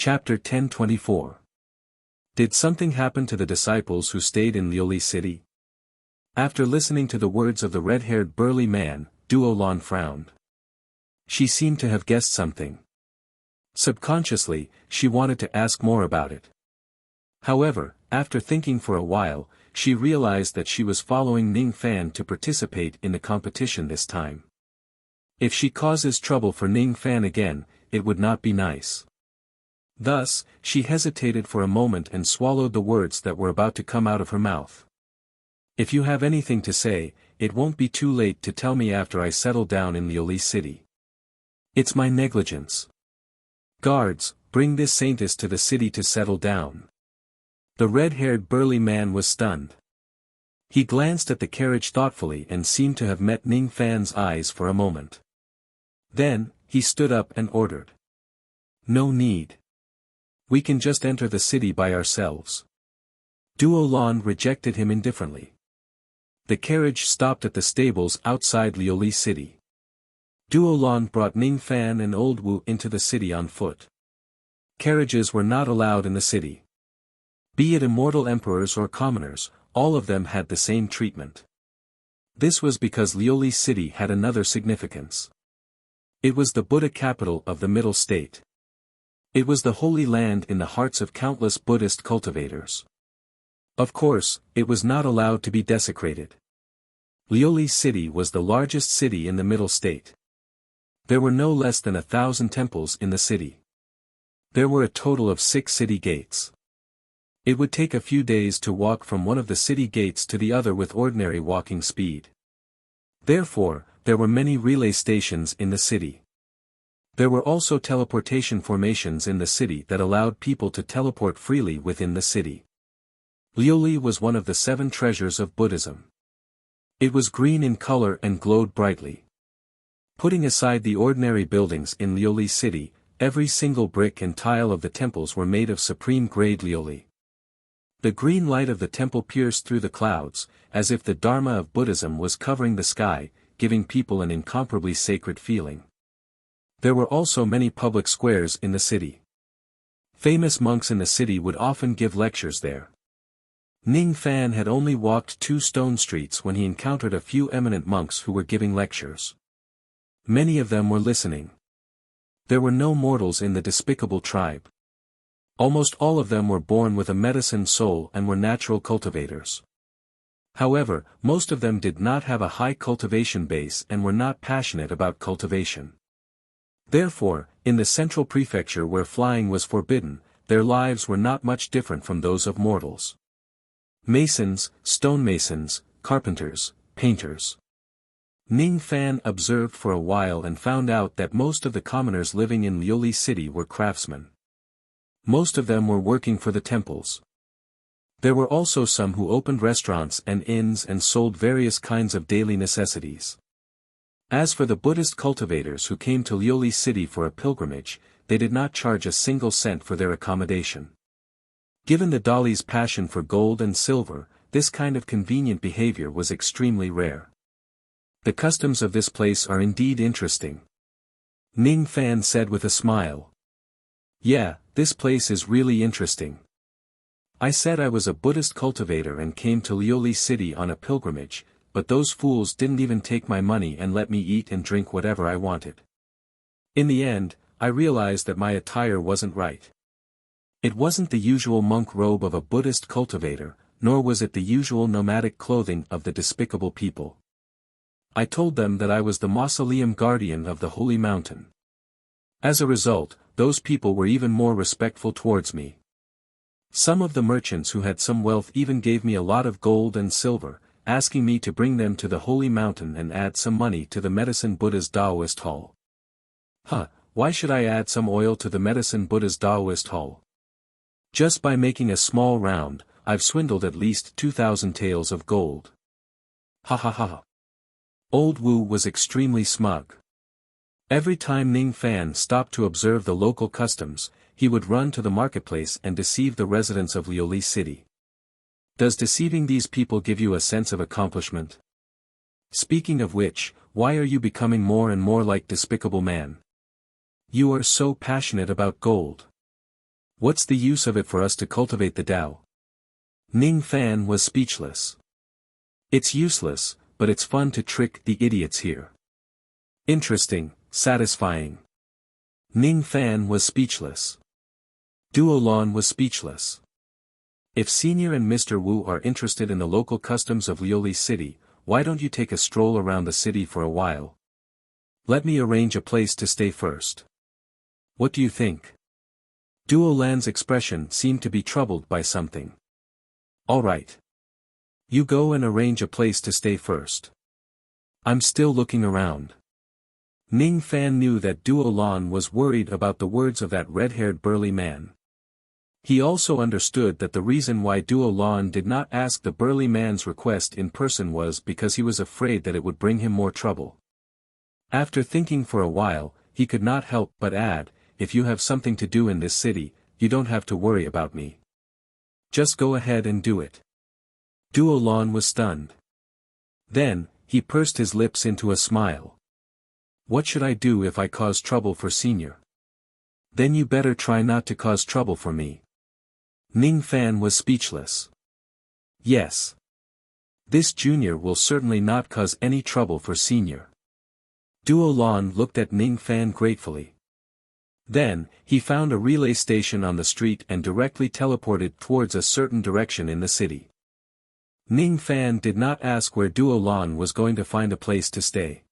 Chapter 1024. Did something happen to the disciples who stayed in Lioli city? After listening to the words of the red-haired burly man, Duolon frowned. She seemed to have guessed something. Subconsciously, she wanted to ask more about it. However, after thinking for a while, she realized that she was following Ning Fan to participate in the competition this time. If she causes trouble for Ning Fan again, it would not be nice. Thus, she hesitated for a moment and swallowed the words that were about to come out of her mouth. If you have anything to say, it won't be too late to tell me after I settle down in Lioli city. It's my negligence. Guards, bring this saintess to the city to settle down. The red-haired burly man was stunned. He glanced at the carriage thoughtfully and seemed to have met Ning Fan's eyes for a moment. Then, he stood up and ordered. No need. We can just enter the city by ourselves. Duolon rejected him indifferently. The carriage stopped at the stables outside Lioli city. Duolon brought Ning Fan and Old Wu into the city on foot. Carriages were not allowed in the city. Be it immortal emperors or commoners, all of them had the same treatment. This was because Lioli city had another significance. It was the Buddha capital of the Middle State. It was the holy land in the hearts of countless Buddhist cultivators. Of course, it was not allowed to be desecrated. Lioli city was the largest city in the Middle State. There were no less than 1,000 temples in the city. There were a total of 6 city gates. It would take a few days to walk from one of the city gates to the other with ordinary walking speed. Therefore, there were many relay stations in the city. There were also teleportation formations in the city that allowed people to teleport freely within the city. Lioli was one of the 7 treasures of Buddhism. It was green in color and glowed brightly. Putting aside the ordinary buildings in Lioli city, every single brick and tile of the temples were made of supreme-grade Lioli. The green light of the temple pierced through the clouds, as if the Dharma of Buddhism was covering the sky, giving people an incomparably sacred feeling. There were also many public squares in the city. Famous monks in the city would often give lectures there. Ning Fan had only walked 2 stone streets when he encountered a few eminent monks who were giving lectures. Many of them were listening. There were no mortals in the despicable tribe. Almost all of them were born with a medicine soul and were natural cultivators. However, most of them did not have a high cultivation base and were not passionate about cultivation. Therefore, in the central prefecture where flying was forbidden, their lives were not much different from those of mortals. Masons, stonemasons, carpenters, painters. Ning Fan observed for a while and found out that most of the commoners living in Lioli city were craftsmen. Most of them were working for the temples. There were also some who opened restaurants and inns and sold various kinds of daily necessities. As for the Buddhist cultivators who came to Lioli city for a pilgrimage, they did not charge a single cent for their accommodation. Given the Dali's passion for gold and silver, this kind of convenient behavior was extremely rare. The customs of this place are indeed interesting. Ning Fan said with a smile. Yeah, this place is really interesting. I said I was a Buddhist cultivator and came to Lioli city on a pilgrimage, but those fools didn't even take my money and let me eat and drink whatever I wanted. In the end, I realized that my attire wasn't right. It wasn't the usual monk robe of a Buddhist cultivator, nor was it the usual nomadic clothing of the despicable people. I told them that I was the mausoleum guardian of the holy mountain. As a result, those people were even more respectful towards me. Some of the merchants who had some wealth even gave me a lot of gold and silver, asking me to bring them to the holy mountain and add some money to the Medicine Buddha's Taoist hall. Why should I add some oil to the Medicine Buddha's Taoist hall? Just by making a small round, I've swindled at least 2,000 taels of gold. Ha ha ha. Old Wu was extremely smug. Every time Ning Fan stopped to observe the local customs, he would run to the marketplace and deceive the residents of Lioli city. Does deceiving these people give you a sense of accomplishment? Speaking of which, why are you becoming more and more like Despicable Man? You are so passionate about gold. What's the use of it for us to cultivate the Tao? Ning Fan was speechless. It's useless, but it's fun to trick the idiots here. Interesting, satisfying. Ning Fan was speechless. Duo Lan was speechless. If Senior and Mr. Wu are interested in the local customs of Lioli City, why don't you take a stroll around the city for a while? Let me arrange a place to stay first. What do you think? Duo Lan's expression seemed to be troubled by something. All right. You go and arrange a place to stay first. I'm still looking around. Ning Fan knew that Duo Lan was worried about the words of that red-haired burly man. He also understood that the reason why Duo Lan did not ask the burly man's request in person was because he was afraid that it would bring him more trouble. After thinking for a while, he could not help but add, if you have something to do in this city, you don't have to worry about me. Just go ahead and do it. Duo Lan was stunned. Then, he pursed his lips into a smile. What should I do if I cause trouble for Senior? Then you better try not to cause trouble for me. Ning Fan was speechless. Yes. This junior will certainly not cause any trouble for Senior. Duo Lan looked at Ning Fan gratefully. Then, he found a relay station on the street and directly teleported towards a certain direction in the city. Ning Fan did not ask where Duo Lan was going to find a place to stay.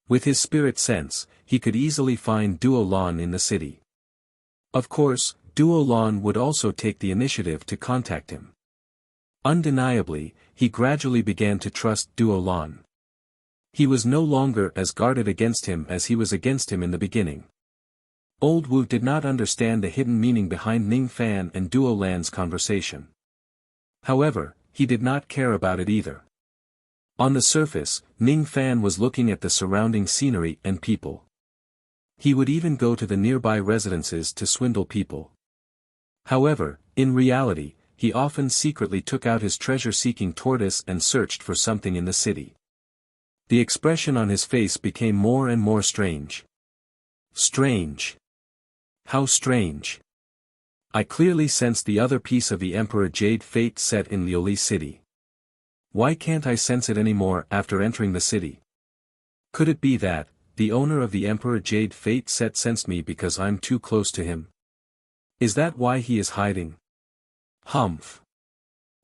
With his spirit sense, he could easily find Duo Lan in the city. Of course, Duo Lan would also take the initiative to contact him. Undeniably, he gradually began to trust Duo Lan. He was no longer as guarded against him as he was against him in the beginning. Old Wu did not understand the hidden meaning behind Ning Fan and Duo Lan's conversation. However, he did not care about it either. On the surface, Ning Fan was looking at the surrounding scenery and people. He would even go to the nearby residences to swindle people. However, in reality, he often secretly took out his treasure-seeking tortoise and searched for something in the city. The expression on his face became more and more strange. Strange. How strange. I clearly sensed the other piece of the Emperor Jade Fate set in Lioli City. Why can't I sense it anymore after entering the city? Could it be that, the owner of the Emperor Jade Fate set sensed me because I'm too close to him? Is that why he is hiding? Humph.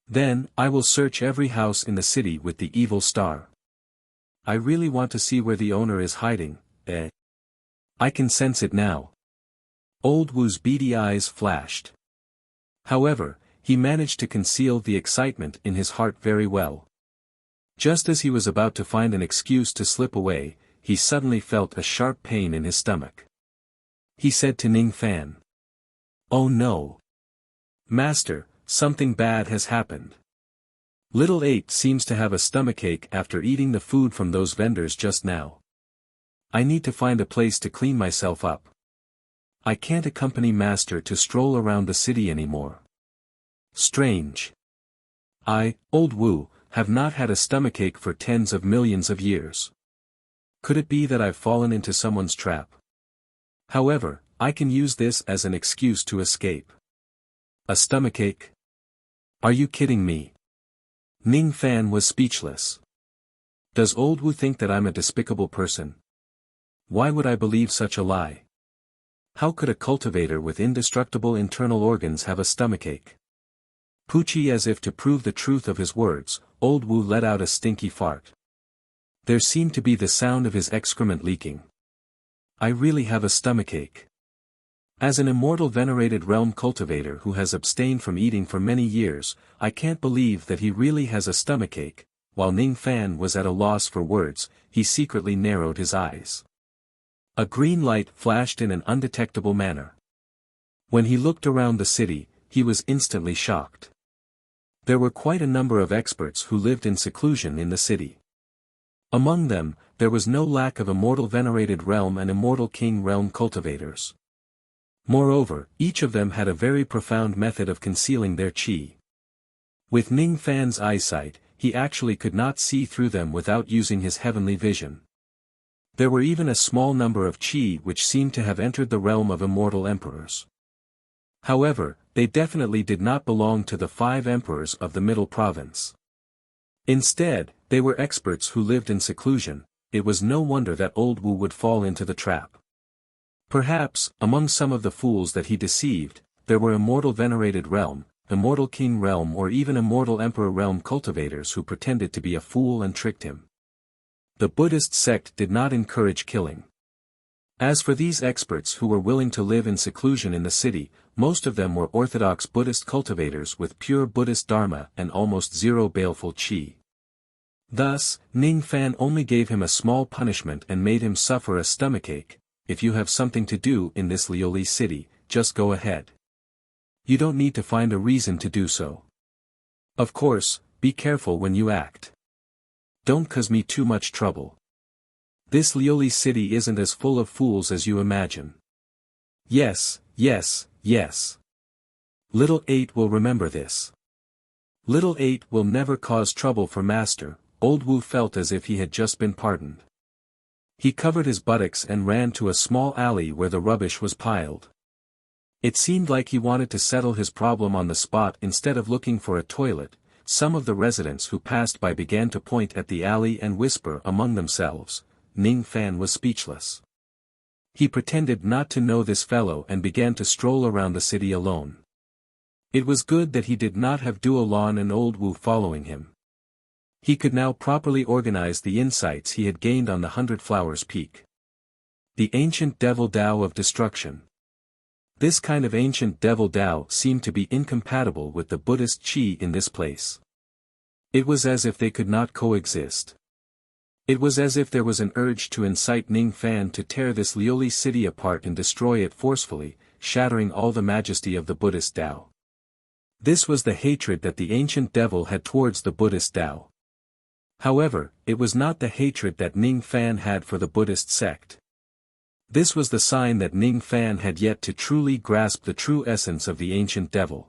Then, I will search every house in the city with the evil star. I really want to see where the owner is hiding, I can sense it now. Old Wu's beady eyes flashed. However, he managed to conceal the excitement in his heart very well. Just as he was about to find an excuse to slip away, he suddenly felt a sharp pain in his stomach. He said to Ning Fan. Oh no. Master, something bad has happened. Little 8 seems to have a stomachache after eating the food from those vendors just now. I need to find a place to clean myself up. I can't accompany Master to stroll around the city anymore. Strange. I, Old Wu, have not had a stomachache for tens of millions of years. Could it be that I've fallen into someone's trap? However, I can use this as an excuse to escape. A stomachache? Are you kidding me? Ning Fan was speechless. Does Old Wu think that I'm a despicable person? Why would I believe such a lie? How could a cultivator with indestructible internal organs have a stomachache? Poochie, as if to prove the truth of his words, Old Wu let out a stinky fart. There seemed to be the sound of his excrement leaking. I really have a stomachache. As an immortal venerated realm cultivator who has abstained from eating for many years, I can't believe that he really has a stomachache. While Ning Fan was at a loss for words, he secretly narrowed his eyes. A green light flashed in an undetectable manner. When he looked around the city, he was instantly shocked. There were quite a number of experts who lived in seclusion in the city. Among them, there was no lack of immortal venerated realm and immortal king realm cultivators. Moreover, each of them had a very profound method of concealing their qi. With Ning Fan's eyesight, he actually could not see through them without using his heavenly vision. There were even a small number of qi which seemed to have entered the realm of immortal emperors. However, they definitely did not belong to the 5 emperors of the Middle Province. Instead, they were experts who lived in seclusion. It was no wonder that old Wu would fall into the trap. Perhaps, among some of the fools that he deceived, there were immortal venerated realm, immortal king realm or even immortal emperor realm cultivators who pretended to be a fool and tricked him. The Buddhist sect did not encourage killing. As for these experts who were willing to live in seclusion in the city, most of them were orthodox Buddhist cultivators with pure Buddhist dharma and almost zero baleful qi. Thus, Ning Fan only gave him a small punishment and made him suffer a stomachache. If you have something to do in this Lioli city, just go ahead. You don't need to find a reason to do so. Of course, be careful when you act. Don't cause me too much trouble. This Lioli city isn't as full of fools as you imagine. Yes, yes, yes. Little 8 will remember this. Little 8 will never cause trouble for Master. Old Wu felt as if he had just been pardoned. He covered his buttocks and ran to a small alley where the rubbish was piled. It seemed like he wanted to settle his problem on the spot instead of looking for a toilet. Some of the residents who passed by began to point at the alley and whisper among themselves. Ning Fan was speechless. He pretended not to know this fellow and began to stroll around the city alone. It was good that he did not have Duo Lan and Old Wu following him. He could now properly organize the insights he had gained on the 100 Flowers Peak. The ancient devil Tao of destruction. This kind of ancient devil Tao seemed to be incompatible with the Buddhist Qi in this place. It was as if they could not coexist. It was as if there was an urge to incite Ning Fan to tear this Lioli city apart and destroy it forcefully, shattering all the majesty of the Buddhist Tao. This was the hatred that the ancient devil had towards the Buddhist Tao. However, it was not the hatred that Ning Fan had for the Buddhist sect. This was the sign that Ning Fan had yet to truly grasp the true essence of the ancient devil.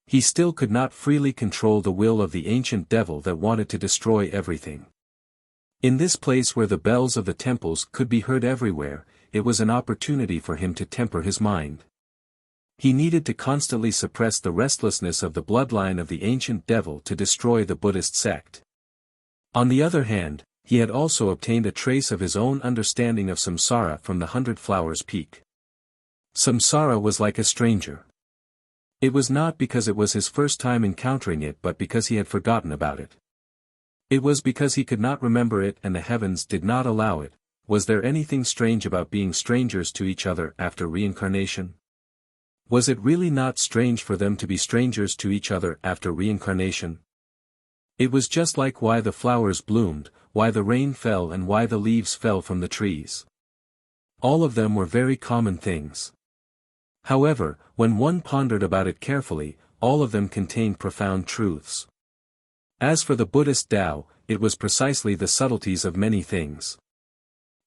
He still could not freely control the will of the ancient devil that wanted to destroy everything. In this place where the bells of the temples could be heard everywhere, it was an opportunity for him to temper his mind. He needed to constantly suppress the restlessness of the bloodline of the ancient devil to destroy the Buddhist sect. On the other hand, he had also obtained a trace of his own understanding of samsara from the 100 Flowers Peak. Samsara was like a stranger. It was not because it was his first time encountering it but because he had forgotten about it. It was because he could not remember it and the heavens did not allow it. Was there anything strange about being strangers to each other after reincarnation? Was it really not strange for them to be strangers to each other after reincarnation? It was just like why the flowers bloomed, why the rain fell and why the leaves fell from the trees. All of them were very common things. However, when one pondered about it carefully, all of them contained profound truths. As for the Buddhist Tao, it was precisely the subtleties of many things.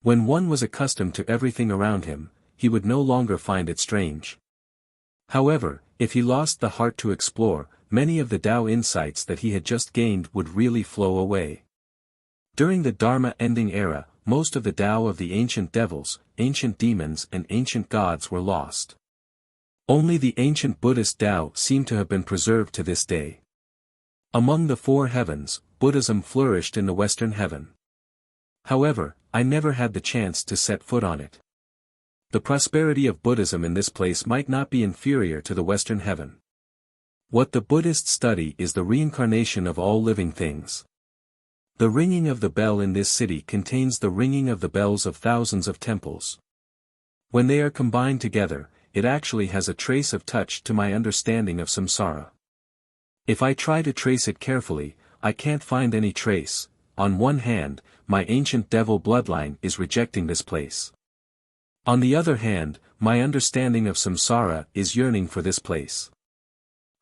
When one was accustomed to everything around him, he would no longer find it strange. However, if he lost the heart to explore, many of the Tao insights that he had just gained would really flow away. During the Dharma ending era, most of the Tao of the ancient devils, ancient demons and ancient gods were lost. Only the ancient Buddhist Tao seemed to have been preserved to this day. Among the 4 heavens, Buddhism flourished in the Western heaven. However, I never had the chance to set foot on it. The prosperity of Buddhism in this place might not be inferior to the Western heaven. What the Buddhists study is the reincarnation of all living things. The ringing of the bell in this city contains the ringing of the bells of thousands of temples. When they are combined together, it actually has a trace of touch to my understanding of samsara. If I try to trace it carefully, I can't find any trace. On one hand, my ancient devil bloodline is rejecting this place. On the other hand, my understanding of samsara is yearning for this place.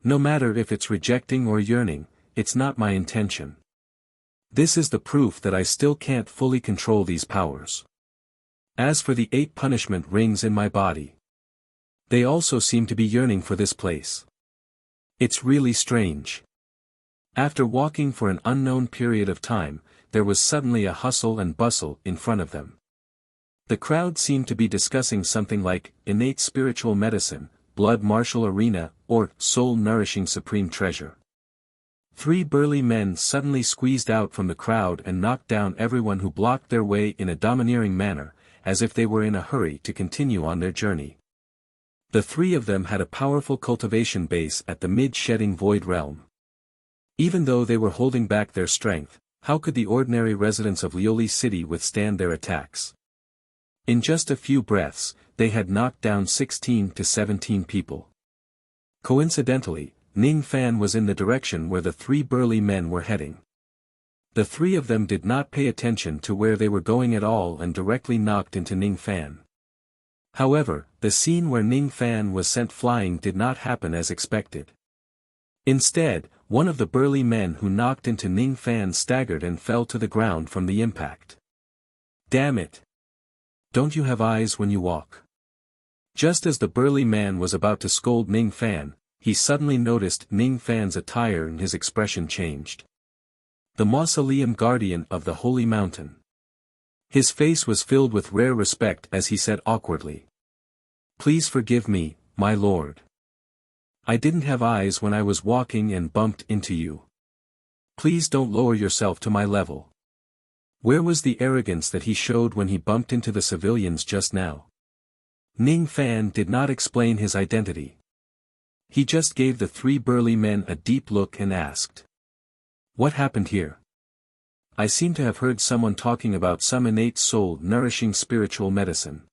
No matter if it's rejecting or yearning, it's not my intention. This is the proof that I still can't fully control these powers. As for the 8 punishment rings in my body, they also seem to be yearning for this place. It's really strange. After walking for an unknown period of time, there was suddenly a hustle and bustle in front of them. The crowd seemed to be discussing something like innate spiritual medicine, blood martial arena, or soul-nourishing supreme treasure. 3 burly men suddenly squeezed out from the crowd and knocked down everyone who blocked their way in a domineering manner, as if they were in a hurry to continue on their journey. The 3 of them had a powerful cultivation base at the mid-shedding void realm. Even though they were holding back their strength, how could the ordinary residents of Lioli City withstand their attacks? In just a few breaths, they had knocked down 16 to 17 people. Coincidentally, Ning Fan was in the direction where the 3 burly men were heading. The 3 of them did not pay attention to where they were going at all and directly knocked into Ning Fan. However, the scene where Ning Fan was sent flying did not happen as expected. Instead, one of the burly men who knocked into Ning Fan staggered and fell to the ground from the impact. Damn it! Don't you have eyes when you walk? Just as the burly man was about to scold Ning Fan, he suddenly noticed Ning Fan's attire and his expression changed. The Mausoleum Guardian of the Holy Mountain. His face was filled with rare respect as he said awkwardly. Please forgive me, my lord. I didn't have eyes when I was walking and bumped into you. Please don't lower yourself to my level. Where was the arrogance that he showed when he bumped into the civilians just now? Ning Fan did not explain his identity. He just gave the 3 burly men a deep look and asked. What happened here? I seem to have heard someone talking about some innate soul-nourishing spiritual medicine.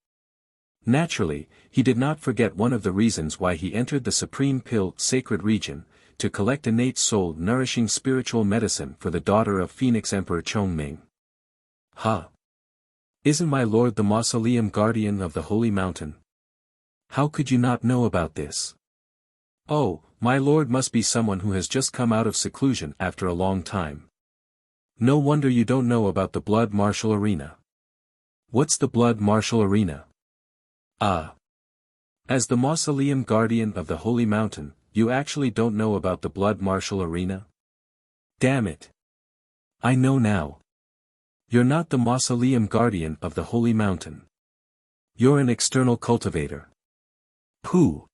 Naturally, he did not forget one of the reasons why he entered the Supreme Pill sacred region, to collect innate soul-nourishing spiritual medicine for the daughter of Phoenix Emperor Chongming. Huh? Isn't my lord the Mausoleum Guardian of the Holy Mountain? How could you not know about this? Oh, my lord must be someone who has just come out of seclusion after a long time. No wonder you don't know about the Blood Martial Arena. What's the Blood Martial Arena? Ah. As the Mausoleum Guardian of the Holy Mountain, you actually don't know about the Blood Martial Arena? Damn it. I know now. You're not the Mausoleum Guardian of the Holy Mountain. You're an external cultivator. Pooh.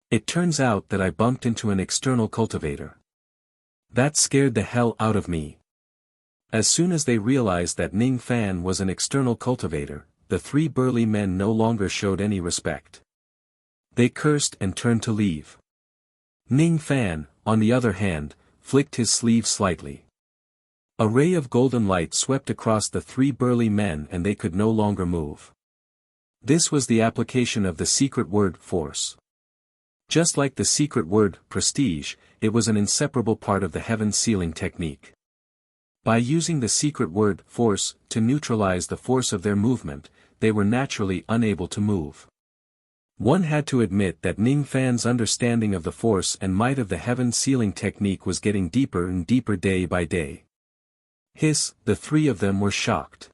It turns out that I bumped into an external cultivator. That scared the hell out of me. As soon as they realized that Ning Fan was an external cultivator, the 3 burly men no longer showed any respect. They cursed and turned to leave. Ning Fan, on the other hand, flicked his sleeve slightly. A ray of golden light swept across the 3 burly men and they could no longer move. This was the application of the secret word force. Just like the secret word prestige, it was an inseparable part of the heaven sealing technique. By using the secret word force to neutralize the force of their movement, they were naturally unable to move. One had to admit that Ning Fan's understanding of the force and might of the heaven sealing technique was getting deeper and deeper day by day. The 3 of them were shocked.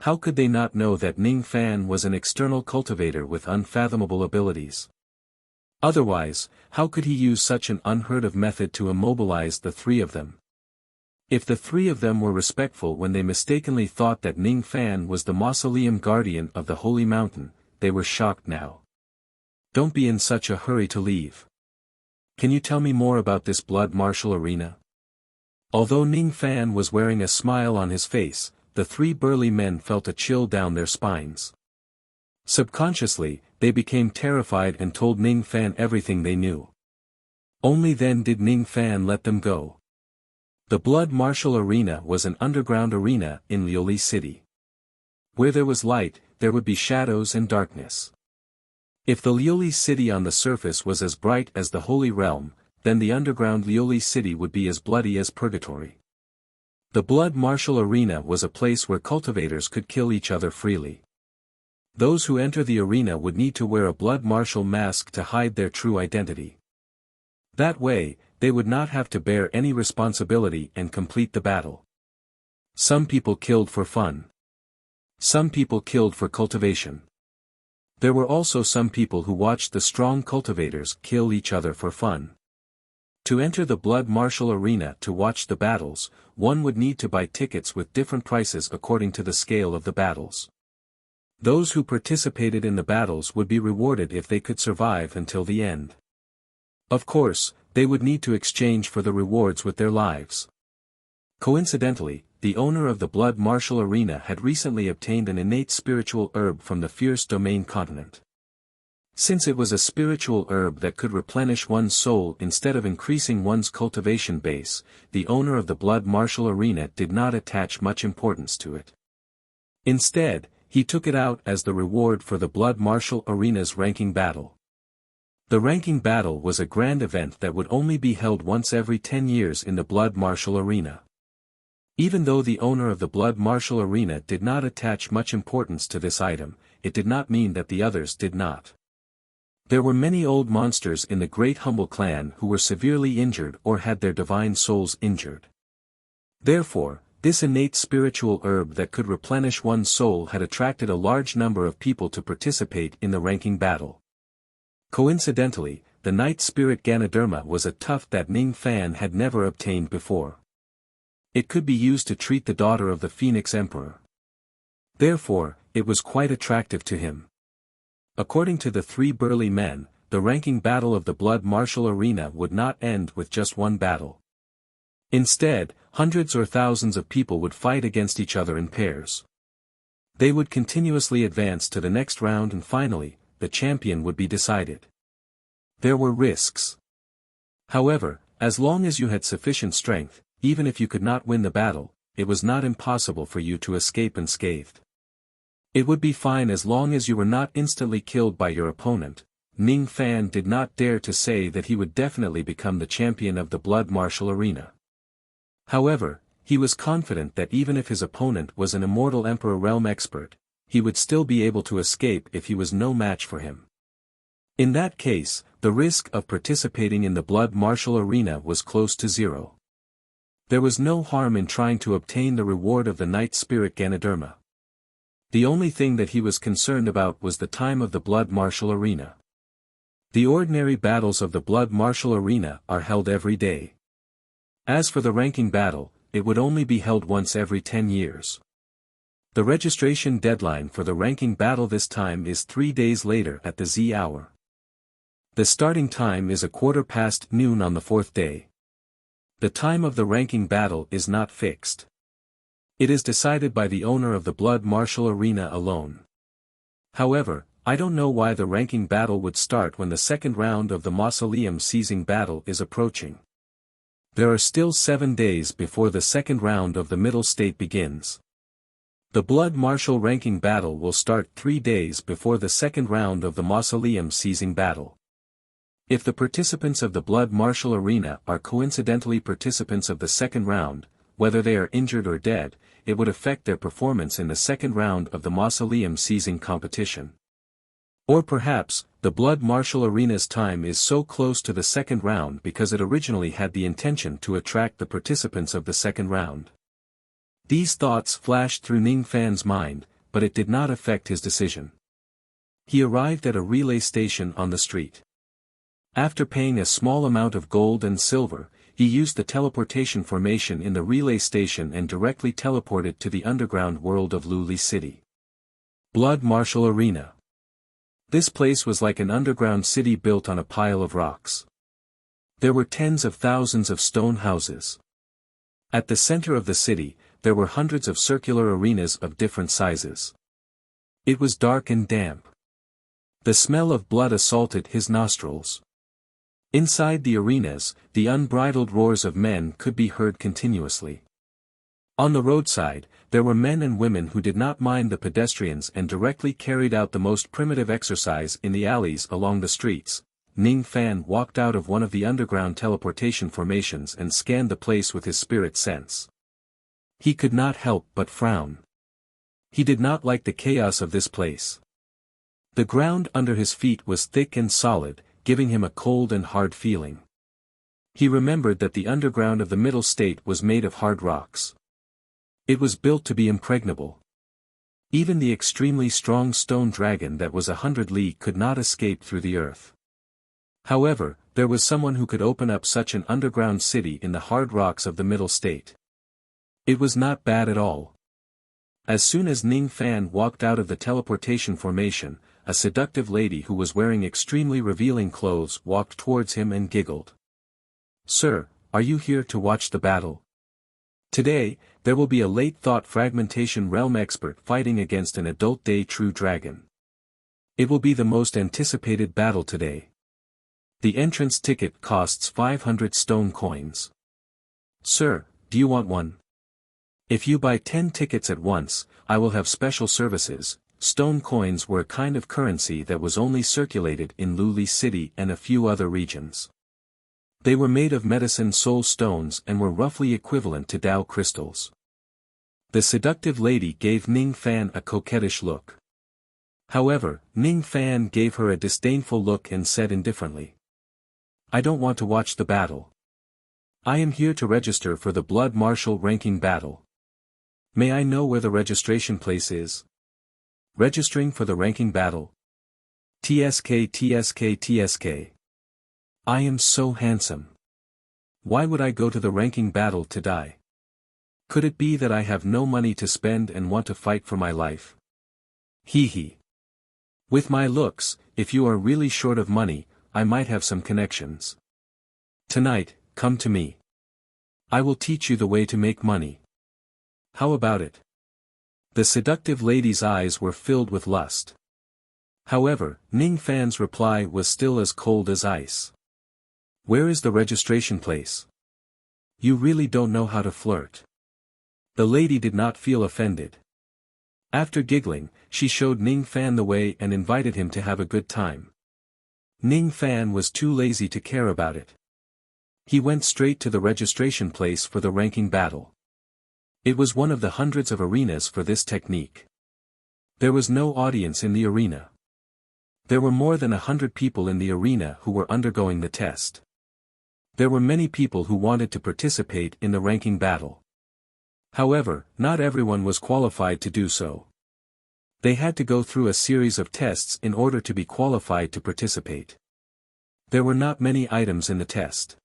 How could they not know that Ning Fan was an external cultivator with unfathomable abilities? Otherwise, how could he use such an unheard-of method to immobilize the 3 of them? If the 3 of them were respectful when they mistakenly thought that Ning Fan was the Mausoleum Guardian of the Holy Mountain, they were shocked now. Don't be in such a hurry to leave. Can you tell me more about this Blood Martial Arena? Although Ning Fan was wearing a smile on his face, the 3 burly men felt a chill down their spines. Subconsciously, they became terrified and told Ning Fan everything they knew. Only then did Ning Fan let them go. The Blood Martial Arena was an underground arena in Lioli City. Where there was light, there would be shadows and darkness. If the Lioli City on the surface was as bright as the Holy Realm, then the underground Lioli City would be as bloody as purgatory. The Blood Martial Arena was a place where cultivators could kill each other freely. Those who enter the arena would need to wear a blood martial mask to hide their true identity. That way, they would not have to bear any responsibility and complete the battle. Some people killed for fun. Some people killed for cultivation. There were also some people who watched the strong cultivators kill each other for fun. To enter the Blood Martial Arena to watch the battles, one would need to buy tickets with different prices according to the scale of the battles. Those who participated in the battles would be rewarded if they could survive until the end. Of course, they would need to exchange for the rewards with their lives. Coincidentally, the owner of the Blood Martial Arena had recently obtained an innate spiritual herb from the Fierce Domain continent. Since it was a spiritual herb that could replenish one's soul instead of increasing one's cultivation base, the owner of the Blood Martial Arena did not attach much importance to it. Instead, he took it out as the reward for the Blood Martial Arena's ranking battle. The ranking battle was a grand event that would only be held once every 10 years in the Blood Martial Arena. Even though the owner of the Blood Martial Arena did not attach much importance to this item, it did not mean that the others did not. There were many old monsters in the Great Humble Clan who were severely injured or had their divine souls injured. Therefore, this innate spiritual herb that could replenish one's soul had attracted a large number of people to participate in the ranking battle. Coincidentally, the Night Spirit Ganoderma was a tuft that Ning Fan had never obtained before. It could be used to treat the daughter of the Phoenix Emperor. Therefore, it was quite attractive to him. According to the three burly men, the ranking battle of the Blood Martial Arena would not end with just one battle. Instead, hundreds or thousands of people would fight against each other in pairs. They would continuously advance to the next round and finally, the champion would be decided. There were risks. However, as long as you had sufficient strength, even if you could not win the battle, it was not impossible for you to escape unscathed. It would be fine as long as you were not instantly killed by your opponent. Ning Fan did not dare to say that he would definitely become the champion of the Blood Martial Arena. However, he was confident that even if his opponent was an immortal Emperor Realm expert, he would still be able to escape if he was no match for him. In that case, the risk of participating in the Blood Martial Arena was close to zero. There was no harm in trying to obtain the reward of the Night Spirit Ganoderma. The only thing that he was concerned about was the time of the Blood Martial Arena. The ordinary battles of the Blood Martial Arena are held every day. As for the ranking battle, it would only be held once every 10 years. The registration deadline for the ranking battle this time is 3 days later at the Z hour. The starting time is noon on the 4th day. The time of the ranking battle is not fixed. It is decided by the owner of the Blood Martial Arena alone. However, I don't know why the ranking battle would start when the second round of the Mausoleum Seizing battle is approaching. There are still 7 days before the second round of the Middle State begins. The Blood Martial ranking battle will start 3 days before the second round of the Mausoleum Seizing battle. If the participants of the Blood Martial Arena are coincidentally participants of the second round, whether they are injured or dead, it would affect their performance in the second round of the Mausoleum Seizing competition. Or perhaps, the Blood Martial Arena's time is so close to the second round because it originally had the intention to attract the participants of the second round. These thoughts flashed through Ning Fan's mind, but it did not affect his decision. He arrived at a relay station on the street. After paying a small amount of gold and silver, he used the teleportation formation in the relay station and directly teleported to the underground world of Luli City. Blood Martial Arena. This place was like an underground city built on a pile of rocks. There were tens of thousands of stone houses. At the center of the city, there were hundreds of circular arenas of different sizes. It was dark and damp. The smell of blood assaulted his nostrils. Inside the arenas, the unbridled roars of men could be heard continuously. On the roadside, there were men and women who did not mind the pedestrians and directly carried out the most primitive exercise in the alleys along the streets. Ning Fan walked out of one of the underground teleportation formations and scanned the place with his spirit sense. He could not help but frown. He did not like the chaos of this place. The ground under his feet was thick and solid, giving him a cold and hard feeling. He remembered that the underground of the Middle State was made of hard rocks. It was built to be impregnable. Even the extremely strong stone dragon that was 100 li could not escape through the earth. However, there was someone who could open up such an underground city in the hard rocks of the Middle State. It was not bad at all. As soon as Ning Fan walked out of the teleportation formation, a seductive lady who was wearing extremely revealing clothes walked towards him and giggled. "Sir, are you here to watch the battle? Today, there will be a late thought fragmentation realm expert fighting against an adult day true dragon. It will be the most anticipated battle today. The entrance ticket costs 500 stone coins. Sir, do you want one? If you buy 10 tickets at once, I will have special services." Stone coins were a kind of currency that was only circulated in Luli City and a few other regions. They were made of medicine soul stones and were roughly equivalent to Tao crystals. The seductive lady gave Ning Fan a coquettish look. However, Ning Fan gave her a disdainful look and said indifferently, "I don't want to watch the battle. I am here to register for the blood martial ranking battle. May I know where the registration place is?" Registering for the ranking battle. TSK TSK TSK. I am so handsome. Why would I go to the ranking battle to die? Could it be that I have no money to spend and want to fight for my life? Hee hee. With my looks, if you are really short of money, I might have some connections. Tonight, come to me. I will teach you the way to make money. How about it? The seductive lady's eyes were filled with lust. However, Ning Fan's reply was still as cold as ice. Where is the registration place? You really don't know how to flirt. The lady did not feel offended. After giggling, she showed Ning Fan the way and invited him to have a good time. Ning Fan was too lazy to care about it. He went straight to the registration place for the ranking battle. It was one of the hundreds of arenas for this technique. There was no audience in the arena. There were more than 100 people in the arena who were undergoing the test. There were many people who wanted to participate in the ranking battle. However, not everyone was qualified to do so. They had to go through a series of tests in order to be qualified to participate. There were not many items in the test.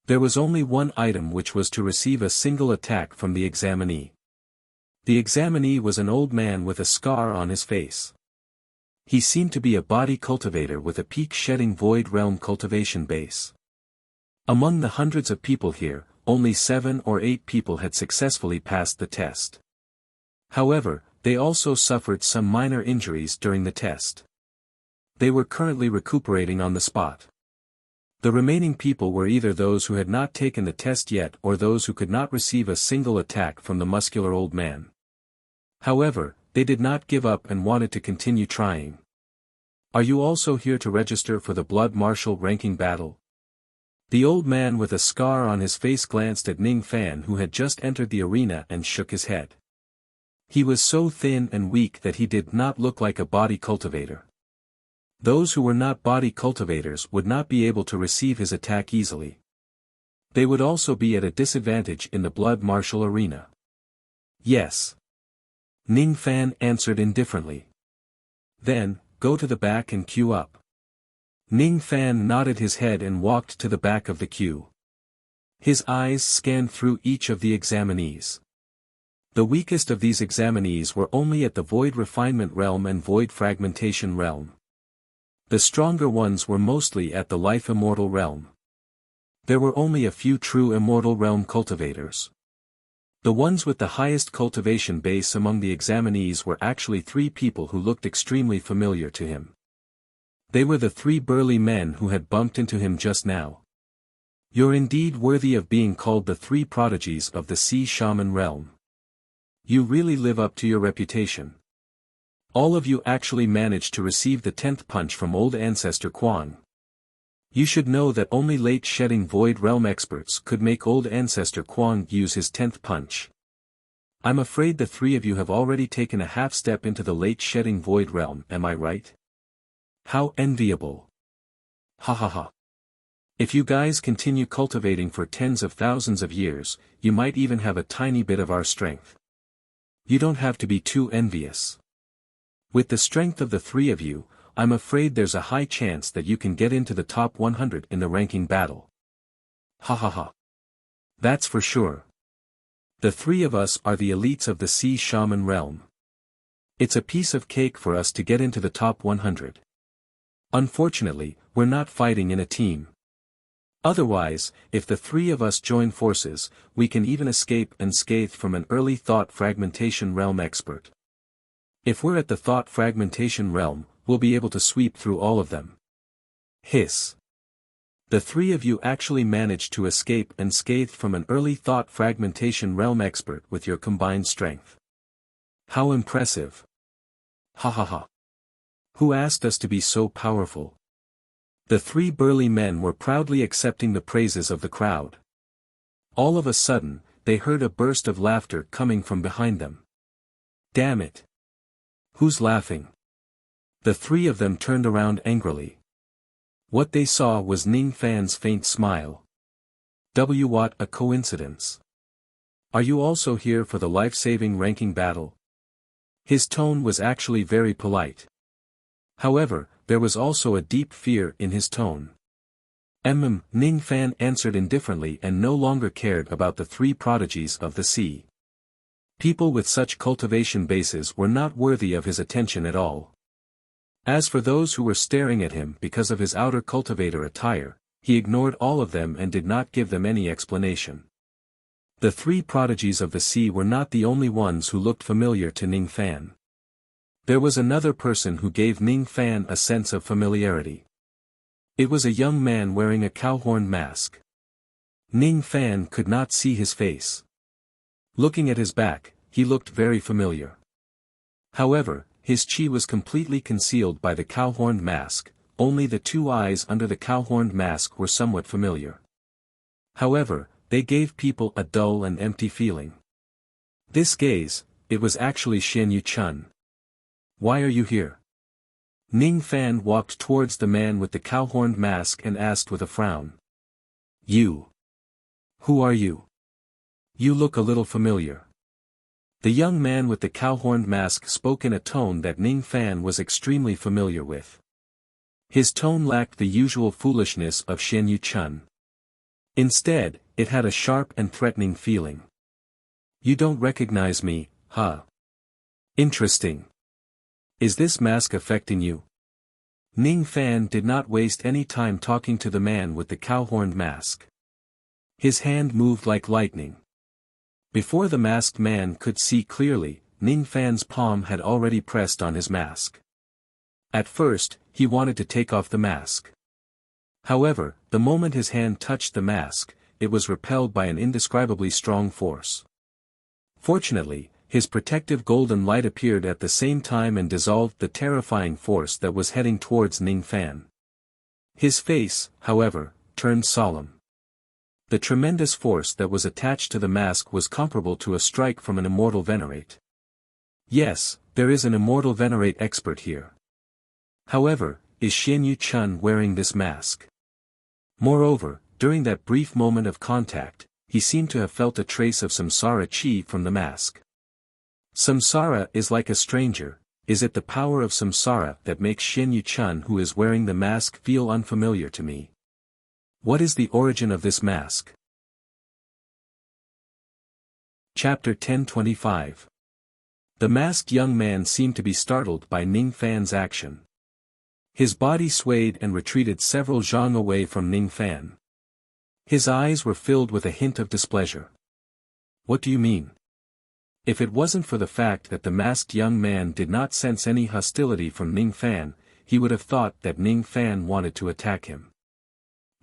There was only one item, which was to receive a single attack from the examinee. The examinee was an old man with a scar on his face. He seemed to be a body cultivator with a peak-shedding void realm cultivation base. Among the hundreds of people here, only 7 or 8 people had successfully passed the test. However, they also suffered some minor injuries during the test. They were currently recuperating on the spot. The remaining people were either those who had not taken the test yet or those who could not receive a single attack from the muscular old man. However, they did not give up and wanted to continue trying. Are you also here to register for the blood martial ranking battle? The old man with a scar on his face glanced at Ning Fan, who had just entered the arena, and shook his head. He was so thin and weak that he did not look like a body cultivator. Those who were not body cultivators would not be able to receive his attack easily. They would also be at a disadvantage in the blood martial arena. Yes. Ning Fan answered indifferently. Then, go to the back and queue up. Ning Fan nodded his head and walked to the back of the queue. His eyes scanned through each of the examinees. The weakest of these examinees were only at the void refinement realm and void fragmentation realm. The stronger ones were mostly at the life immortal realm. There were only a few true immortal realm cultivators. The ones with the highest cultivation base among the examinees were actually 3 people who looked extremely familiar to him. They were the 3 burly men who had bumped into him just now. You're indeed worthy of being called the 3 prodigies of the sea shaman realm. You really live up to your reputation. All of you actually managed to receive the 10th punch from old ancestor Kwang. You should know that only late shedding void realm experts could make old ancestor Kwang use his 10th punch. I'm afraid the 3 of you have already taken a half step into the late shedding void realm, am I right? How enviable. Ha ha ha. If you guys continue cultivating for tens of thousands of years, you might even have a tiny bit of our strength. You don't have to be too envious. With the strength of the 3 of you, I'm afraid there's a high chance that you can get into the top 100 in the ranking battle. Ha ha ha. That's for sure. The three of us are the elites of the sea shaman realm. It's a piece of cake for us to get into the top 100. Unfortunately, we're not fighting in a team. Otherwise, if the three of us join forces, we can even escape unscathed from an early thought fragmentation realm expert. If we're at the thought fragmentation realm, we'll be able to sweep through all of them. Hiss. The three of you actually managed to escape unscathed from an early thought fragmentation realm expert with your combined strength. How impressive. Ha ha ha. Who asked us to be so powerful? The three burly men were proudly accepting the praises of the crowd. All of a sudden, they heard a burst of laughter coming from behind them. Damn it. Who's laughing? The three of them turned around angrily. What they saw was Ning Fan's faint smile. What a coincidence. Are you also here for the life-saving ranking battle? His tone was actually very polite. However, there was also a deep fear in his tone. Ning Fan answered indifferently and no longer cared about the three prodigies of the sea. People with such cultivation bases were not worthy of his attention at all. As for those who were staring at him because of his outer cultivator attire, he ignored all of them and did not give them any explanation. The three prodigies of the sea were not the only ones who looked familiar to Ning Fan. There was another person who gave Ning Fan a sense of familiarity. It was a young man wearing a cowhorn mask. Ning Fan could not see his face. Looking at his back, he looked very familiar. However, his chi was completely concealed by the cowhorn mask, only the two eyes under the cowhorn mask were somewhat familiar. However, they gave people a dull and empty feeling. This gaze, it was actually Xian Yu Chun. Why are you here? Ning Fan walked towards the man with the cowhorn mask and asked with a frown. You. Who are you? You look a little familiar. The young man with the cowhorn mask spoke in a tone that Ning Fan was extremely familiar with. His tone lacked the usual foolishness of Xian Yu Chun. Instead, it had a sharp and threatening feeling. You don't recognize me, huh? Interesting. Is this mask affecting you? Ning Fan did not waste any time talking to the man with the cowhorn mask. His hand moved like lightning. Before the masked man could see clearly, Ning Fan's palm had already pressed on his mask. At first, he wanted to take off the mask. However, the moment his hand touched the mask, it was repelled by an indescribably strong force. Fortunately, his protective golden light appeared at the same time and dissolved the terrifying force that was heading towards Ning Fan. His face, however, turned solemn. The tremendous force that was attached to the mask was comparable to a strike from an immortal venerate. Yes, there is an immortal venerate expert here. However, is Xian Yu Chun wearing this mask? Moreover, during that brief moment of contact, he seemed to have felt a trace of samsara chi from the mask. Samsara is like a stranger. Is it the power of samsara that makes Xian Yu Chun who is wearing the mask feel unfamiliar to me? What is the origin of this mask? Chapter 1025. The masked young man seemed to be startled by Ning Fan's action. His body swayed and retreated several zhang away from Ning Fan. His eyes were filled with a hint of displeasure. What do you mean? If it wasn't for the fact that the masked young man did not sense any hostility from Ning Fan, he would have thought that Ning Fan wanted to attack him.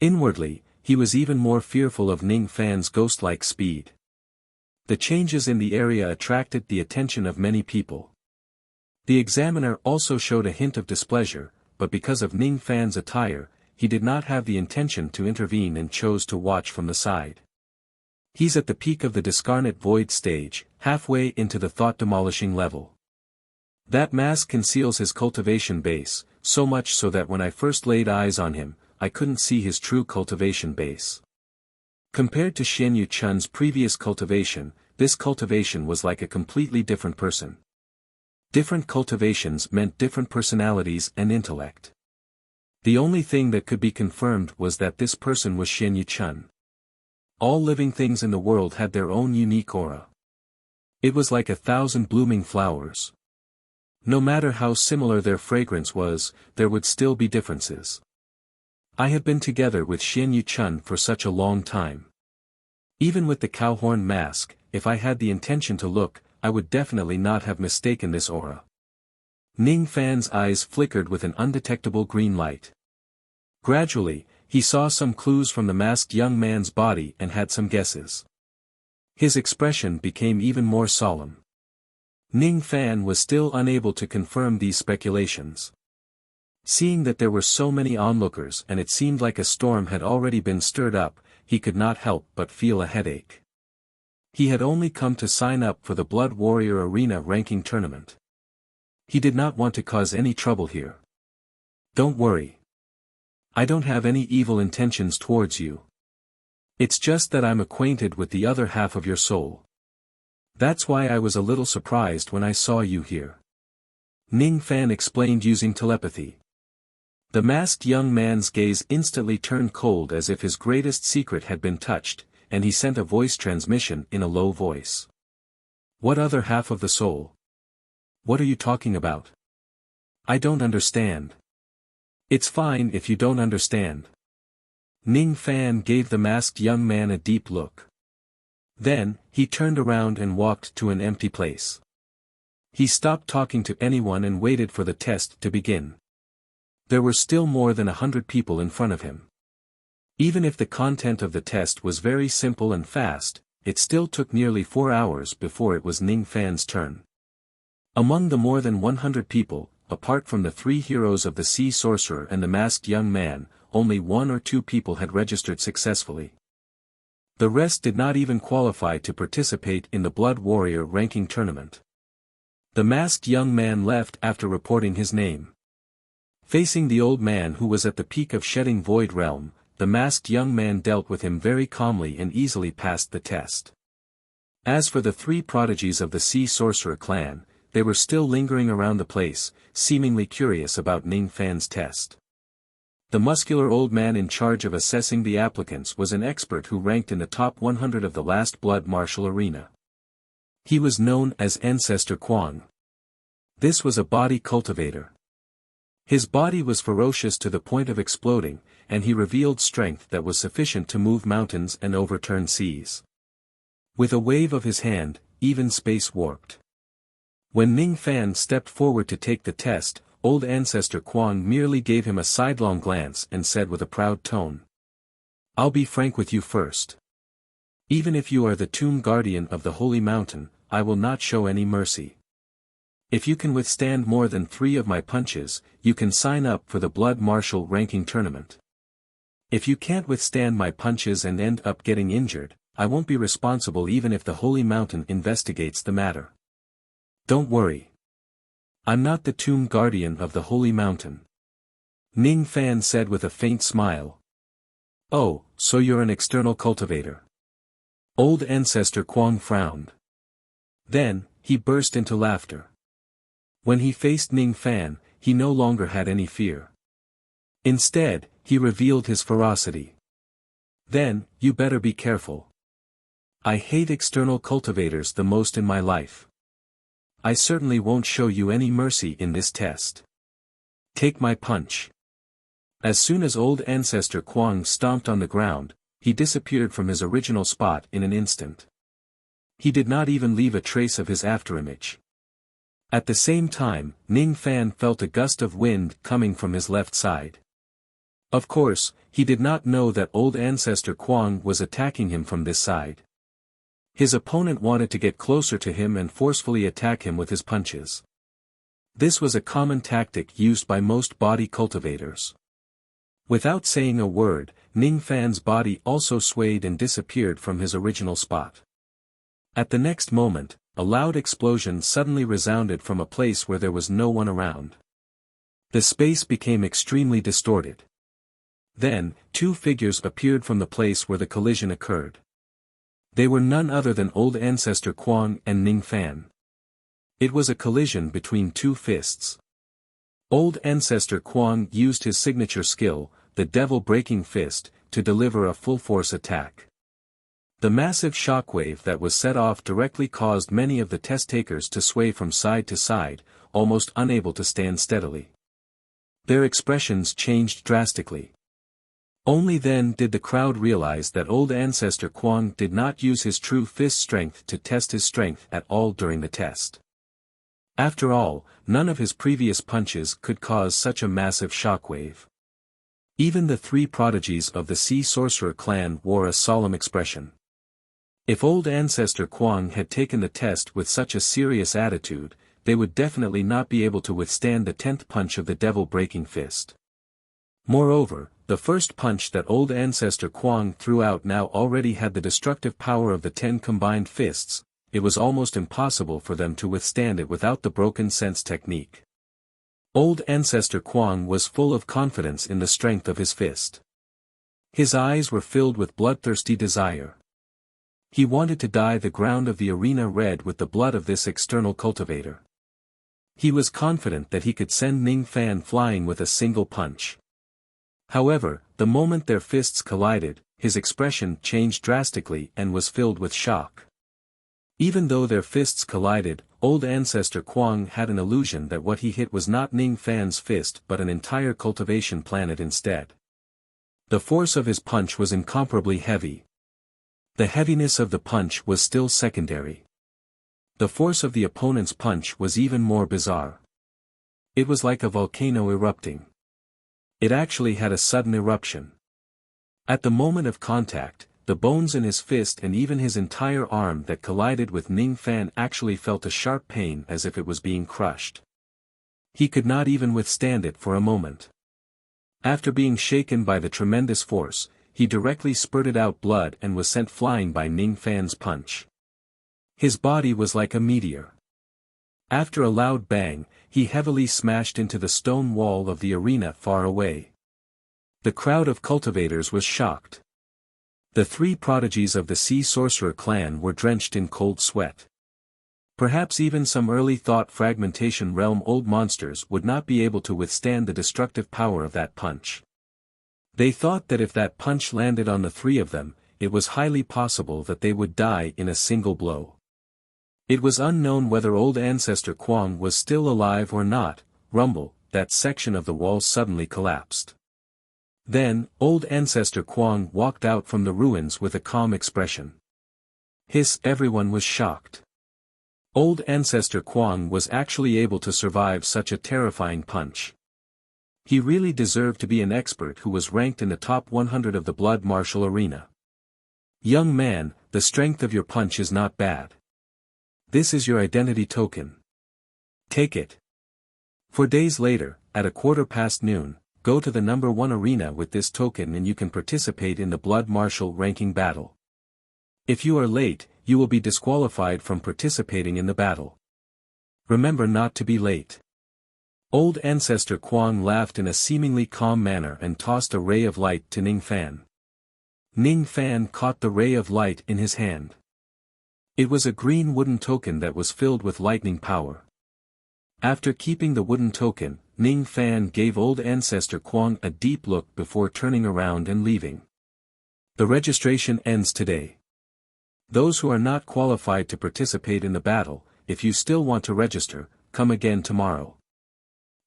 Inwardly, he was even more fearful of Ning Fan's ghost-like speed. The changes in the area attracted the attention of many people. The examiner also showed a hint of displeasure, but because of Ning Fan's attire, he did not have the intention to intervene and chose to watch from the side. He's at the peak of the discarnate void stage, halfway into the thought-demolishing level. That mask conceals his cultivation base, so much so that when I first laid eyes on him, I couldn't see his true cultivation base. Compared to Xian Yu Chun's previous cultivation, this cultivation was like a completely different person. Different cultivations meant different personalities and intellect. The only thing that could be confirmed was that this person was Xian Yu Chun. All living things in the world had their own unique aura. It was like 1,000 blooming flowers. No matter how similar their fragrance was, there would still be differences. I have been together with Xian Yu-chun for such a long time. Even with the cowhorn mask, if I had the intention to look, I would definitely not have mistaken this aura. Ning Fan's eyes flickered with an undetectable green light. Gradually, he saw some clues from the masked young man's body and had some guesses. His expression became even more solemn. Ning Fan was still unable to confirm these speculations. Seeing that there were so many onlookers and it seemed like a storm had already been stirred up, he could not help but feel a headache. He had only come to sign up for the Blood Warrior Arena ranking tournament. He did not want to cause any trouble here. Don't worry. I don't have any evil intentions towards you. It's just that I'm acquainted with the other half of your soul. That's why I was a little surprised when I saw you here. Ning Fan explained using telepathy. The masked young man's gaze instantly turned cold as if his greatest secret had been touched, and he sent a voice transmission in a low voice. What other half of the soul? What are you talking about? I don't understand. It's fine if you don't understand. Ning Fan gave the masked young man a deep look. Then, he turned around and walked to an empty place. He stopped talking to anyone and waited for the test to begin. There were still more than 100 people in front of him. Even if the content of the test was very simple and fast, it still took nearly 4 hours before it was Ning Fan's turn. Among the more than 100 people, apart from the 3 heroes of the Sea Sorcerer and the masked young man, only 1 or 2 people had registered successfully. The rest did not even qualify to participate in the Blood Warrior ranking tournament. The masked young man left after reporting his name. Facing the old man who was at the peak of shedding void realm, the masked young man dealt with him very calmly and easily passed the test. As for the 3 prodigies of the Sea Sorcerer clan, they were still lingering around the place, seemingly curious about Ning Fan's test. The muscular old man in charge of assessing the applicants was an expert who ranked in the top 100 of the last Blood Martial Arena. He was known as Ancestor Kwang. This was a body cultivator. His body was ferocious to the point of exploding, and he revealed strength that was sufficient to move mountains and overturn seas. With a wave of his hand, even space warped. When Ning Fan stepped forward to take the test, old Ancestor Kwang merely gave him a sidelong glance and said with a proud tone. I'll be frank with you first. Even if you are the tomb guardian of the Holy Mountain, I will not show any mercy. If you can withstand more than 3 of my punches, you can sign up for the Blood Martial ranking tournament. If you can't withstand my punches and end up getting injured, I won't be responsible even if the Holy Mountain investigates the matter. Don't worry. I'm not the tomb guardian of the Holy Mountain. Ning Fan said with a faint smile. Oh, so you're an external cultivator. Old Ancestor Kwang frowned. Then, he burst into laughter. When he faced Ning Fan, he no longer had any fear. Instead, he revealed his ferocity. Then, you better be careful. I hate external cultivators the most in my life. I certainly won't show you any mercy in this test. Take my punch. As soon as old Ancestor Kwang stomped on the ground, he disappeared from his original spot in an instant. He did not even leave a trace of his afterimage. At the same time, Ning Fan felt a gust of wind coming from his left side. Of course, he did not know that old Ancestor Kwang was attacking him from this side. His opponent wanted to get closer to him and forcefully attack him with his punches. This was a common tactic used by most body cultivators. Without saying a word, Ning Fan's body also swayed and disappeared from his original spot. At the next moment, a loud explosion suddenly resounded from a place where there was no one around. The space became extremely distorted. Then, 2 figures appeared from the place where the collision occurred. They were none other than old Ancestor Kwang and Ning Fan. It was a collision between 2 fists. Old Ancestor Kwang used his signature skill, the Devil Breaking Fist, to deliver a full-force attack. The massive shockwave that was set off directly caused many of the test-takers to sway from side to side, almost unable to stand steadily. Their expressions changed drastically. Only then did the crowd realize that old ancestor Kwang did not use his true fist strength to test his strength at all during the test. After all, none of his previous punches could cause such a massive shockwave. Even the three prodigies of the Sea Sorcerer clan wore a solemn expression. If old ancestor Kwang had taken the test with such a serious attitude, they would definitely not be able to withstand the 10th punch of the devil-breaking fist. Moreover, the first punch that old ancestor Kwang threw out now already had the destructive power of the 10 combined fists. It was almost impossible for them to withstand it without the broken sense technique. Old ancestor Kwang was full of confidence in the strength of his fist. His eyes were filled with bloodthirsty desire. He wanted to dye the ground of the arena red with the blood of this external cultivator. He was confident that he could send Ning Fan flying with a single punch. However, the moment their fists collided, his expression changed drastically and was filled with shock. Even though their fists collided, old ancestor Kwang had an illusion that what he hit was not Ning Fan's fist but an entire cultivation planet instead. The force of his punch was incomparably heavy. The heaviness of the punch was still secondary. The force of the opponent's punch was even more bizarre. It was like a volcano erupting. It actually had a sudden eruption. At the moment of contact, the bones in his fist and even his entire arm that collided with Ning Fan actually felt a sharp pain as if it was being crushed. He could not even withstand it for a moment. After being shaken by the tremendous force, he directly spurted out blood and was sent flying by Ning Fan's punch. His body was like a meteor. After a loud bang, he heavily smashed into the stone wall of the arena far away. The crowd of cultivators was shocked. The three prodigies of the Sea Sorcerer clan were drenched in cold sweat. Perhaps even some early thought fragmentation realm old monsters would not be able to withstand the destructive power of that punch. They thought that if that punch landed on the three of them, it was highly possible that they would die in a single blow. It was unknown whether old ancestor Kwang was still alive or not. Rumble, that section of the wall suddenly collapsed. Then, old ancestor Kwang walked out from the ruins with a calm expression. Everyone was shocked. Old ancestor Kwang was actually able to survive such a terrifying punch. He really deserved to be an expert who was ranked in the top 100 of the blood martial arena. Young man, the strength of your punch is not bad. This is your identity token. Take it. 4 days later, at noon, go to the number 1 arena with this token and you can participate in the blood martial ranking battle. If you are late, you will be disqualified from participating in the battle. Remember not to be late. Old ancestor Kwang laughed in a seemingly calm manner and tossed a ray of light to Ning Fan. Ning Fan caught the ray of light in his hand. It was a green wooden token that was filled with lightning power. After keeping the wooden token, Ning Fan gave old ancestor Kwang a deep look before turning around and leaving. The registration ends today. Those who are not qualified to participate in the battle, if you still want to register, come again tomorrow.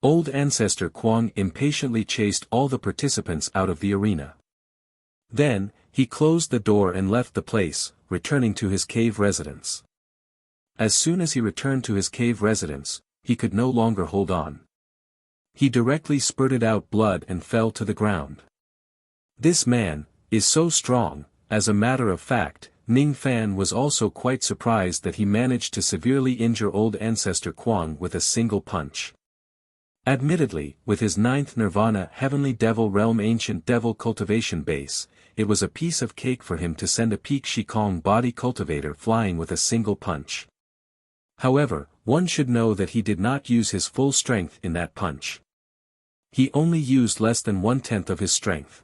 Old ancestor Kwang impatiently chased all the participants out of the arena. Then, he closed the door and left the place, returning to his cave residence. As soon as he returned to his cave residence, he could no longer hold on. He directly spurted out blood and fell to the ground. This man is so strong. As a matter of fact, Ning Fan was also quite surprised that he managed to severely injure old ancestor Kwang with a single punch. Admittedly, with his 9th Nirvana Heavenly Devil Realm Ancient Devil Cultivation Base, it was a piece of cake for him to send a Peak Shikong body cultivator flying with a single punch. However, one should know that he did not use his full strength in that punch. He only used less than 1/10 of his strength.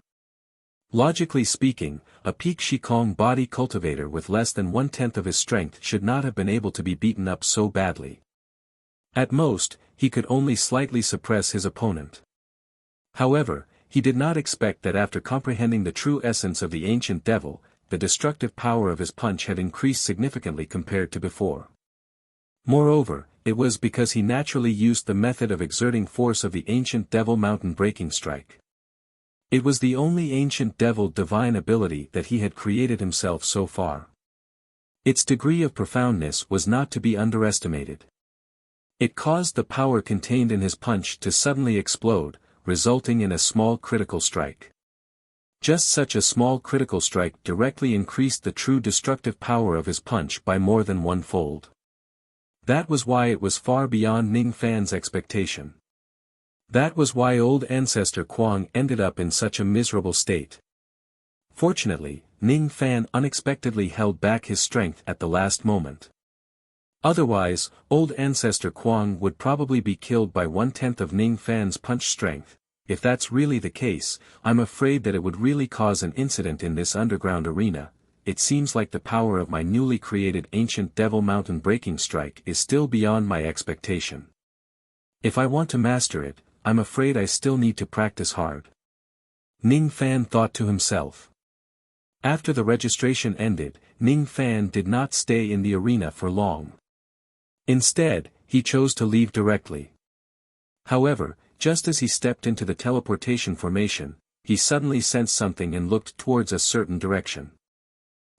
Logically speaking, a Peak Shikong body cultivator with less than 1/10 of his strength should not have been able to be beaten up so badly. At most, he could only slightly suppress his opponent. However, he did not expect that after comprehending the true essence of the ancient devil, the destructive power of his punch had increased significantly compared to before. Moreover, it was because he naturally used the method of exerting force of the ancient devil mountain breaking strike. It was the only ancient devil divine ability that he had created himself so far. Its degree of profoundness was not to be underestimated. It caused the power contained in his punch to suddenly explode, resulting in a small critical strike. Just such a small critical strike directly increased the true destructive power of his punch by more than one-fold. That was why it was far beyond Ning Fan's expectation. That was why old ancestor Kuang ended up in such a miserable state. Fortunately, Ning Fan unexpectedly held back his strength at the last moment. Otherwise, old ancestor Kuang would probably be killed by 1/10 of Ning Fan's punch strength. If that's really the case, I'm afraid that it would really cause an incident in this underground arena. It seems like the power of my newly created ancient devil mountain breaking strike is still beyond my expectation. If I want to master it, I'm afraid I still need to practice hard. Ning Fan thought to himself. After the registration ended, Ning Fan did not stay in the arena for long. Instead, he chose to leave directly. However, just as he stepped into the teleportation formation, he suddenly sensed something and looked towards a certain direction.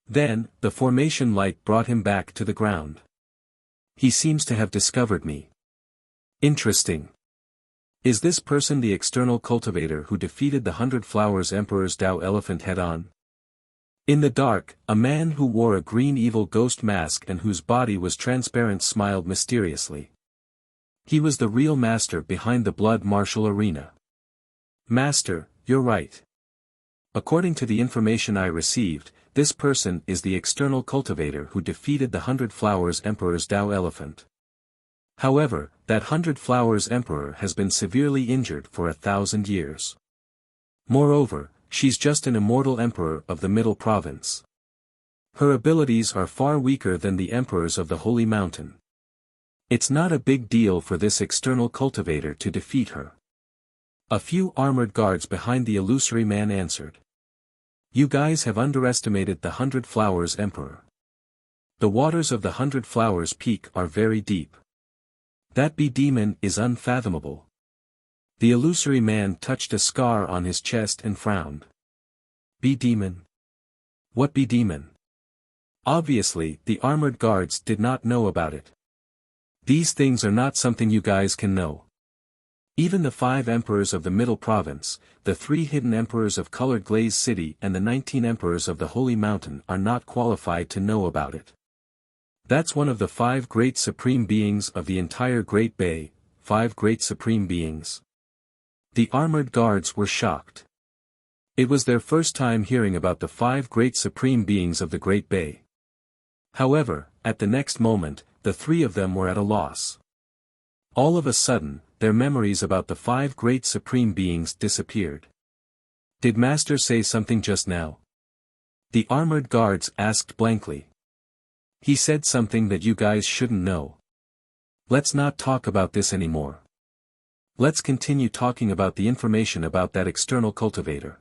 Then, the formation light brought him back to the ground. He seems to have discovered me. Interesting. Is this person the external cultivator who defeated the 100 Flowers Emperor's Tao elephant head-on? In the dark, a man who wore a green evil ghost mask and whose body was transparent smiled mysteriously. He was the real master behind the blood martial arena. Master, you're right. According to the information I received, this person is the external cultivator who defeated the 100 Flowers Emperor's Tao elephant. However, that 100 Flowers Emperor has been severely injured for 1,000 years. Moreover, she's just an immortal emperor of the Middle Province. Her abilities are far weaker than the emperors of the Holy Mountain. It's not a big deal for this external cultivator to defeat her. A few armored guards behind the illusory man answered. You guys have underestimated the 100 Flowers Emperor. The waters of the 100 Flowers Peak are very deep. That bee demon is unfathomable. The illusory man touched a scar on his chest and frowned. Bee demon? What bee demon? Obviously, the armored guards did not know about it. These things are not something you guys can know. Even the 5 emperors of the Middle Province, the 3 hidden emperors of Colored Glaze City and the 19 emperors of the Holy Mountain are not qualified to know about it. That's one of the 5 great supreme beings of the entire Great Bay, 5 great supreme beings. The armored guards were shocked. It was their first time hearing about the 5 great supreme beings of the Great Bay. However, at the next moment, the 3 of them were at a loss. All of a sudden, their memories about the 5 great supreme beings disappeared. Did Master say something just now? The armored guards asked blankly. He said something that you guys shouldn't know. Let's not talk about this anymore. Let's continue talking about the information about that external cultivator.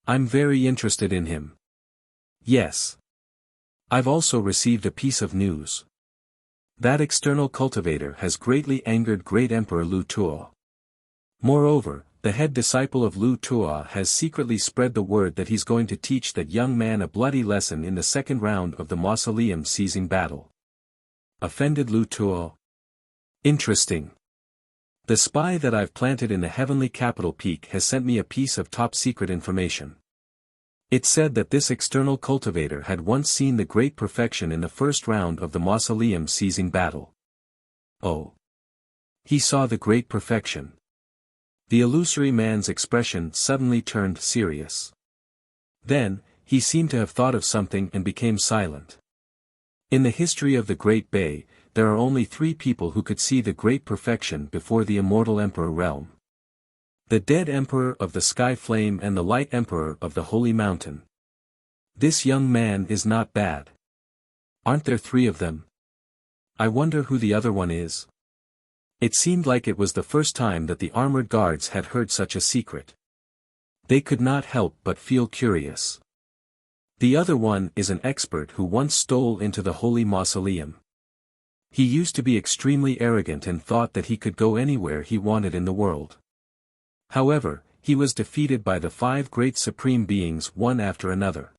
I'm very interested in him. Yes. I've also received a piece of news. That external cultivator has greatly angered Great Emperor Lu Tuo. Moreover, the head disciple of Lu Tuo has secretly spread the word that he's going to teach that young man a bloody lesson in the second round of the mausoleum seizing battle. Offended Lu Tuo? Interesting. The spy that I've planted in the heavenly capital peak has sent me a piece of top-secret information. It said that this external cultivator had once seen the great perfection in the first round of the mausoleum seizing battle. Oh. He saw the great perfection. The illusory man's expression suddenly turned serious. Then, he seemed to have thought of something and became silent. In the history of the Great Bay, there are only 3 people who could see the great perfection before the immortal Emperor realm. The dead Emperor of the Sky Flame and the Light Emperor of the Holy Mountain. This young man is not bad. Aren't there 3 of them? I wonder who the other one is. It seemed like it was the first time that the armored guards had heard such a secret. They could not help but feel curious. The other one is an expert who once stole into the holy mausoleum. He used to be extremely arrogant and thought that he could go anywhere he wanted in the world. However, he was defeated by the 5 great supreme beings one after another.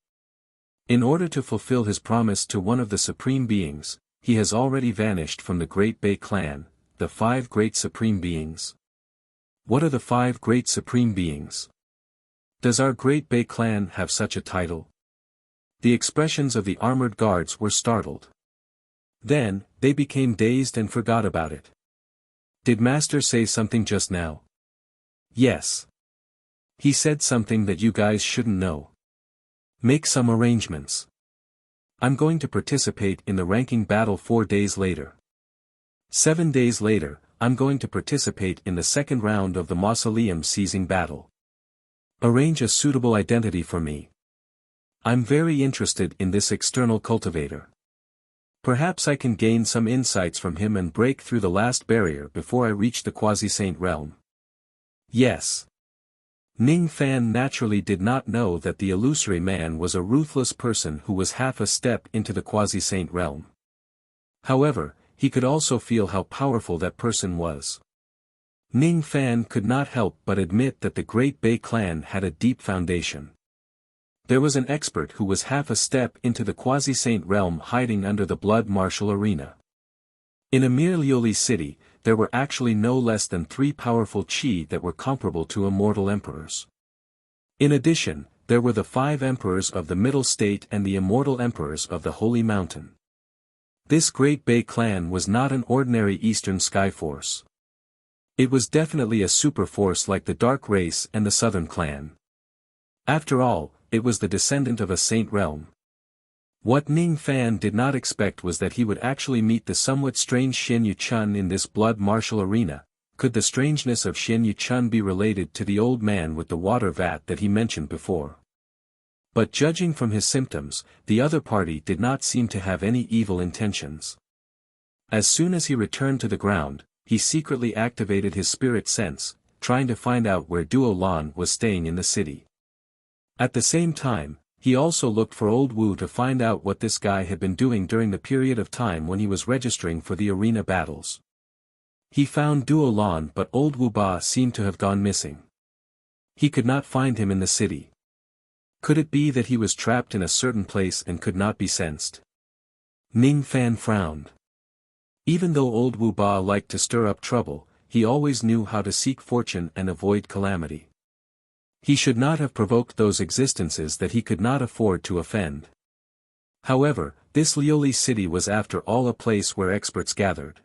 In order to fulfill his promise to one of the supreme beings, he has already vanished from the Great Bay clan, the 5 great supreme beings. What are the 5 great supreme beings? Does our Great Bay clan have such a title? The expressions of the armored guards were startled. Then, they became dazed and forgot about it. Did Master say something just now? Yes. He said something that you guys shouldn't know. Make some arrangements. I'm going to participate in the ranking battle 4 days later. 7 days later, I'm going to participate in the second round of the mausoleum seizing battle. Arrange a suitable identity for me. I'm very interested in this external cultivator. Perhaps I can gain some insights from him and break through the last barrier before I reach the quasi-saint realm. Yes. Ning Fan naturally did not know that the illusory man was a ruthless person who was half a step into the quasi-saint realm. However, he could also feel how powerful that person was. Ning Fan could not help but admit that the Great Bay clan had a deep foundation. There was an expert who was half a step into the quasi-saint realm hiding under the blood martial arena. In a mere Lioli city, there were actually no less than 3 powerful chi that were comparable to immortal emperors. In addition, there were the 5 emperors of the Middle State and the immortal emperors of the Holy Mountain. This Great Bay clan was not an ordinary Eastern Sky Force. It was definitely a super force like the Dark Race and the Southern Clan. After all, it was the descendant of a saint realm. What Ning Fan did not expect was that he would actually meet the somewhat strange Xian Yuchun in this blood martial arena. Could the strangeness of Xian Yuchun be related to the old man with the water vat that he mentioned before? But judging from his symptoms, the other party did not seem to have any evil intentions. As soon as he returned to the ground, he secretly activated his spirit sense, trying to find out where Duo Lan was staying in the city. At the same time, he also looked for Old Wu to find out what this guy had been doing during the period of time when he was registering for the arena battles. He found Duo Lan, but Old Wu Ba seemed to have gone missing. He could not find him in the city. Could it be that he was trapped in a certain place and could not be sensed? Ning Fan frowned. Even though Old Wu Ba liked to stir up trouble, he always knew how to seek fortune and avoid calamity. He should not have provoked those existences that he could not afford to offend. However, this Lioli city was after all a place where experts gathered.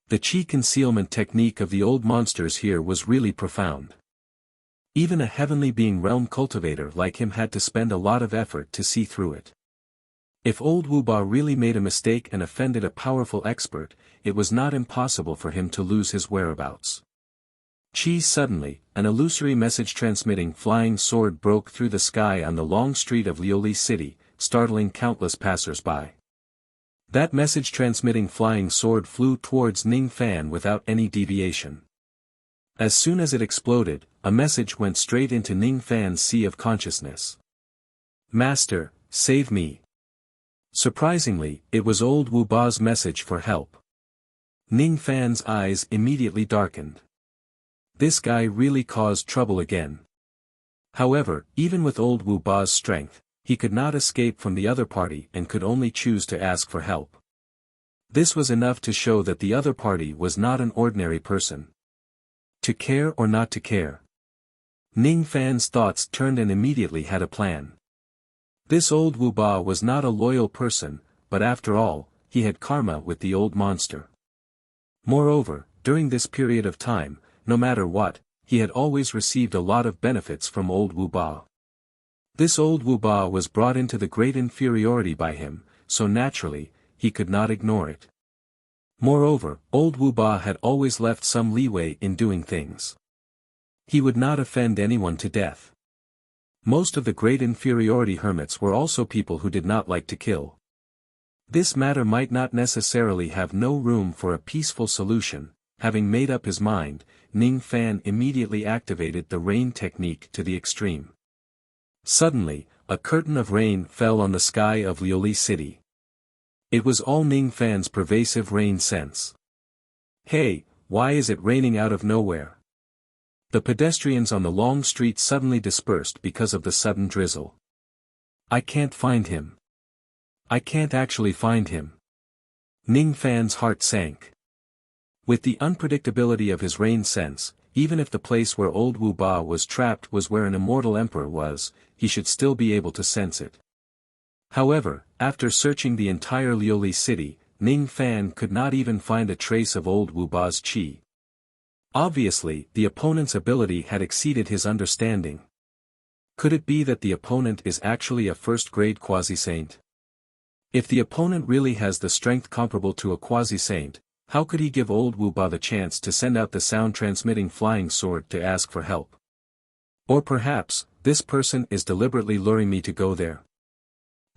The chi concealment technique of the old monsters here was really profound. Even a heavenly being realm cultivator like him had to spend a lot of effort to see through it. If Old Wu Ba really made a mistake and offended a powerful expert, it was not impossible for him to lose his whereabouts. Suddenly, an illusory message-transmitting flying sword broke through the sky on the long street of Lioli City, startling countless passers-by. That message-transmitting flying sword flew towards Ning Fan without any deviation. As soon as it exploded, a message went straight into Ning Fan's sea of consciousness. "Master, save me." Surprisingly, it was Old Wu Ba's message for help. Ning Fan's eyes immediately darkened. This guy really caused trouble again. However, even with Old Wu Ba's strength, he could not escape from the other party and could only choose to ask for help. This was enough to show that the other party was not an ordinary person. To care or not to care? Ning Fan's thoughts turned and immediately had a plan. This Old Wu Ba was not a loyal person, but after all, he had karma with the old monster. Moreover, during this period of time, no matter what, he had always received a lot of benefits from Old Wu Ba. This Old Wu Ba was brought into the great inferiority by him, so naturally, he could not ignore it. Moreover, Old Wu Ba had always left some leeway in doing things. He would not offend anyone to death. Most of the great inferiority hermits were also people who did not like to kill. This matter might not necessarily have no room for a peaceful solution. Having made up his mind, Ning Fan immediately activated the rain technique to the extreme. Suddenly, a curtain of rain fell on the sky of Lioli City. It was all Ning Fan's pervasive rain sense. Hey, why is it raining out of nowhere? The pedestrians on the long street suddenly dispersed because of the sudden drizzle. I can't find him. I can't actually find him. Ning Fan's heart sank. With the unpredictability of his rain sense, even if the place where old Wu Ba was trapped was where an immortal emperor was, he should still be able to sense it. However, after searching the entire Lioli city, Ning Fan could not even find a trace of old Wu Ba's qi. Obviously, the opponent's ability had exceeded his understanding. Could it be that the opponent is actually a first-grade quasi-saint? If the opponent really has the strength comparable to a quasi-saint, how could he give old Wu Ba the chance to send out the sound-transmitting flying sword to ask for help? Or perhaps, this person is deliberately luring me to go there.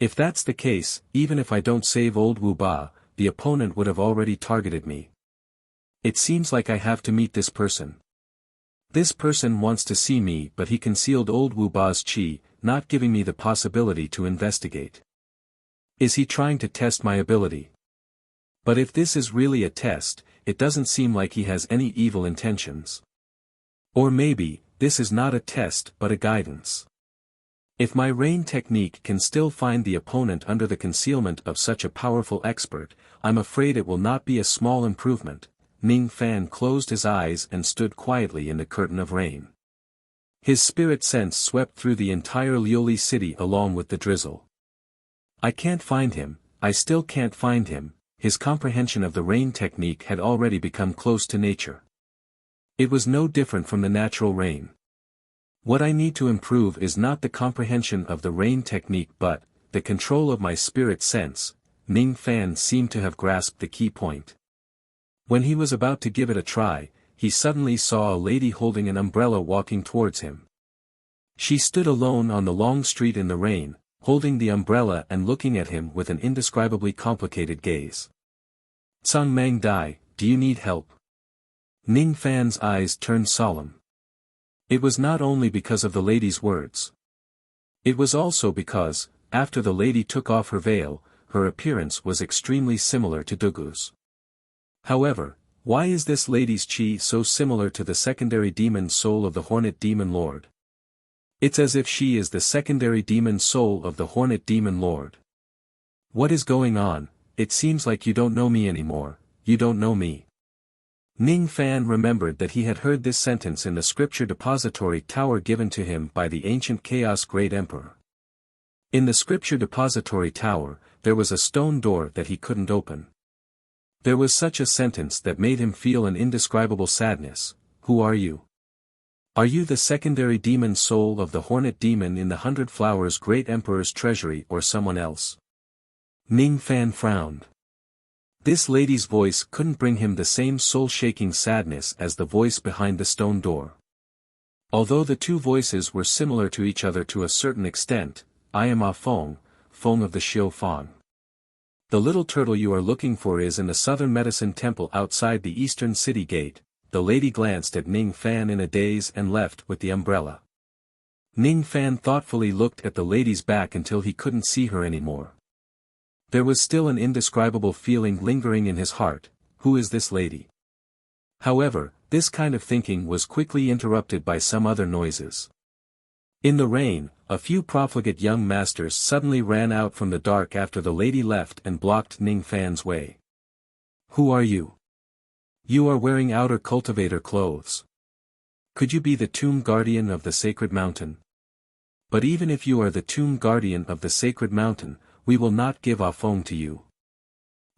If that's the case, even if I don't save old Wu Ba, the opponent would have already targeted me. It seems like I have to meet this person. This person wants to see me, but he concealed old Wu Ba's qi, not giving me the possibility to investigate. Is he trying to test my ability? But if this is really a test, it doesn't seem like he has any evil intentions. Or maybe, this is not a test but a guidance. If my rain technique can still find the opponent under the concealment of such a powerful expert, I'm afraid it will not be a small improvement. Ning Fan closed his eyes and stood quietly in the curtain of rain. His spirit sense swept through the entire Lioli city along with the drizzle. I can't find him, I still can't find him. His comprehension of the rain technique had already become close to nature. It was no different from the natural rain. What I need to improve is not the comprehension of the rain technique but the control of my spirit sense. Ning Fan seemed to have grasped the key point. When he was about to give it a try, he suddenly saw a lady holding an umbrella walking towards him. She stood alone on the long street in the rain, holding the umbrella and looking at him with an indescribably complicated gaze. Tsang Mang Dai, do you need help? Ning Fan's eyes turned solemn. It was not only because of the lady's words. It was also because, after the lady took off her veil, her appearance was extremely similar to Dugu's. However, why is this lady's qi so similar to the secondary demon soul of the Hornet Demon Lord? It's as if she is the secondary demon soul of the Hornet Demon Lord. What is going on? It seems like you don't know me anymore, you don't know me. Ning Fan remembered that he had heard this sentence in the scripture depository tower given to him by the ancient Chaos Great Emperor. In the scripture depository tower, there was a stone door that he couldn't open. There was such a sentence that made him feel an indescribable sadness. Who are you? Are you the secondary demon soul of the Hornet Demon in the 100 Flowers Great Emperor's treasury or someone else? Ning Fan frowned. This lady's voice couldn't bring him the same soul-shaking sadness as the voice behind the stone door. Although the two voices were similar to each other to a certain extent, I am Ah Feng, Feng of the Xiu Fang. The little turtle you are looking for is in the Southern Medicine Temple outside the Eastern City Gate. The lady glanced at Ning Fan in a daze and left with the umbrella. Ning Fan thoughtfully looked at the lady's back until he couldn't see her anymore. There was still an indescribable feeling lingering in his heart. Who is this lady? However, this kind of thinking was quickly interrupted by some other noises. In the rain, a few profligate young masters suddenly ran out from the dark after the lady left and blocked Ning Fan's way. Who are you? You are wearing outer cultivator clothes. Could you be the tomb guardian of the sacred mountain? But even if you are the tomb guardian of the sacred mountain, we will not give Ah Feng to you.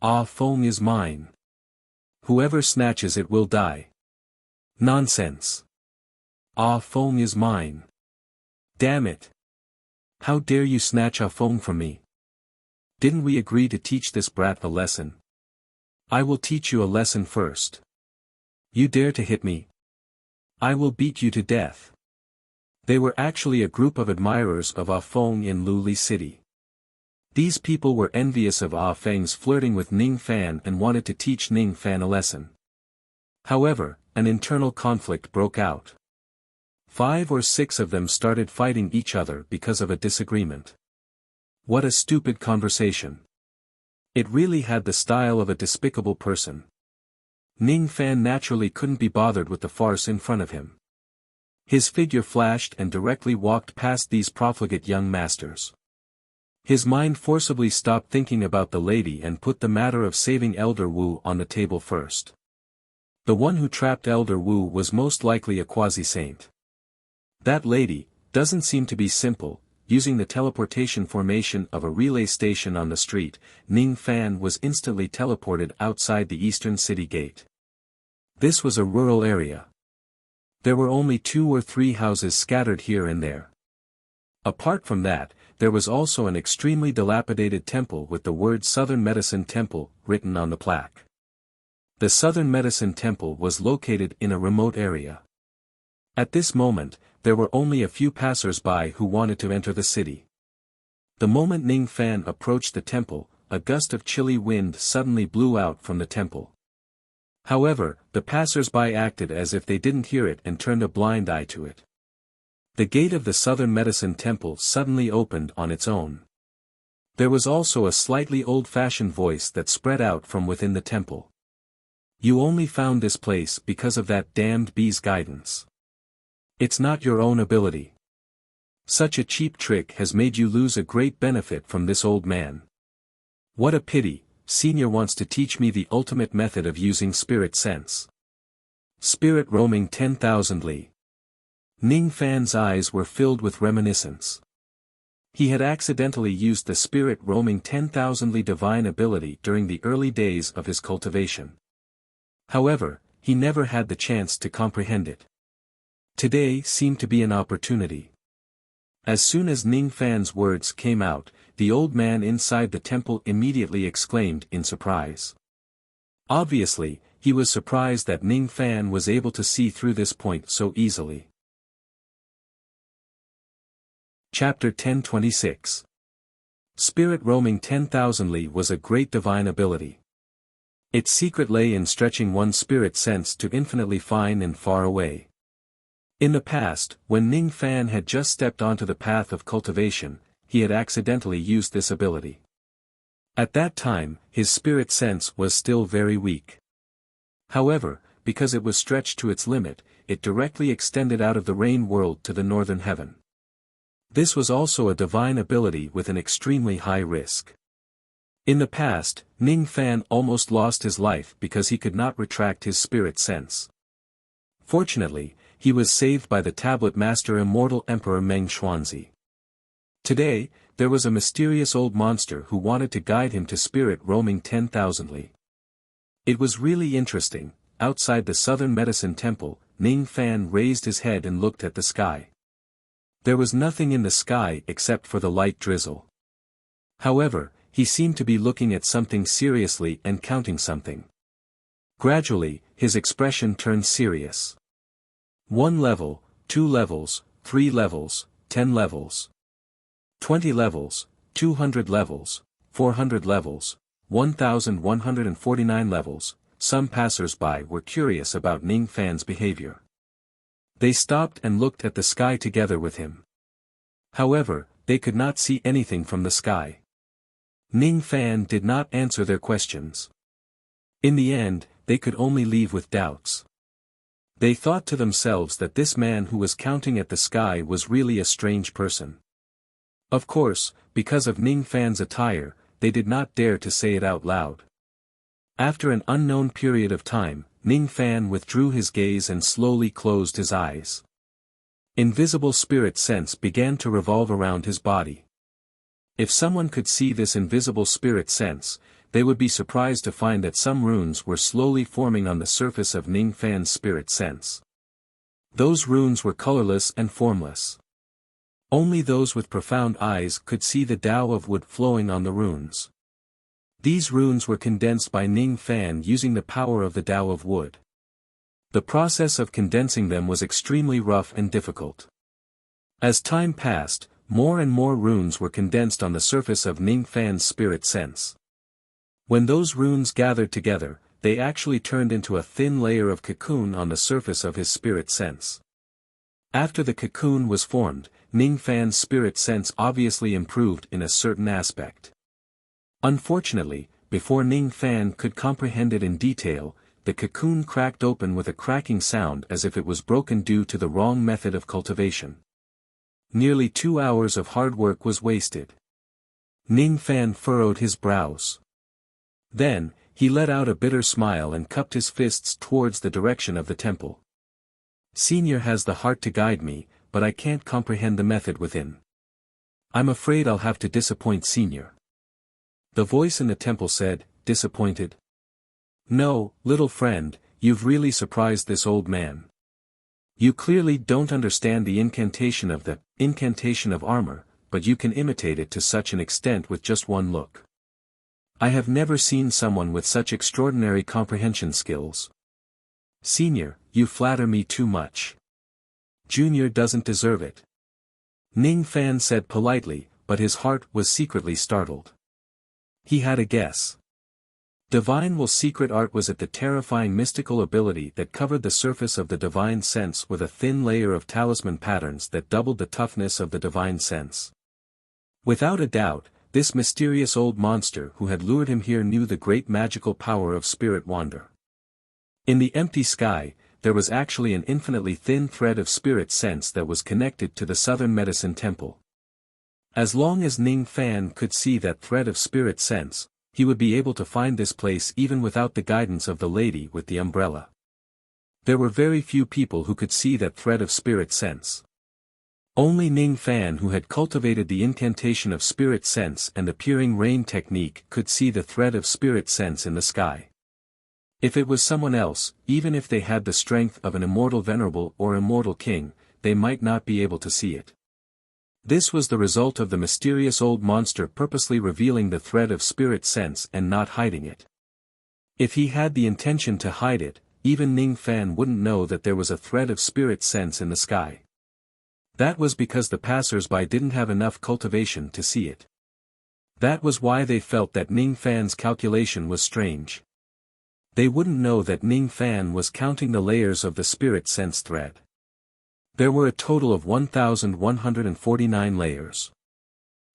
Ah Feng is mine. Whoever snatches it will die. Nonsense. Ah Feng is mine. Damn it. How dare you snatch Ah Feng from me? Didn't we agree to teach this brat a lesson? I will teach you a lesson first. You dare to hit me? I will beat you to death. They were actually a group of admirers of Ah Feng in Lioli City. These people were envious of Ah Feng's flirting with Ning Fan and wanted to teach Ning Fan a lesson. However, an internal conflict broke out. 5 or 6 of them started fighting each other because of a disagreement. What a stupid conversation. It really had the style of a despicable person. Ning Fan naturally couldn't be bothered with the farce in front of him. His figure flashed and directly walked past these profligate young masters. His mind forcibly stopped thinking about the lady and put the matter of saving Elder Wu on the table first. The one who trapped Elder Wu was most likely a quasi-saint. That lady doesn't seem to be simple. Using the teleportation formation of a relay station on the street, Ning Fan was instantly teleported outside the eastern city gate. This was a rural area. There were only 2 or 3 houses scattered here and there. Apart from that, there was also an extremely dilapidated temple with the word Southern Medicine Temple written on the plaque. The Southern Medicine Temple was located in a remote area. At this moment, there were only a few passers-by who wanted to enter the city. The moment Ning Fan approached the temple, a gust of chilly wind suddenly blew out from the temple. However, the passers-by acted as if they didn't hear it and turned a blind eye to it. The gate of the Southern Medicine Temple suddenly opened on its own. There was also a slightly old-fashioned voice that spread out from within the temple. You only found this place because of that damned bee's guidance. It's not your own ability. Such a cheap trick has made you lose a great benefit from this old man. What a pity. Senior wants to teach me the ultimate method of using spirit sense. Spirit roaming 10,000 li. Ning Fan's eyes were filled with reminiscence. He had accidentally used the spirit roaming 10,000 li divine ability during the early days of his cultivation. However, he never had the chance to comprehend it. Today seemed to be an opportunity. As soon as Ning Fan's words came out, the old man inside the temple immediately exclaimed in surprise. Obviously, he was surprised that Ning Fan was able to see through this point so easily. Chapter 1026. Spirit roaming 10,000 li was a great divine ability. Its secret lay in stretching one's spirit sense to infinitely fine and far away. In the past, when Ning Fan had just stepped onto the path of cultivation, he had accidentally used this ability. At that time, his spirit sense was still very weak. However, because it was stretched to its limit, it directly extended out of the rain world to the northern heaven. This was also a divine ability with an extremely high risk. In the past, Ning Fan almost lost his life because he could not retract his spirit sense. Fortunately, he was saved by the tablet master immortal Emperor Meng Xuanzi. Today, there was a mysterious old monster who wanted to guide him to spirit roaming 10,000 li. It was really interesting. Outside the Southern Medicine Temple, Ning Fan raised his head and looked at the sky. There was nothing in the sky except for the light drizzle. However, he seemed to be looking at something seriously and counting something. Gradually, his expression turned serious. 1 level, 2 levels, 3 levels, 10 levels. 20 levels, 200 levels, 400 levels, 1,149 levels. Some passers-by were curious about Ning Fan's behavior. They stopped and looked at the sky together with him. However, they could not see anything from the sky. Ning Fan did not answer their questions. In the end, they could only leave with doubts. They thought to themselves that this man who was counting at the sky was really a strange person. Of course, because of Ning Fan's attire, they did not dare to say it out loud. After an unknown period of time, Ning Fan withdrew his gaze and slowly closed his eyes. Invisible spirit sense began to revolve around his body. If someone could see this invisible spirit sense, they would be surprised to find that some runes were slowly forming on the surface of Ning Fan's spirit sense. Those runes were colorless and formless. Only those with profound eyes could see the Tao of wood flowing on the runes. These runes were condensed by Ning Fan using the power of the Tao of wood. The process of condensing them was extremely rough and difficult. As time passed, more and more runes were condensed on the surface of Ning Fan's spirit sense. When those runes gathered together, they actually turned into a thin layer of cocoon on the surface of his spirit sense. After the cocoon was formed, Ning Fan's spirit sense obviously improved in a certain aspect. Unfortunately, before Ning Fan could comprehend it in detail, the cocoon cracked open with a cracking sound as if it was broken due to the wrong method of cultivation. Nearly 2 hours of hard work was wasted. Ning Fan furrowed his brows. Then, he let out a bitter smile and cupped his fists towards the direction of the temple. Senior has the heart to guide me, but I can't comprehend the method within. I'm afraid I'll have to disappoint Senior. The voice in the temple said, disappointed? No, little friend, you've really surprised this old man. You clearly don't understand the incantation of armor, but you can imitate it to such an extent with just one look. I have never seen someone with such extraordinary comprehension skills. Senior, you flatter me too much. Junior doesn't deserve it. Ning Fan said politely, but his heart was secretly startled. He had a guess. Divine Will's secret art was at the terrifying mystical ability that covered the surface of the divine sense with a thin layer of talisman patterns that doubled the toughness of the divine sense. Without a doubt, this mysterious old monster who had lured him here knew the great magical power of spirit wander. In the empty sky, there was actually an infinitely thin thread of spirit sense that was connected to the Southern Medicine Temple. As long as Ning Fan could see that thread of spirit sense, he would be able to find this place even without the guidance of the lady with the umbrella. There were very few people who could see that thread of spirit sense. Only Ning Fan, who had cultivated the incantation of spirit sense and the peering rain technique, could see the thread of spirit sense in the sky. If it was someone else, even if they had the strength of an immortal venerable or immortal king, they might not be able to see it. This was the result of the mysterious old monster purposely revealing the thread of spirit sense and not hiding it. If he had the intention to hide it, even Ning Fan wouldn't know that there was a thread of spirit sense in the sky. That was because the passers-by didn't have enough cultivation to see it. That was why they felt that Ning Fan's calculation was strange. They wouldn't know that Ning Fan was counting the layers of the spirit sense thread. There were a total of 1,149 layers.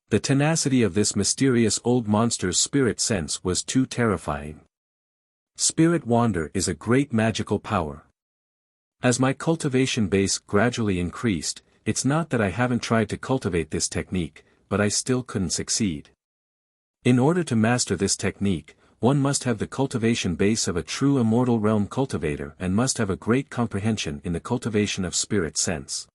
The tenacity of this mysterious old monster's spirit sense was too terrifying. Spirit wander is a great magical power. As my cultivation base gradually increased, it's not that I haven't tried to cultivate this technique, but I still couldn't succeed. In order to master this technique, one must have the cultivation base of a true immortal realm cultivator and must have a great comprehension in the cultivation of spirit sense.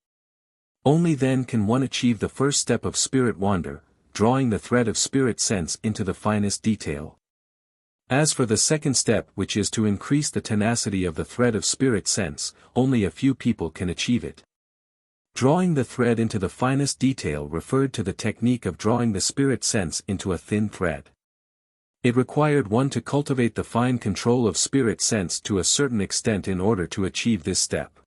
Only then can one achieve the first step of spirit wander, drawing the thread of spirit sense into the finest detail. As for the second step, which is to increase the tenacity of the thread of spirit sense, only a few people can achieve it. Drawing the thread into the finest detail referred to the technique of drawing the spirit sense into a thin thread. It required one to cultivate the fine control of spirit sense to a certain extent in order to achieve this step.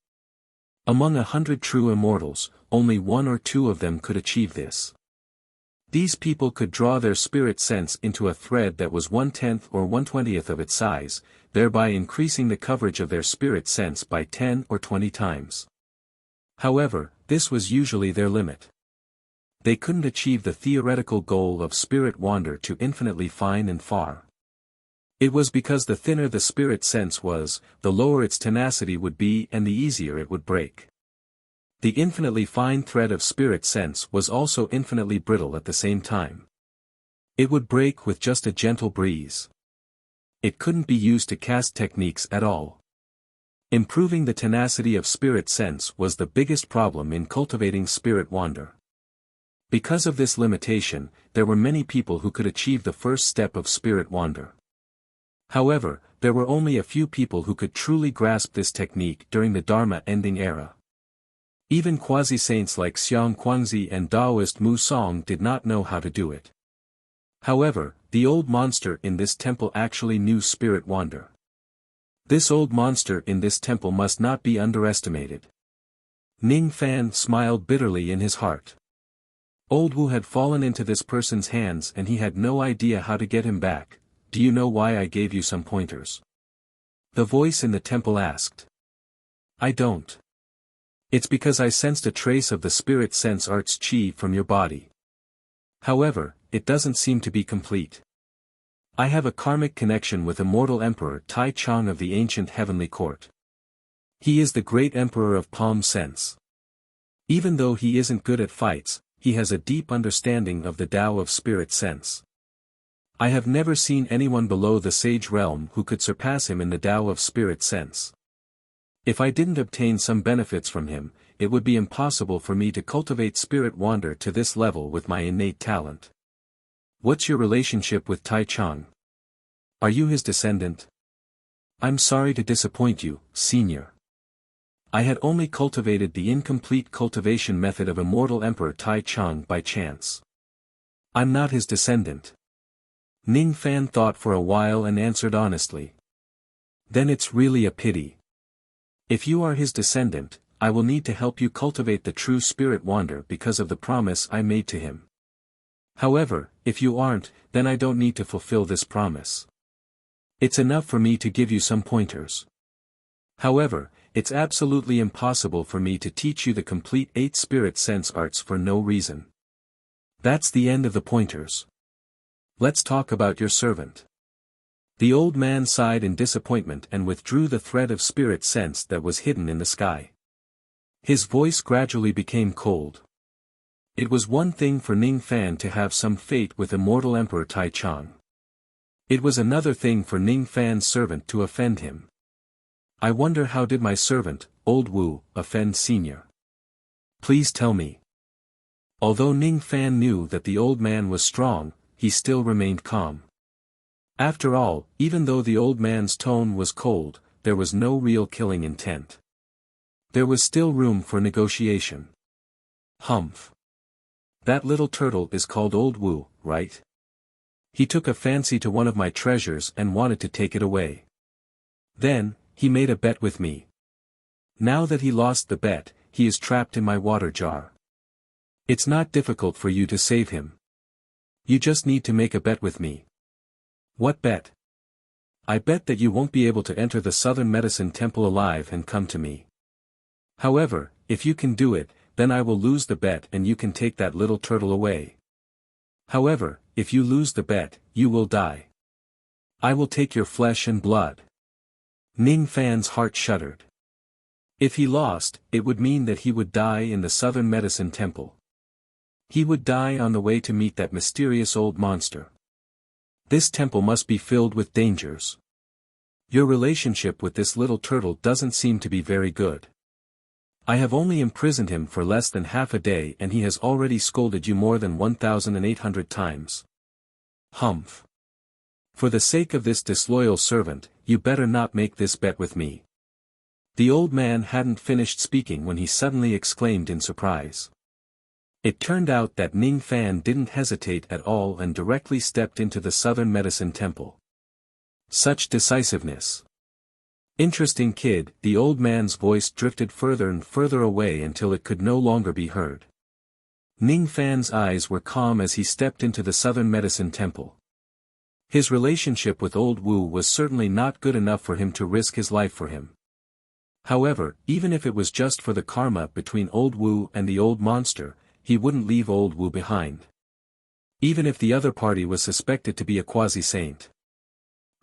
Among 100 true immortals, only 1 or 2 of them could achieve this. These people could draw their spirit sense into a thread that was 1/10 or 1/20 of its size, thereby increasing the coverage of their spirit sense by 10 or 20 times. However, this was usually their limit. They couldn't achieve the theoretical goal of spirit wander to infinitely fine and far. It was because the thinner the spirit sense was, the lower its tenacity would be and the easier it would break. The infinitely fine thread of spirit sense was also infinitely brittle at the same time. It would break with just a gentle breeze. It couldn't be used to cast techniques at all. Improving the tenacity of spirit sense was the biggest problem in cultivating spirit wander. Because of this limitation, there were many people who could achieve the first step of spirit wander. However, there were only a few people who could truly grasp this technique during the Dharma-ending era. Even quasi-saints like Xiang Guangzi and Taoist Mu Song did not know how to do it. However, the old monster in this temple actually knew spirit wander. This old monster in this temple must not be underestimated. Ning Fan smiled bitterly in his heart. Old Wu had fallen into this person's hands and he had no idea how to get him back. Do you know why I gave you some pointers? The voice in the temple asked. I don't. It's because I sensed a trace of the spirit sense art's chi from your body. However, it doesn't seem to be complete. I have a karmic connection with immortal Emperor Tai Chang of the ancient heavenly court. He is the great emperor of palm sense. Even though he isn't good at fights, he has a deep understanding of the Tao of spirit sense. I have never seen anyone below the sage realm who could surpass him in the Tao of spirit sense. If I didn't obtain some benefits from him, it would be impossible for me to cultivate spirit wander to this level with my innate talent. What's your relationship with Tai Chang? Are you his descendant? I'm sorry to disappoint you, senior. I had only cultivated the incomplete cultivation method of immortal Emperor Tai Chang by chance. I'm not his descendant. Ning Fan thought for a while and answered honestly. Then it's really a pity. If you are his descendant, I will need to help you cultivate the true spirit wander because of the promise I made to him. However, if you aren't, then I don't need to fulfill this promise. It's enough for me to give you some pointers. However, it's absolutely impossible for me to teach you the complete 8 spirit sense arts for no reason. That's the end of the pointers. Let's talk about your servant. The old man sighed in disappointment and withdrew the thread of spirit sense that was hidden in the sky. His voice gradually became cold. It was one thing for Ning Fan to have some fate with immortal Emperor Tai Chang. It was another thing for Ning Fan's servant to offend him. I wonder how did my servant, Old Wu, offend senior? Please tell me. Although Ning Fan knew that the old man was strong, he still remained calm. After all, even though the old man's tone was cold, there was no real killing intent. There was still room for negotiation. Humph. That little turtle is called Old Wu, right? He took a fancy to one of my treasures and wanted to take it away. Then, he made a bet with me. Now that he lost the bet, he is trapped in my water jar. It's not difficult for you to save him. You just need to make a bet with me. What bet? I bet that you won't be able to enter the Southern Medicine Temple alive and come to me. However, if you can do it, then I will lose the bet and you can take that little turtle away. However, if you lose the bet, you will die. I will take your flesh and blood. Ning Fan's heart shuddered. If he lost, it would mean that he would die in the Southern Medicine Temple. He would die on the way to meet that mysterious old monster. This temple must be filled with dangers. Your relationship with this little turtle doesn't seem to be very good. I have only imprisoned him for less than half a day and he has already scolded you more than 1,800 times. Humph. For the sake of this disloyal servant, you better not make this bet with me. The old man hadn't finished speaking when he suddenly exclaimed in surprise. It turned out that Ning Fan didn't hesitate at all and directly stepped into the Southern Medicine Temple. Such decisiveness. Interesting kid, the old man's voice drifted further and further away until it could no longer be heard. Ning Fan's eyes were calm as he stepped into the Southern Medicine Temple. His relationship with Old Wu was certainly not good enough for him to risk his life for him. However, even if it was just for the karma between Old Wu and the old monster, he wouldn't leave Old Wu behind. Even if the other party was suspected to be a quasi-saint.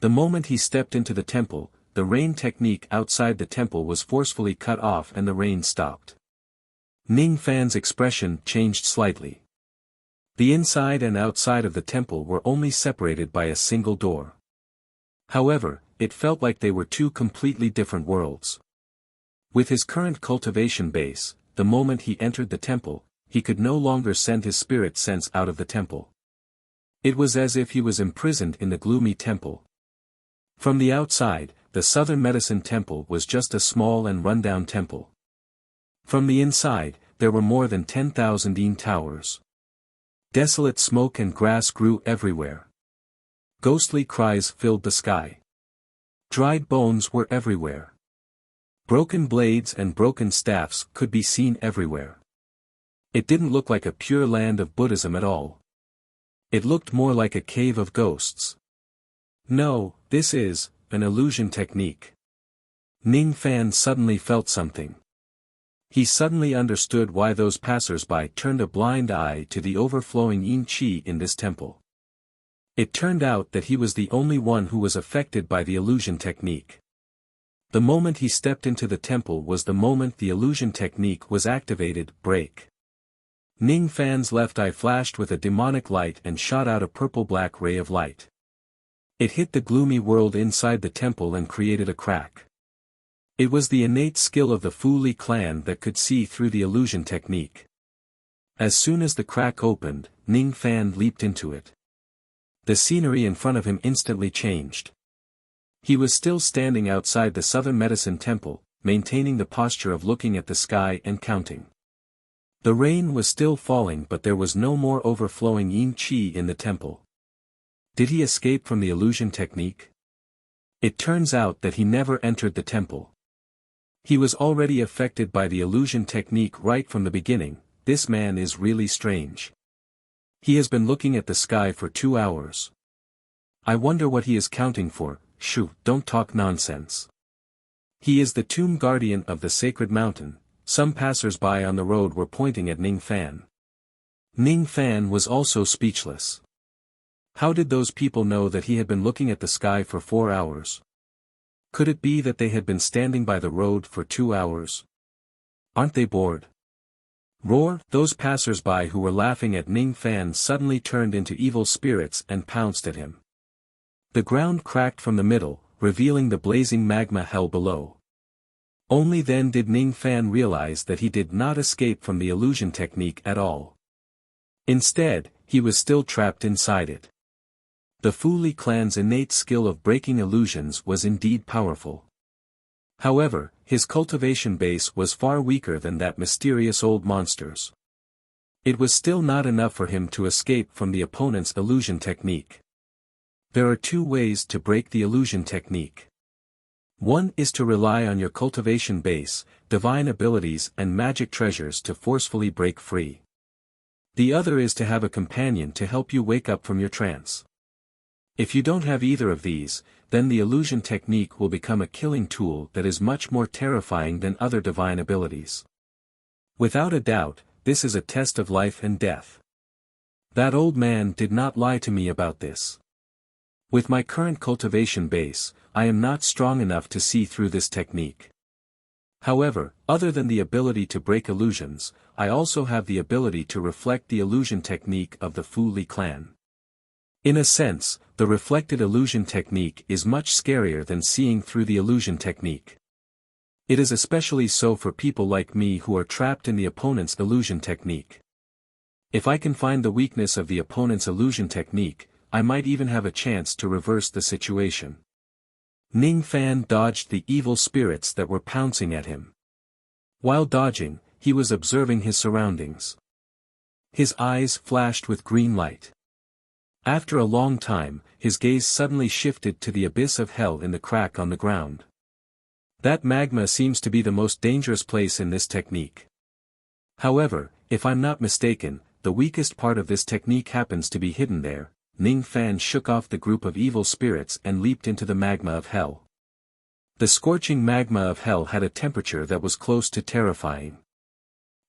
The moment he stepped into the temple, the rain technique outside the temple was forcefully cut off and the rain stopped. Ning Fan's expression changed slightly. The inside and outside of the temple were only separated by a single door. However, it felt like they were two completely different worlds. With his current cultivation base, the moment he entered the temple, he could no longer send his spirit sense out of the temple. It was as if he was imprisoned in the gloomy temple. From the outside, the Southern Medicine Temple was just a small and rundown temple. From the inside, there were more than 10,000 yin towers. Desolate smoke and grass grew everywhere. Ghostly cries filled the sky. Dried bones were everywhere. Broken blades and broken staffs could be seen everywhere. It didn't look like a pure land of Buddhism at all. It looked more like a cave of ghosts. No, this is an illusion technique. Ning Fan suddenly felt something. He suddenly understood why those passers-by turned a blind eye to the overflowing yin qi in this temple. It turned out that he was the only one who was affected by the illusion technique. The moment he stepped into the temple was the moment the illusion technique was activated. Break. Ning Fan's left eye flashed with a demonic light and shot out a purple-black ray of light. It hit the gloomy world inside the temple and created a crack. It was the innate skill of the Fu Li clan that could see through the illusion technique. As soon as the crack opened, Ning Fan leaped into it. The scenery in front of him instantly changed. He was still standing outside the Southern Medicine Temple, maintaining the posture of looking at the sky and counting. The rain was still falling, but there was no more overflowing yin qi in the temple. Did he escape from the illusion technique? It turns out that he never entered the temple. He was already affected by the illusion technique right from the beginning. This man is really strange. He has been looking at the sky for 2 hours. I wonder what he is counting for. Shoo, don't talk nonsense. He is the tomb guardian of the sacred mountain. Some passers-by on the road were pointing at Ning Fan. Ning Fan was also speechless. How did those people know that he had been looking at the sky for 4 hours? Could it be that they had been standing by the road for 2 hours? Aren't they bored? Roar! Those passers-by who were laughing at Ning Fan suddenly turned into evil spirits and pounced at him. The ground cracked from the middle, revealing the blazing magma hell below. Only then did Ning Fan realize that he did not escape from the illusion technique at all. Instead, he was still trapped inside it. The Fu Li clan's innate skill of breaking illusions was indeed powerful. However, his cultivation base was far weaker than that mysterious old monster's. It was still not enough for him to escape from the opponent's illusion technique. There are 2 ways to break the illusion technique. One is to rely on your cultivation base, divine abilities and magic treasures to forcefully break free. The other is to have a companion to help you wake up from your trance. If you don't have either of these, then the illusion technique will become a killing tool that is much more terrifying than other divine abilities. Without a doubt, this is a test of life and death. That old man did not lie to me about this. With my current cultivation base, I am not strong enough to see through this technique. However, other than the ability to break illusions, I also have the ability to reflect the illusion technique of the Fu Li clan. In a sense, the reflected illusion technique is much scarier than seeing through the illusion technique. It is especially so for people like me who are trapped in the opponent's illusion technique. If I can find the weakness of the opponent's illusion technique, I might even have a chance to reverse the situation. Ning Fan dodged the evil spirits that were pouncing at him. While dodging, he was observing his surroundings. His eyes flashed with green light. After a long time, his gaze suddenly shifted to the abyss of hell in the crack on the ground. That magma seems to be the most dangerous place in this technique. However, if I'm not mistaken, the weakest part of this technique happens to be hidden there. Ning Fan shook off the group of evil spirits and leaped into the magma of hell. The scorching magma of hell had a temperature that was close to terrifying.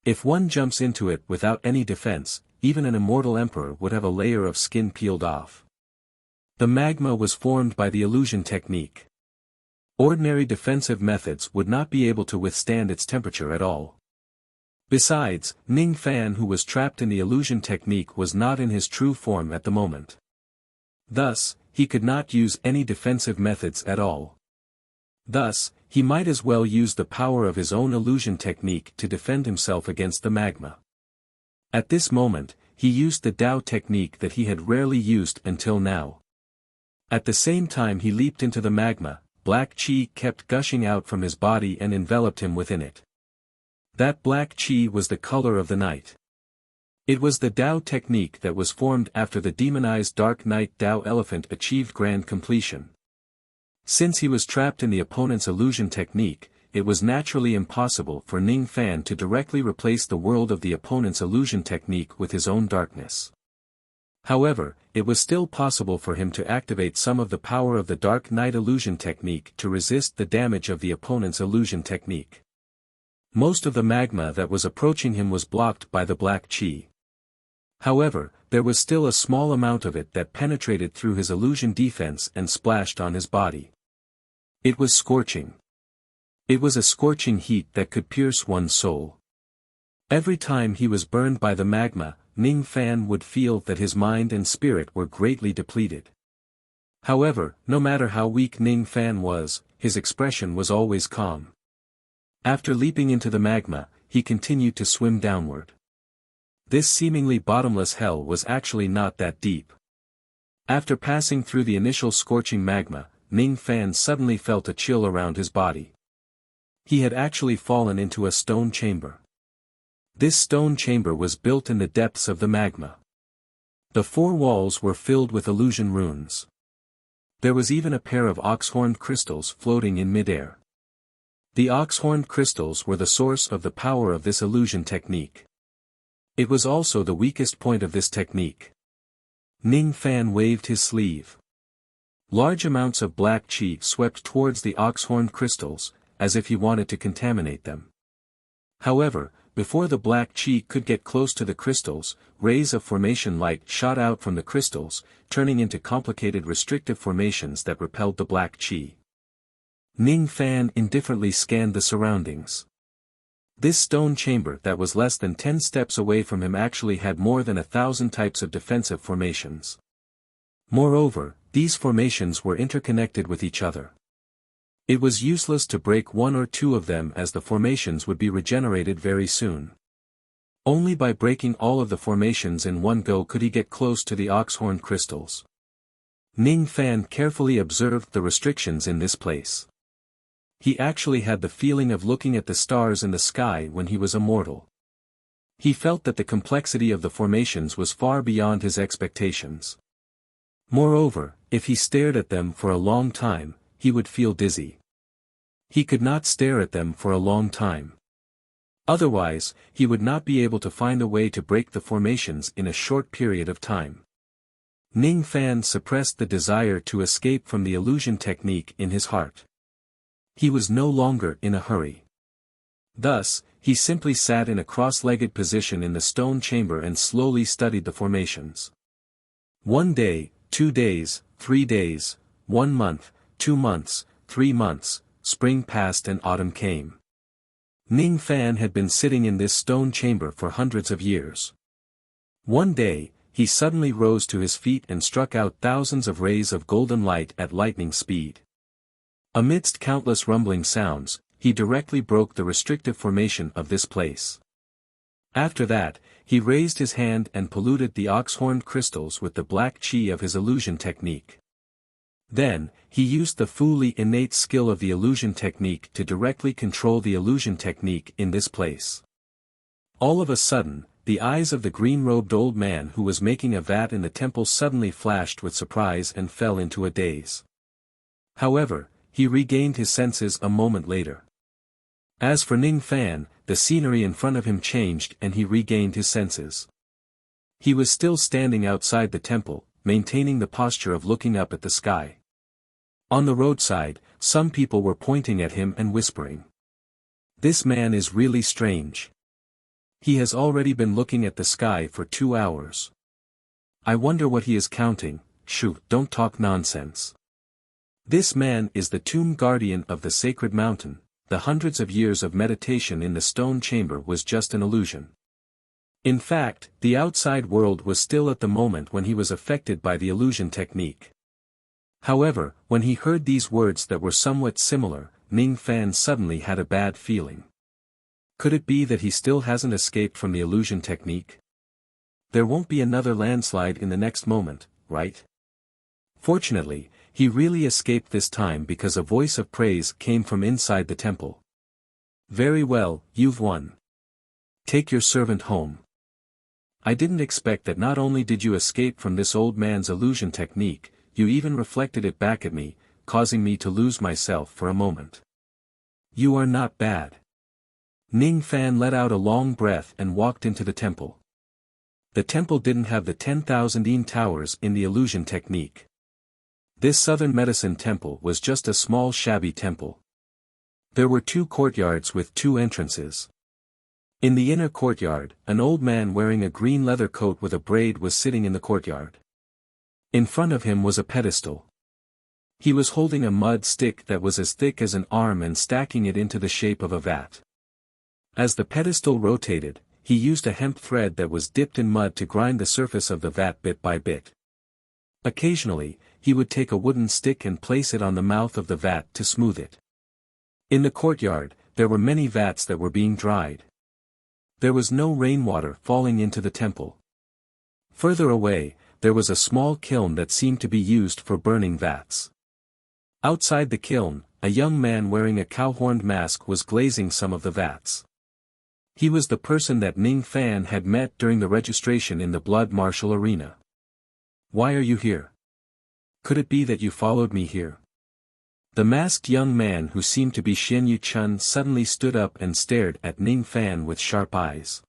If one jumps into it without any defense, even an immortal emperor would have a layer of skin peeled off. The magma was formed by the illusion technique. Ordinary defensive methods would not be able to withstand its temperature at all. Besides, Ning Fan, who was trapped in the illusion technique, was not in his true form at the moment. Thus, he could not use any defensive methods at all. Thus, he might as well use the power of his own illusion technique to defend himself against the magma. At this moment, he used the Dao technique that he had rarely used until now. At the same time he leaped into the magma, black qi kept gushing out from his body and enveloped him within it. That black qi was the color of the night. It was the Dao technique that was formed after the demonized Dark Knight Dao elephant achieved grand completion. Since he was trapped in the opponent's illusion technique, it was naturally impossible for Ning Fan to directly replace the world of the opponent's illusion technique with his own darkness. However, it was still possible for him to activate some of the power of the Dark Knight illusion technique to resist the damage of the opponent's illusion technique. Most of the magma that was approaching him was blocked by the black chi. However, there was still a small amount of it that penetrated through his illusion defense and splashed on his body. It was scorching. It was a scorching heat that could pierce one's soul. Every time he was burned by the magma, Ning Fan would feel that his mind and spirit were greatly depleted. However, no matter how weak Ning Fan was, his expression was always calm. After leaping into the magma, he continued to swim downward. This seemingly bottomless hell was actually not that deep. After passing through the initial scorching magma, Ning Fan suddenly felt a chill around his body. He had actually fallen into a stone chamber. This stone chamber was built in the depths of the magma. The four walls were filled with illusion runes. There was even a pair of ox-horned crystals floating in midair. The ox-horned crystals were the source of the power of this illusion technique. It was also the weakest point of this technique. Ning Fan waved his sleeve. Large amounts of black chi swept towards the ox-horned crystals, as if he wanted to contaminate them. However, before the black chi could get close to the crystals, rays of formation light shot out from the crystals, turning into complicated restrictive formations that repelled the black chi. Ning Fan indifferently scanned the surroundings. This stone chamber that was less than 10 steps away from him actually had more than 1,000 types of defensive formations. Moreover, these formations were interconnected with each other. It was useless to break one or two of them as the formations would be regenerated very soon. Only by breaking all of the formations in one go could he get close to the ox-horn crystals. Ning Fan carefully observed the restrictions in this place. He actually had the feeling of looking at the stars in the sky when he was a mortal. He felt that the complexity of the formations was far beyond his expectations. Moreover, if he stared at them for a long time, he would feel dizzy. He could not stare at them for a long time. Otherwise, he would not be able to find a way to break the formations in a short period of time. Ning Fan suppressed the desire to escape from the illusion technique in his heart. He was no longer in a hurry. Thus, he simply sat in a cross-legged position in the stone chamber and slowly studied the formations. 1 day, 2 days, 3 days, 1 month, 2 months, 3 months, spring passed and autumn came. Ning Fan had been sitting in this stone chamber for hundreds of years. One day, he suddenly rose to his feet and struck out thousands of rays of golden light at lightning speed. Amidst countless rumbling sounds, he directly broke the restrictive formation of this place. After that, he raised his hand and polluted the ox-horned crystals with the black chi of his illusion technique. Then, he used the fully innate skill of the illusion technique to directly control the illusion technique in this place. All of a sudden, the eyes of the green-robed old man who was making a vat in the temple suddenly flashed with surprise and fell into a daze. However, he regained his senses a moment later. As for Ning Fan, the scenery in front of him changed and he regained his senses. He was still standing outside the temple, maintaining the posture of looking up at the sky. On the roadside, some people were pointing at him and whispering. "This man is really strange. He has already been looking at the sky for 2 hours. I wonder what he is counting." "Shoo, don't talk nonsense. This man is the tomb guardian of the sacred mountain. The hundreds of years of meditation in the stone chamber was just an illusion." In fact, the outside world was still at the moment when he was affected by the illusion technique. However, when he heard these words that were somewhat similar, Ning Fan suddenly had a bad feeling. Could it be that he still hasn't escaped from the illusion technique? There won't be another landslide in the next moment, right? Fortunately, he really escaped this time because a voice of praise came from inside the temple. "Very well, you've won. Take your servant home. I didn't expect that not only did you escape from this old man's illusion technique, you even reflected it back at me, causing me to lose myself for a moment. You are not bad." Ning Fan let out a long breath and walked into the temple. The temple didn't have the 10,000 yin towers in the illusion technique. This southern medicine temple was just a small shabby temple. There were 2 courtyards with 2 entrances. In the inner courtyard, an old man wearing a green leather coat with a braid was sitting in the courtyard. In front of him was a pedestal. He was holding a mud stick that was as thick as an arm and stacking it into the shape of a vat. As the pedestal rotated, he used a hemp thread that was dipped in mud to grind the surface of the vat bit by bit. Occasionally, he would take a wooden stick and place it on the mouth of the vat to smooth it. In the courtyard, there were many vats that were being dried. There was no rainwater falling into the temple. Further away, there was a small kiln that seemed to be used for burning vats. Outside the kiln, a young man wearing a cow-horned mask was glazing some of the vats. He was the person that Ning Fan had met during the registration in the blood martial arena. "Why are you here? Could it be that you followed me here?" The masked young man who seemed to be Xian Yu-chun suddenly stood up and stared at Ning Fan with sharp eyes.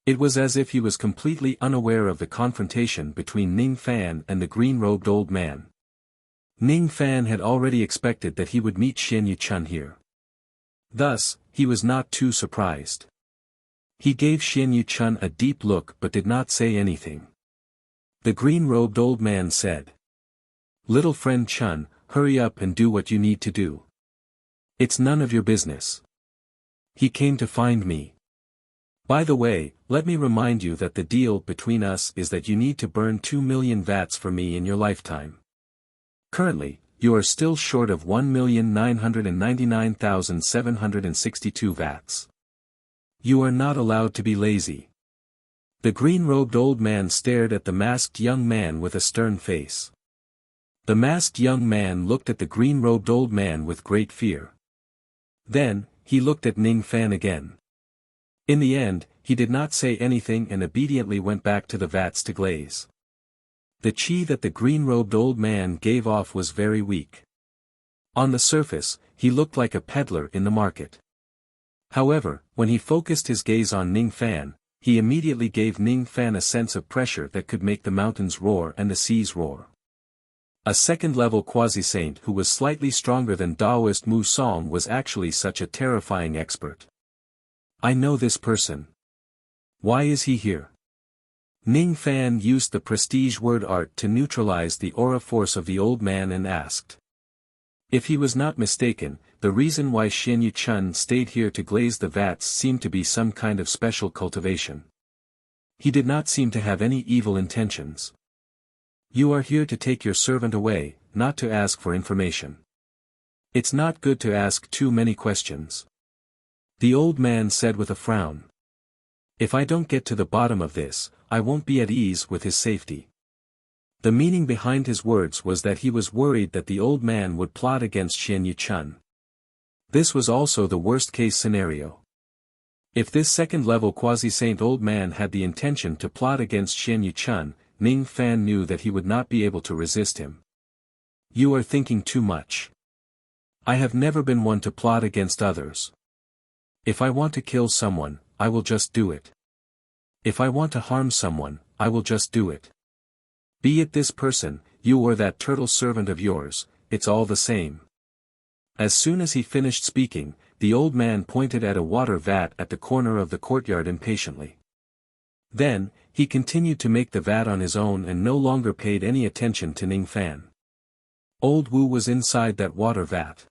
It was as if he was completely unaware of the confrontation between Ning Fan and the green-robed old man. Ning Fan had already expected that he would meet Xian Yu-chun here. Thus, he was not too surprised. He gave Xian Yu-chun a deep look but did not say anything. The green-robed old man said, "Little friend Chun, hurry up and do what you need to do. It's none of your business. He came to find me. By the way, let me remind you that the deal between us is that you need to burn 2 million vats for me in your lifetime. Currently, you are still short of 1,999,762 vats. You are not allowed to be lazy." The green-robed old man stared at the masked young man with a stern face. The masked young man looked at the green-robed old man with great fear. Then, he looked at Ning Fan again. In the end, he did not say anything and obediently went back to the vats to glaze. The qi that the green-robed old man gave off was very weak. On the surface, he looked like a peddler in the market. However, when he focused his gaze on Ning Fan, he immediately gave Ning Fan a sense of pressure that could make the mountains roar and the seas roar. A second-level quasi-saint who was slightly stronger than Taoist Mu Song was actually such a terrifying expert. "I know this person. Why is he here?" Ning Fan used the prestige word art to neutralize the aura force of the old man and asked. If he was not mistaken, the reason why Xian Yu-chun stayed here to glaze the vats seemed to be some kind of special cultivation. He did not seem to have any evil intentions. "You are here to take your servant away, not to ask for information. It's not good to ask too many questions," the old man said with a frown. "If I don't get to the bottom of this, I won't be at ease with his safety." The meaning behind his words was that he was worried that the old man would plot against Xian Yu-chun. This was also the worst-case scenario. If this second-level quasi-saint old man had the intention to plot against Xian Yu-chun, Ning Fan knew that he would not be able to resist him. "You are thinking too much. I have never been one to plot against others. If I want to kill someone, I will just do it. If I want to harm someone, I will just do it. Be it this person, you or that turtle servant of yours, it's all the same." As soon as he finished speaking, the old man pointed at a water vat at the corner of the courtyard impatiently. Then, he continued to make the vat on his own and no longer paid any attention to Ning Fan. Old Wu was inside that water vat.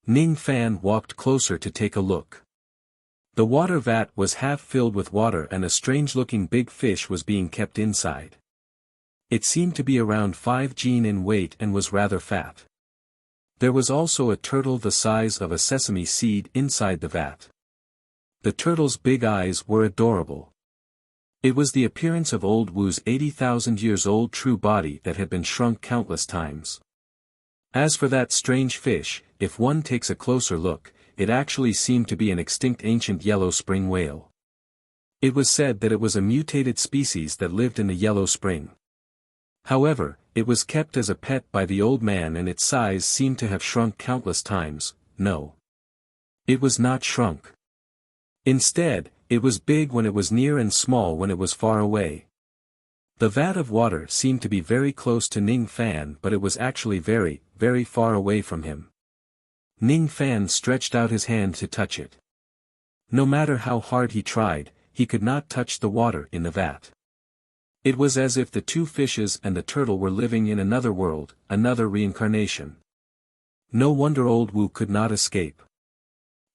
Ning Fan walked closer to take a look. The water vat was half filled with water and a strange-looking big fish was being kept inside. It seemed to be around 5 jin in weight and was rather fat. There was also a turtle the size of a sesame seed inside the vat. The turtle's big eyes were adorable. It was the appearance of old Wu's 80,000 years old true body that had been shrunk countless times. As for that strange fish, if one takes a closer look, it actually seemed to be an extinct ancient yellow spring whale. It was said that it was a mutated species that lived in the yellow spring. However, it was kept as a pet by the old man and its size seemed to have shrunk countless times. No. It was not shrunk. Instead, it was big when it was near and small when it was far away. The vat of water seemed to be very close to Ning Fan but it was actually very, very far away from him. Ning Fan stretched out his hand to touch it. No matter how hard he tried, he could not touch the water in the vat. It was as if the two fishes and the turtle were living in another world, another reincarnation. No wonder old Wu could not escape.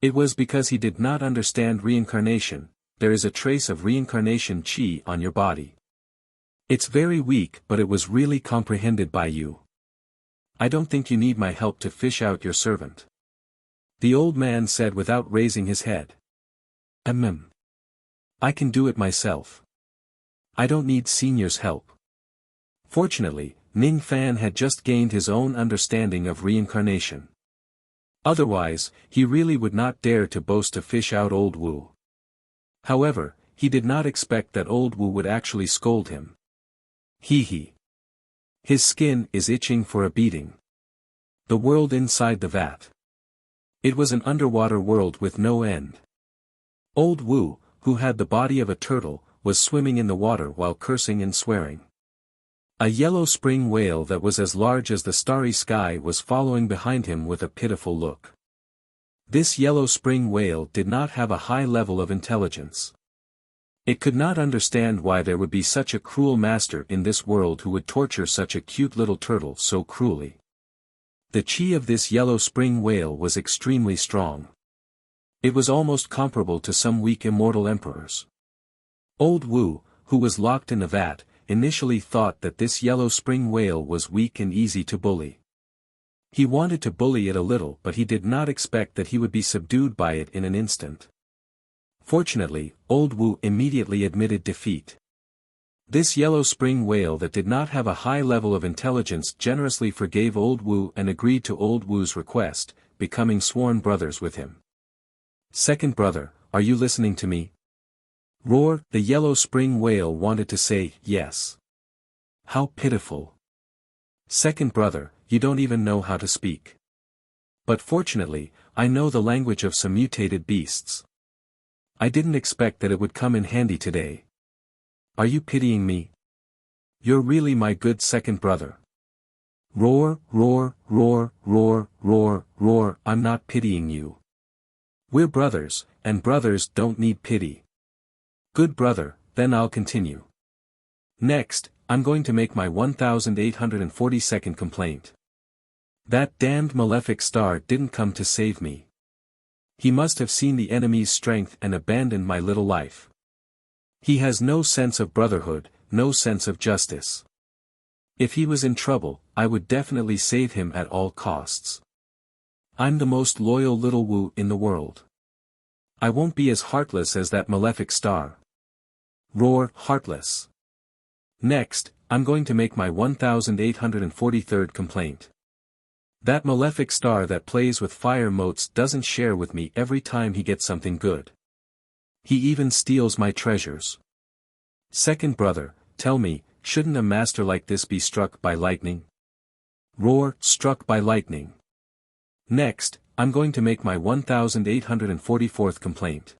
It was because he did not understand reincarnation. There is a trace of reincarnation chi on your body. It's very weak, but it was really comprehended by you. I don't think you need my help to fish out your servant. The old man said without raising his head. I can do it myself. I don't need senior's help. Fortunately, Ning Fan had just gained his own understanding of reincarnation. Otherwise, he really would not dare to boast to fish out old Wu. However, he did not expect that old Wu would actually scold him. Hee. His skin is itching for a beating. The world inside the vat. It was an underwater world with no end. Old Wu, who had the body of a turtle, was swimming in the water while cursing and swearing. A yellow spring whale that was as large as the starry sky was following behind him with a pitiful look. This yellow spring whale did not have a high level of intelligence. It could not understand why there would be such a cruel master in this world who would torture such a cute little turtle so cruelly. The chi of this yellow spring whale was extremely strong. It was almost comparable to some weak immortal emperors. Old Wu, who was locked in the vat, initially thought that this yellow spring whale was weak and easy to bully. He wanted to bully it a little, but he did not expect that he would be subdued by it in an instant. Fortunately, old Wu immediately admitted defeat. This yellow spring whale that did not have a high level of intelligence generously forgave old Wu and agreed to old Wu's request, becoming sworn brothers with him. Second brother, are you listening to me? Roar, the yellow spring whale wanted to say yes. How pitiful. Second brother, you don't even know how to speak. But fortunately, I know the language of some mutated beasts. I didn't expect that it would come in handy today. Are you pitying me? You're really my good second brother. Roar, roar, roar, roar, roar, roar, I'm not pitying you. We're brothers, and brothers don't need pity. Good brother, then I'll continue. Next, I'm going to make my 1842nd complaint. That damned malefic star didn't come to save me. He must have seen the enemy's strength and abandoned my little life. He has no sense of brotherhood, no sense of justice. If he was in trouble, I would definitely save him at all costs. I'm the most loyal little Wu in the world. I won't be as heartless as that malefic star. Roar, heartless. Next, I'm going to make my 1843rd complaint. That malefic star that plays with fire motes doesn't share with me every time he gets something good. He even steals my treasures. Second brother, tell me, shouldn't a master like this be struck by lightning? Roar, struck by lightning. Next, I'm going to make my 1844th complaint.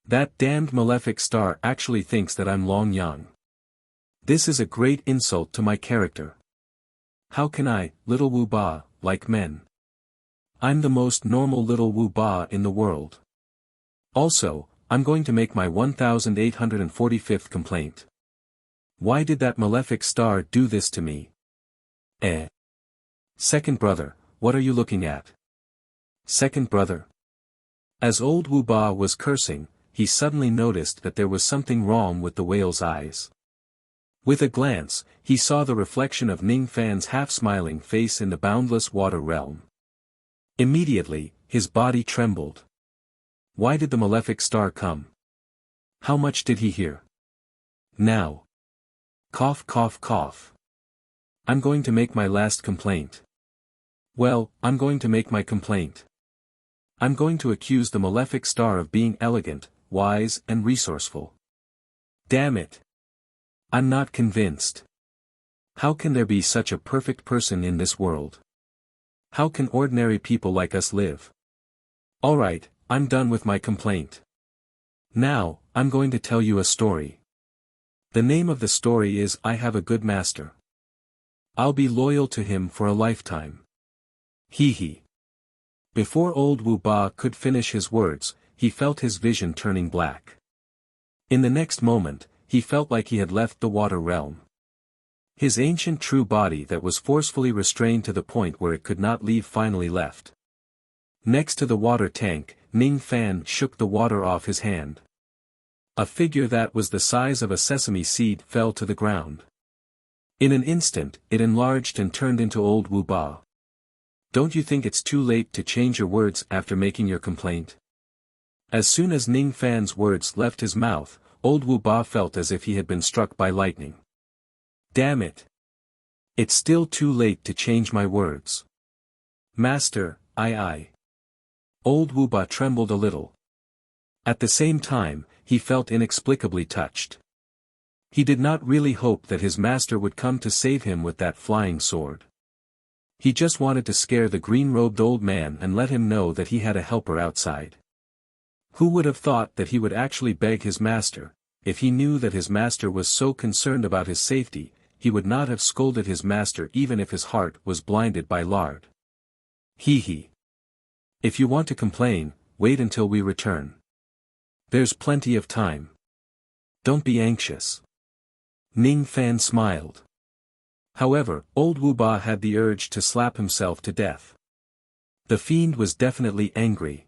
That damned malefic star actually thinks that I'm Long Yang. This is a great insult to my character. How can I, little Wu Ba, like men? I'm the most normal little Wu Ba in the world. Also, I'm going to make my 1845th complaint. Why did that malefic star do this to me? Second brother, what are you looking at? Second brother. As old Wu Ba was cursing, he suddenly noticed that there was something wrong with the whale's eyes. With a glance, he saw the reflection of Ning Fan's half-smiling face in the boundless water realm. Immediately, his body trembled. Why did the malefic star come? How much did he hear? Now. Cough cough cough. I'm going to make my last complaint. Well, I'm going to make my complaint. I'm going to accuse the malefic star of being elegant, wise and resourceful. Damn it. I'm not convinced. How can there be such a perfect person in this world? How can ordinary people like us live? Alright, I'm done with my complaint. Now, I'm going to tell you a story. The name of the story is I Have a Good Master. I'll be loyal to him for a lifetime. Hee hee. Before old Wu Ba could finish his words, he felt his vision turning black. In the next moment, he felt like he had left the water realm. His ancient true body that was forcefully restrained to the point where it could not leave finally left. Next to the water tank, Ning Fan shook the water off his hand. A figure that was the size of a sesame seed fell to the ground. In an instant, it enlarged and turned into old Wu Ba. Don't you think it's too late to change your words after making your complaint? As soon as Ning Fan's words left his mouth, old Wu Ba felt as if he had been struck by lightning. Damn it! It's still too late to change my words. Master, I. Old Wu Ba trembled a little. At the same time, he felt inexplicably touched. He did not really hope that his master would come to save him with that flying sword. He just wanted to scare the green-robed old man and let him know that he had a helper outside. Who would have thought that he would actually beg his master? If he knew that his master was so concerned about his safety, he would not have scolded his master even if his heart was blinded by lard. Hee. If you want to complain, wait until we return. There's plenty of time. Don't be anxious. Ning Fan smiled. However, old Wu Ba had the urge to slap himself to death. The fiend was definitely angry.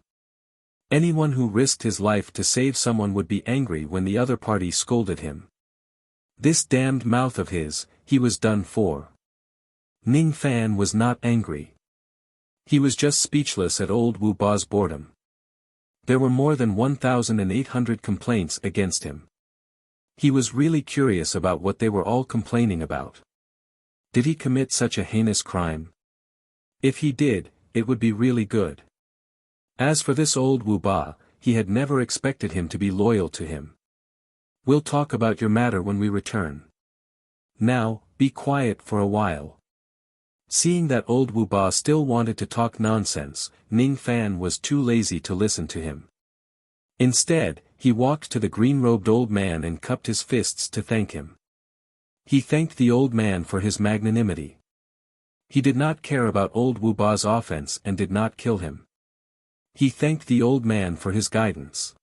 Anyone who risked his life to save someone would be angry when the other party scolded him. This damned mouth of his, he was done for. Ning Fan was not angry. He was just speechless at old Wu Ba's boredom. There were more than 1,800 complaints against him. He was really curious about what they were all complaining about. Did he commit such a heinous crime? If he did, it would be really good. As for this old Wu Ba, he had never expected him to be loyal to him. We'll talk about your matter when we return. Now, be quiet for a while. Seeing that old Wu Ba still wanted to talk nonsense, Ning Fan was too lazy to listen to him. Instead, he walked to the green-robed old man and cupped his fists to thank him. He thanked the old man for his magnanimity. He did not care about old Wu Ba's offense and did not kill him. He thanked the old man for his guidance.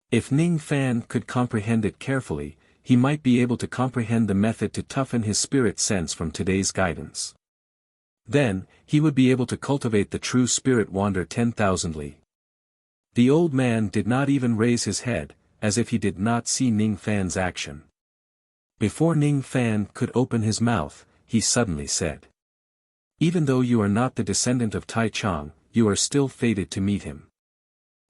If Ning Fan could comprehend it carefully, he might be able to comprehend the method to toughen his spirit sense from today's guidance. Then, he would be able to cultivate the true spirit wander 10,000li. The old man did not even raise his head, as if he did not see Ning Fan's action. Before Ning Fan could open his mouth, he suddenly said. Even though you are not the descendant of Tai Chang, you are still fated to meet him.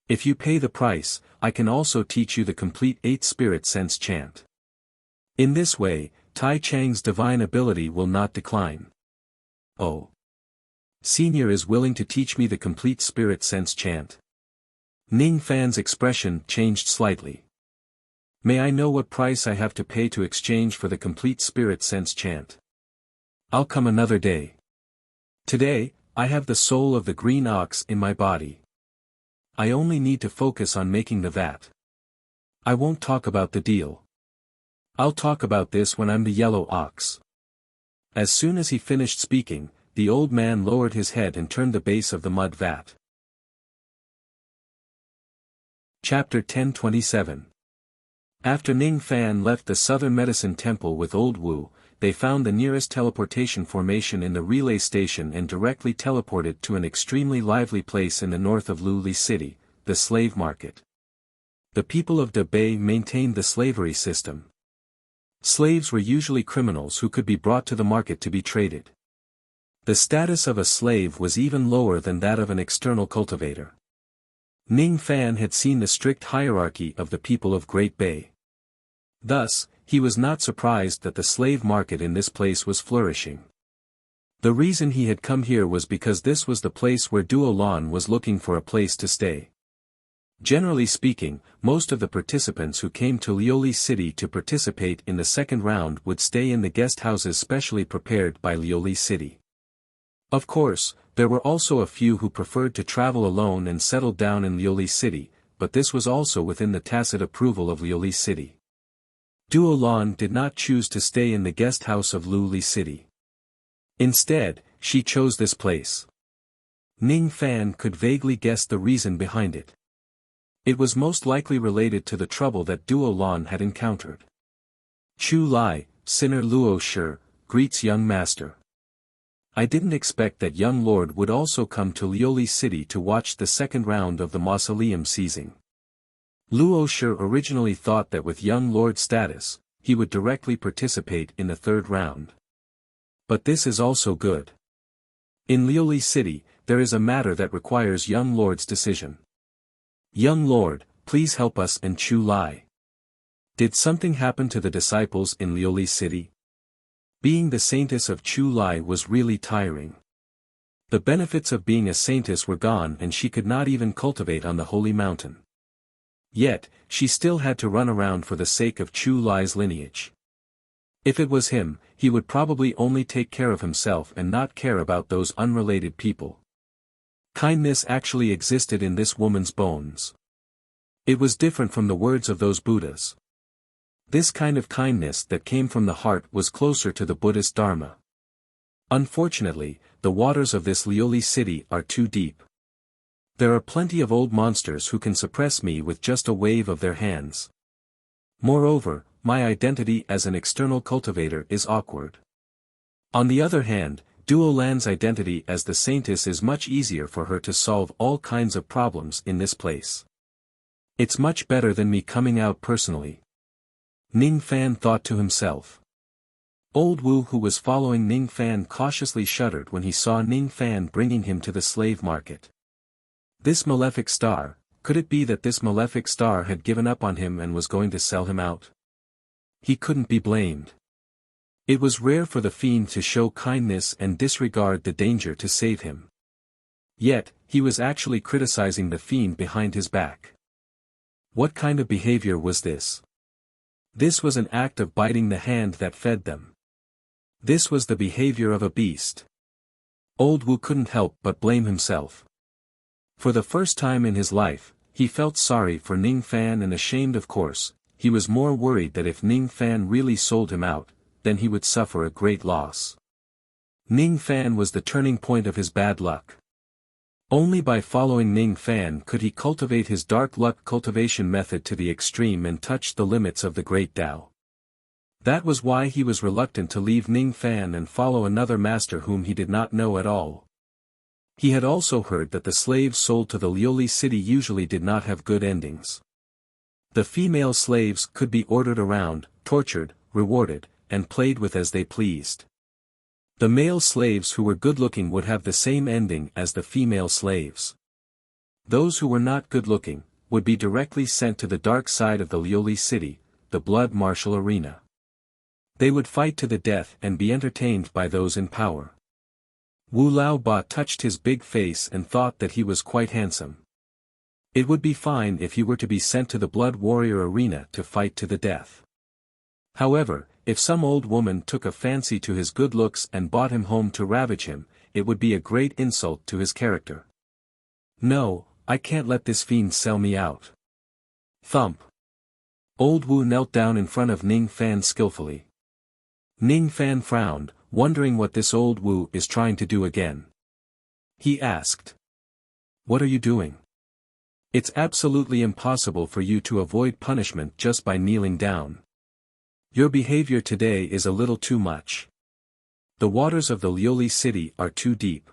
If you pay the price, I can also teach you the complete 8 spirit sense chant. In this way, Tai Chang's divine ability will not decline. Oh. Senior is willing to teach me the complete spirit sense chant. Ning Fan's expression changed slightly. May I know what price I have to pay to exchange for the complete spirit sense chant? I'll come another day. Today, I have the soul of the green ox in my body. I only need to focus on making the vat. I won't talk about the deal. I'll talk about this when I'm the yellow ox. As soon as he finished speaking, the old man lowered his head and turned the base of the mud vat. Chapter 1027. After Ning Fan left the Southern Medicine Temple with Old Wu, they found the nearest teleportation formation in the relay station and directly teleported to an extremely lively place in the north of Luli City, the slave market. The people of Dabei maintained the slavery system. Slaves were usually criminals who could be brought to the market to be traded. The status of a slave was even lower than that of an external cultivator. Ning Fan had seen the strict hierarchy of the people of Great Bay. Thus, he was not surprised that the slave market in this place was flourishing. The reason he had come here was because this was the place where Duo Lan was looking for a place to stay. Generally speaking, most of the participants who came to Lioli City to participate in the second round would stay in the guest houses specially prepared by Lioli City. Of course, there were also a few who preferred to travel alone and settled down in Lioli City, but this was also within the tacit approval of Lioli City. Duo Lan did not choose to stay in the guest house of Lioli City. Instead, she chose this place. Ning Fan could vaguely guess the reason behind it. It was most likely related to the trouble that Duo Lan had encountered. Chu Lai, Sinner Luo Shi, greets young master. I didn't expect that young lord would also come to Lioli City to watch the second round of the mausoleum seizing. Luo Shi originally thought that with young lord status, he would directly participate in the third round. But this is also good. In Lioli City, there is a matter that requires young lord's decision. Young lord, please help us and Chu Lai. Did something happen to the disciples in Lioli City? Being the saintess of Chu Lai was really tiring. The benefits of being a saintess were gone and she could not even cultivate on the holy mountain. Yet, she still had to run around for the sake of Chu Lai's lineage. If it was him, he would probably only take care of himself and not care about those unrelated people. Kindness actually existed in this woman's bones. It was different from the words of those Buddhas. This kind of kindness that came from the heart was closer to the Buddhist Dharma. Unfortunately, the waters of this Lioli city are too deep. There are plenty of old monsters who can suppress me with just a wave of their hands. Moreover, my identity as an external cultivator is awkward. On the other hand, Duo Lan's identity as the saintess is much easier for her to solve all kinds of problems in this place. It's much better than me coming out personally. Ning Fan thought to himself. Old Wu, who was following Ning Fan, cautiously shuddered when he saw Ning Fan bringing him to the slave market. This malefic star, could it be that this malefic star had given up on him and was going to sell him out? He couldn't be blamed. It was rare for the fiend to show kindness and disregard the danger to save him. Yet, he was actually criticizing the fiend behind his back. What kind of behavior was this? This was an act of biting the hand that fed them. This was the behavior of a beast. Old Wu couldn't help but blame himself. For the first time in his life, he felt sorry for Ning Fan and ashamed. Of course, he was more worried that if Ning Fan really sold him out, then he would suffer a great loss. Ning Fan was the turning point of his bad luck. Only by following Ning Fan could he cultivate his dark luck cultivation method to the extreme and touch the limits of the Great Tao. That was why he was reluctant to leave Ning Fan and follow another master whom he did not know at all. He had also heard that the slaves sold to the Lioli city usually did not have good endings. The female slaves could be ordered around, tortured, rewarded, and played with as they pleased. The male slaves who were good-looking would have the same ending as the female slaves. Those who were not good-looking, would be directly sent to the dark side of the Lioli city, the blood martial arena. They would fight to the death and be entertained by those in power. Wu Lao Ba touched his big face and thought that he was quite handsome. It would be fine if he were to be sent to the blood warrior arena to fight to the death. However, if some old woman took a fancy to his good looks and brought him home to ravage him, it would be a great insult to his character. No, I can't let this fiend sell me out. Thump. Old Wu knelt down in front of Ning Fan skillfully. Ning Fan frowned, wondering what this old Wu is trying to do again. He asked. What are you doing? It's absolutely impossible for you to avoid punishment just by kneeling down. Your behavior today is a little too much. The waters of the Lioli city are too deep.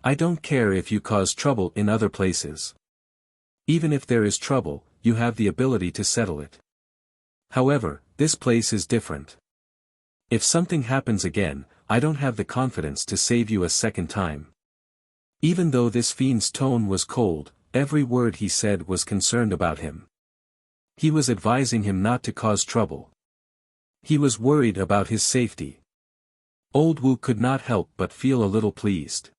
I don't care if you cause trouble in other places. Even if there is trouble, you have the ability to settle it. However, this place is different. If something happens again, I don't have the confidence to save you a second time. Even though this fiend's tone was cold, every word he said was concerned about him. He was advising him not to cause trouble. He was worried about his safety. Old Wu could not help but feel a little pleased.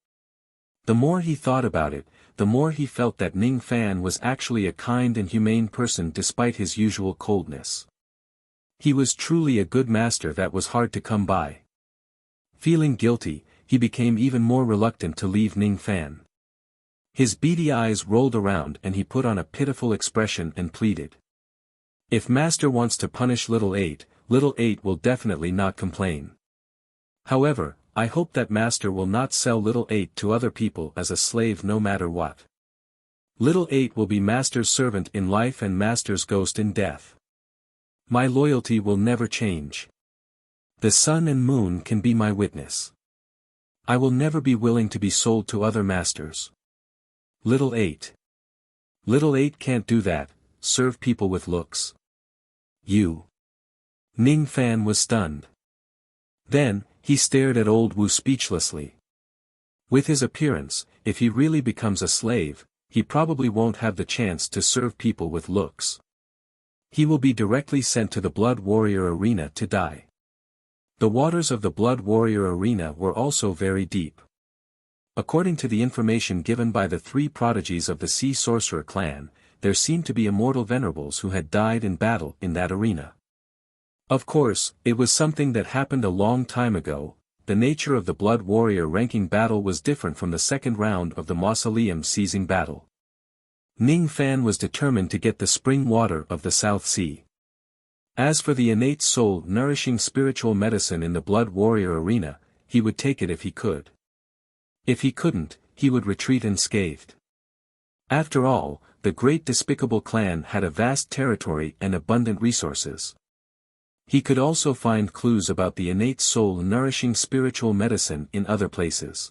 The more he thought about it, the more he felt that Ning Fan was actually a kind and humane person despite his usual coldness. He was truly a good master that was hard to come by. Feeling guilty, he became even more reluctant to leave Ning Fan. His beady eyes rolled around and he put on a pitiful expression and pleaded. If Master wants to punish Little Eight will definitely not complain. However, I hope that master will not sell little 8 to other people as a slave no matter what. Little 8 will be master's servant in life and master's ghost in death. My loyalty will never change. The sun and moon can be my witness. I will never be willing to be sold to other masters. Little 8. Little 8 can't do that, serve people with looks. You. Ning Fan was stunned. Then, he stared at old Wu speechlessly. With his appearance, if he really becomes a slave, he probably won't have the chance to serve people with looks. He will be directly sent to the Blood Warrior Arena to die. The waters of the Blood Warrior Arena were also very deep. According to the information given by the 3 prodigies of the Sea Sorcerer clan, there seemed to be immortal venerables who had died in battle in that arena. Of course, it was something that happened a long time ago. The nature of the Blood Warrior ranking battle was different from the second round of the Mausoleum seizing battle. Ning Fan was determined to get the spring water of the South Sea. As for the innate soul-nourishing spiritual medicine in the Blood Warrior arena, he would take it if he could. If he couldn't, he would retreat unscathed. After all, the great despicable clan had a vast territory and abundant resources. He could also find clues about the innate soul-nourishing spiritual medicine in other places.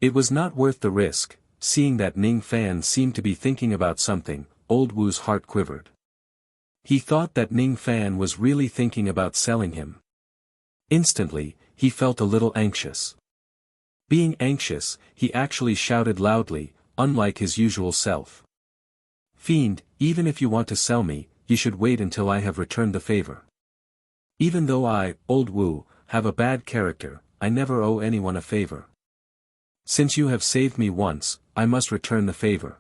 It was not worth the risk. Seeing that Ning Fan seemed to be thinking about something, old Wu's heart quivered. He thought that Ning Fan was really thinking about selling him. Instantly, he felt a little anxious. Being anxious, he actually shouted loudly, unlike his usual self. Fiend, even if you want to sell me, you should wait until I have returned the favor. Even though I, old Wu, have a bad character, I never owe anyone a favor. Since you have saved me once, I must return the favor.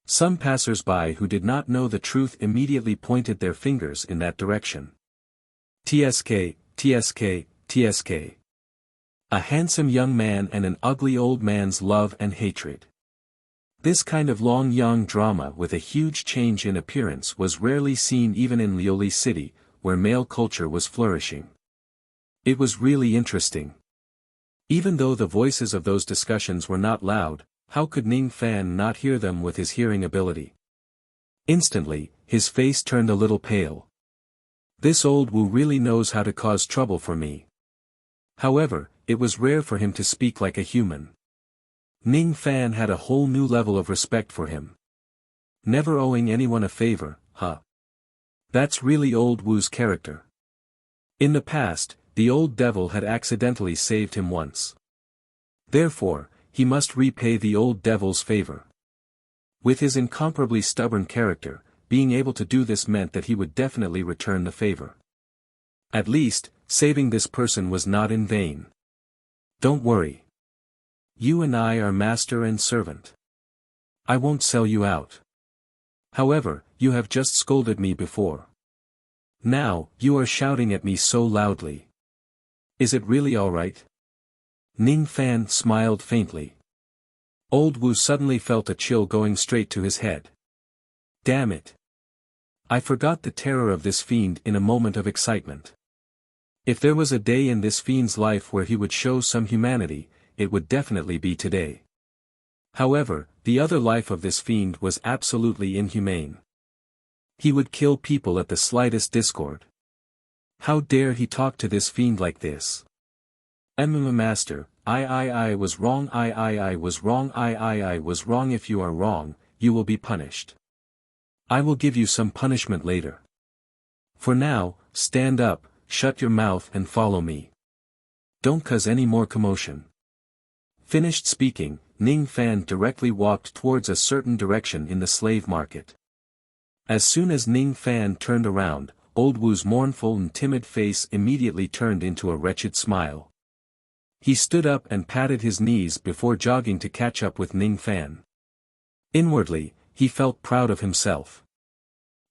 Some passers-by who did not know the truth immediately pointed their fingers in that direction. TSK, TSK, TSK. A handsome young man and an ugly old man's love and hatred. This kind of long young drama with a huge change in appearance was rarely seen even in Lioli City, where male culture was flourishing. It was really interesting. Even though the voices of those discussions were not loud, how could Ning Fan not hear them with his hearing ability? Instantly, his face turned a little pale. This old Wu really knows how to cause trouble for me. However, it was rare for him to speak like a human. Ning Fan had a whole new level of respect for him. Never owing anyone a favor, huh? That's really old Wu's character. In the past, the old devil had accidentally saved him once. Therefore, he must repay the old devil's favor. With his incomparably stubborn character, being able to do this meant that he would definitely return the favor. At least, saving this person was not in vain. Don't worry. You and I are master and servant. I won't sell you out. However, you have just scolded me before. Now, you are shouting at me so loudly. Is it really all right? Ning Fan smiled faintly. Old Wu suddenly felt a chill going straight to his head. Damn it. I forgot the terror of this fiend in a moment of excitement. If there was a day in this fiend's life where he would show some humanity, it would definitely be today. However, the other life of this fiend was absolutely inhumane. He would kill people at the slightest discord. How dare he talk to this fiend like this? Master, I was wrong, I was wrong, I was wrong. If you are wrong, you will be punished. I will give you some punishment later. For now, stand up, shut your mouth and follow me. Don't cause any more commotion. Finished speaking, Ning Fan directly walked towards a certain direction in the slave market. As soon as Ning Fan turned around, old Wu's mournful and timid face immediately turned into a wretched smile. He stood up and patted his knees before jogging to catch up with Ning Fan. Inwardly, he felt proud of himself.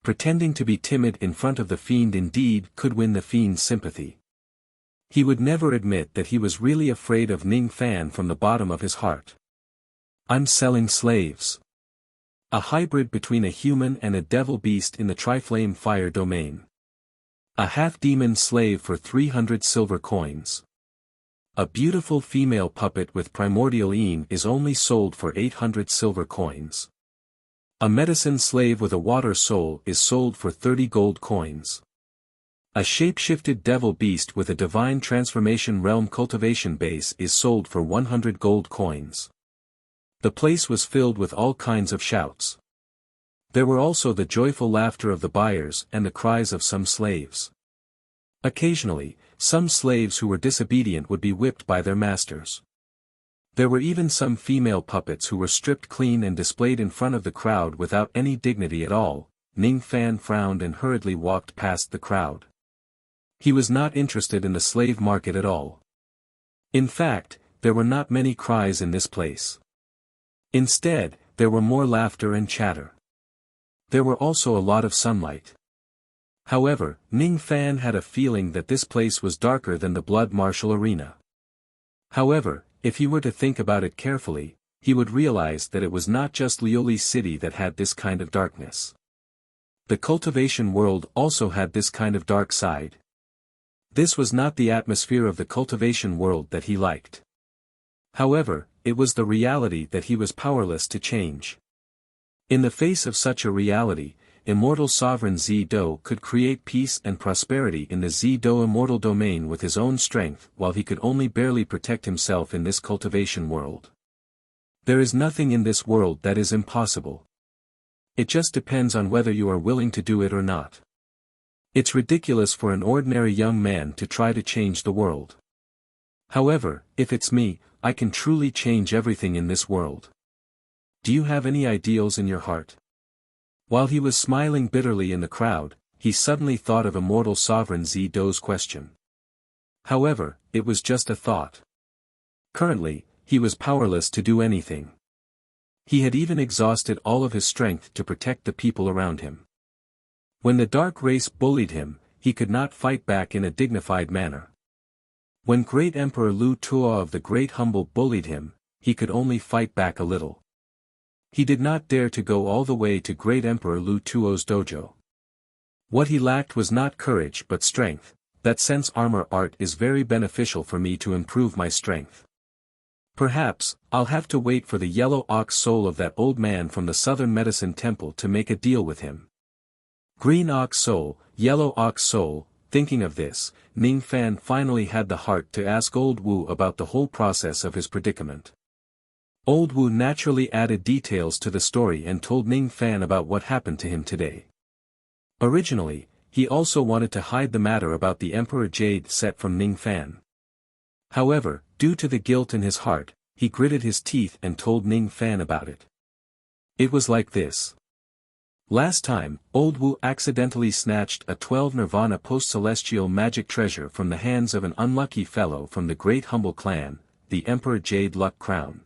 Pretending to be timid in front of the fiend indeed could win the fiend's sympathy. He would never admit that he was really afraid of Ning Fan from the bottom of his heart. I'm selling slaves. A hybrid between a human and a devil beast in the Triflame Fire domain. A half-demon slave for 300 silver coins. A beautiful female puppet with primordial een is only sold for 800 silver coins. A medicine slave with a water soul is sold for 30 gold coins. A shape-shifted devil beast with a divine transformation realm cultivation base is sold for 100 gold coins. The place was filled with all kinds of shouts. There were also the joyful laughter of the buyers and the cries of some slaves. Occasionally, some slaves who were disobedient would be whipped by their masters. There were even some female puppets who were stripped clean and displayed in front of the crowd without any dignity at all. Ning Fan frowned and hurriedly walked past the crowd. He was not interested in the slave market at all. In fact, there were not many cries in this place. Instead, there were more laughter and chatter. There were also a lot of sunlight. However, Ning Fan had a feeling that this place was darker than the blood martial arena. However, if he were to think about it carefully, he would realize that it was not just Lioli City that had this kind of darkness. The cultivation world also had this kind of dark side. This was not the atmosphere of the cultivation world that he liked. However, it was the reality that he was powerless to change. In the face of such a reality, immortal sovereign Zi-Do could create peace and prosperity in the Zi-Do immortal domain with his own strength while he could only barely protect himself in this cultivation world. There is nothing in this world that is impossible. It just depends on whether you are willing to do it or not. It's ridiculous for an ordinary young man to try to change the world. However, if it's me, I can truly change everything in this world. Do you have any ideals in your heart? While he was smiling bitterly in the crowd, he suddenly thought of immortal sovereign Zi-Do's question. However, it was just a thought. Currently, he was powerless to do anything. He had even exhausted all of his strength to protect the people around him. When the dark race bullied him, he could not fight back in a dignified manner. When Great Emperor Lu Tuo of the Great Humble bullied him, he could only fight back a little. He did not dare to go all the way to Great Emperor Lu Tuo's dojo. What he lacked was not courage but strength. That sense armor art is very beneficial for me to improve my strength. Perhaps, I'll have to wait for the yellow ox soul of that old man from the Southern Medicine Temple to make a deal with him. Green ox soul, yellow ox soul. Thinking of this, Ning Fan finally had the heart to ask Old Wu about the whole process of his predicament. Old Wu naturally added details to the story and told Ning Fan about what happened to him today. Originally, he also wanted to hide the matter about the Emperor Jade set from Ning Fan. However, due to the guilt in his heart, he gritted his teeth and told Ning Fan about it. It was like this. Last time, Old Wu accidentally snatched a 12 Nirvana post-celestial magic treasure from the hands of an unlucky fellow from the Great Humble clan, the Emperor Jade Luck Crown.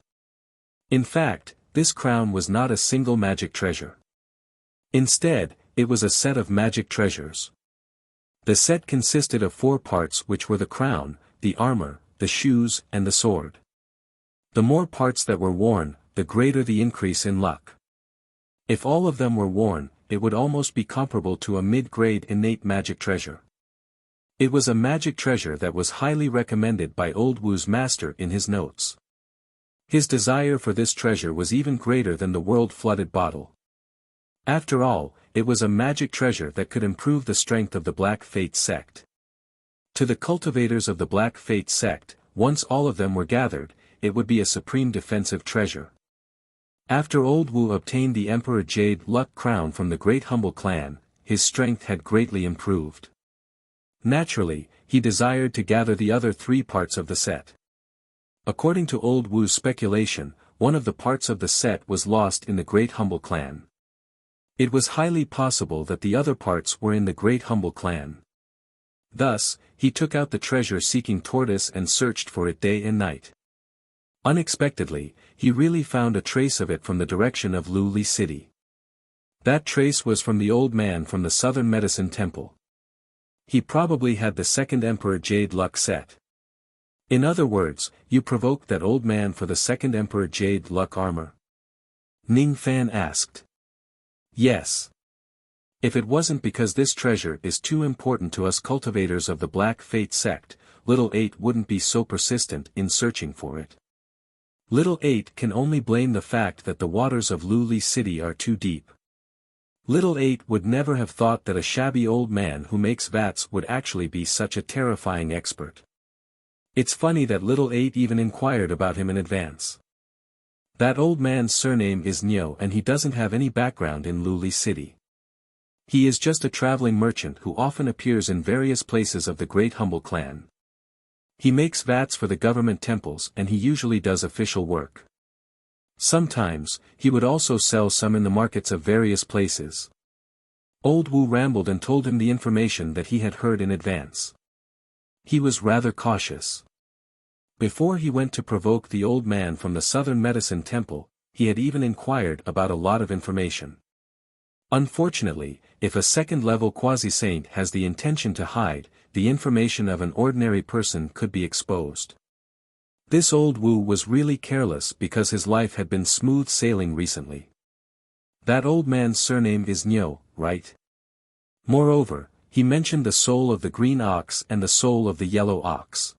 In fact, this crown was not a single magic treasure. Instead, it was a set of magic treasures. The set consisted of 4 parts which were the crown, the armor, the shoes and the sword. The more parts that were worn, the greater the increase in luck. If all of them were worn, it would almost be comparable to a mid-grade innate magic treasure. It was a magic treasure that was highly recommended by Old Wu's master in his notes. His desire for this treasure was even greater than the world-flooded bottle. After all, it was a magic treasure that could improve the strength of the Black Fate sect. To the cultivators of the Black Fate sect, once all of them were gathered, it would be a supreme defensive treasure. After Old Wu obtained the Emperor Jade Luck Crown from the Great Humble clan, his strength had greatly improved. Naturally, he desired to gather the other 3 parts of the set. According to Old Wu's speculation, one of the parts of the set was lost in the Great Humble clan. It was highly possible that the other parts were in the Great Humble clan. Thus, he took out the treasure-seeking tortoise and searched for it day and night. Unexpectedly, he really found a trace of it from the direction of Lioli City. That trace was from the old man from the Southern Medicine Temple. He probably had the second Emperor Jade Luck set. In other words, you provoked that old man for the second Emperor Jade Luck armor? Ning Fan asked. Yes. If it wasn't because this treasure is too important to us cultivators of the Black Fate sect, Little 8 wouldn't be so persistent in searching for it. Little 8 can only blame the fact that the waters of Liuli City are too deep. Little 8 would never have thought that a shabby old man who makes vats would actually be such a terrifying expert. It's funny that Little 8 even inquired about him in advance. That old man's surname is Nyo and he doesn't have any background in Liuli City. He is just a traveling merchant who often appears in various places of the Great Humble Clan. He makes vats for the government temples and he usually does official work. Sometimes, he would also sell some in the markets of various places. Old Wu rambled and told him the information that he had heard in advance. He was rather cautious. Before he went to provoke the old man from the Southern Medicine Temple, he had even inquired about a lot of information. Unfortunately, if a second-level quasi-saint has the intention to hide, the information of an ordinary person could be exposed. This old Wu was really careless because his life had been smooth sailing recently. That old man's surname is Nyo, right? Moreover, he mentioned the soul of the green ox and the soul of the yellow ox.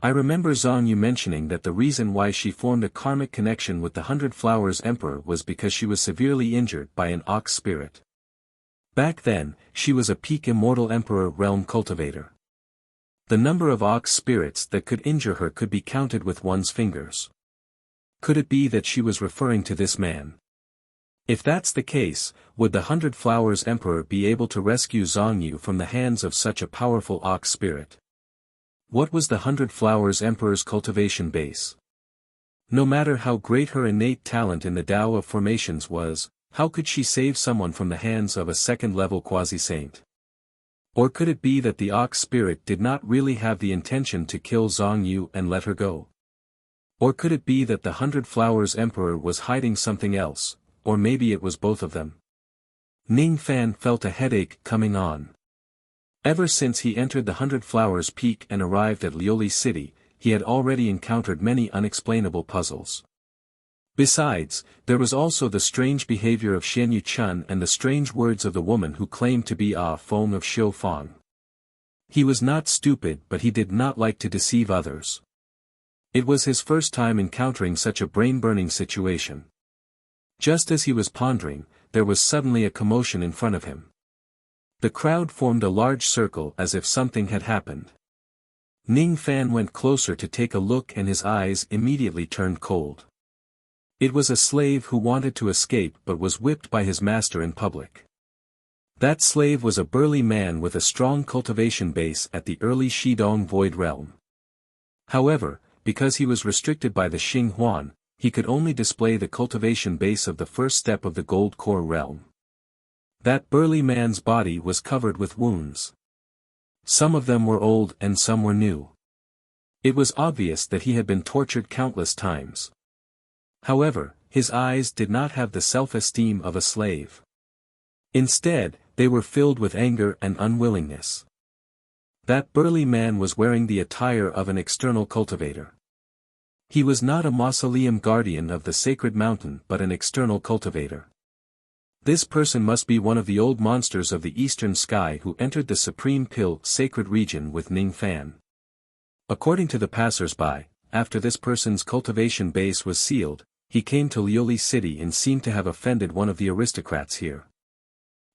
I remember Zhang Yu mentioning that the reason why she formed a karmic connection with the 100 Flowers Emperor was because she was severely injured by an ox spirit. Back then, she was a peak immortal emperor realm cultivator. The number of ox spirits that could injure her could be counted with one's fingers. Could it be that she was referring to this man? If that's the case, would the 100 Flowers Emperor be able to rescue Zhang Yu from the hands of such a powerful ox spirit? What was the 100 Flowers Emperor's cultivation base? No matter how great her innate talent in the Tao of formations was, how could she save someone from the hands of a second-level quasi-saint? Or could it be that the ox spirit did not really have the intention to kill Zhang Yu and let her go? Or could it be that the 100 Flowers Emperor was hiding something else, or maybe it was both of them? Ning Fan felt a headache coming on. Ever since he entered the 100 Flowers Peak and arrived at Liuli City, he had already encountered many unexplainable puzzles. Besides, there was also the strange behavior of Xian Yu-chun and the strange words of the woman who claimed to be Ah Feng of Xiu Fang. He was not stupid but he did not like to deceive others. It was his first time encountering such a brain-burning situation. Just as he was pondering, there was suddenly a commotion in front of him. The crowd formed a large circle as if something had happened. Ning Fan went closer to take a look and his eyes immediately turned cold. It was a slave who wanted to escape but was whipped by his master in public. That slave was a burly man with a strong cultivation base at the early Shidong Void Realm. However, because he was restricted by the Xing Huan, he could only display the cultivation base of the first step of the Gold Core Realm. That burly man's body was covered with wounds. Some of them were old and some were new. It was obvious that he had been tortured countless times. However, his eyes did not have the self-esteem of a slave. Instead, they were filled with anger and unwillingness. That burly man was wearing the attire of an external cultivator. He was not a mausoleum guardian of the sacred mountain but an external cultivator. This person must be one of the old monsters of the eastern sky who entered the Supreme Pill sacred region with Ning Fan. According to the passers-by, after this person's cultivation base was sealed, he came to Liuli City and seemed to have offended one of the aristocrats here.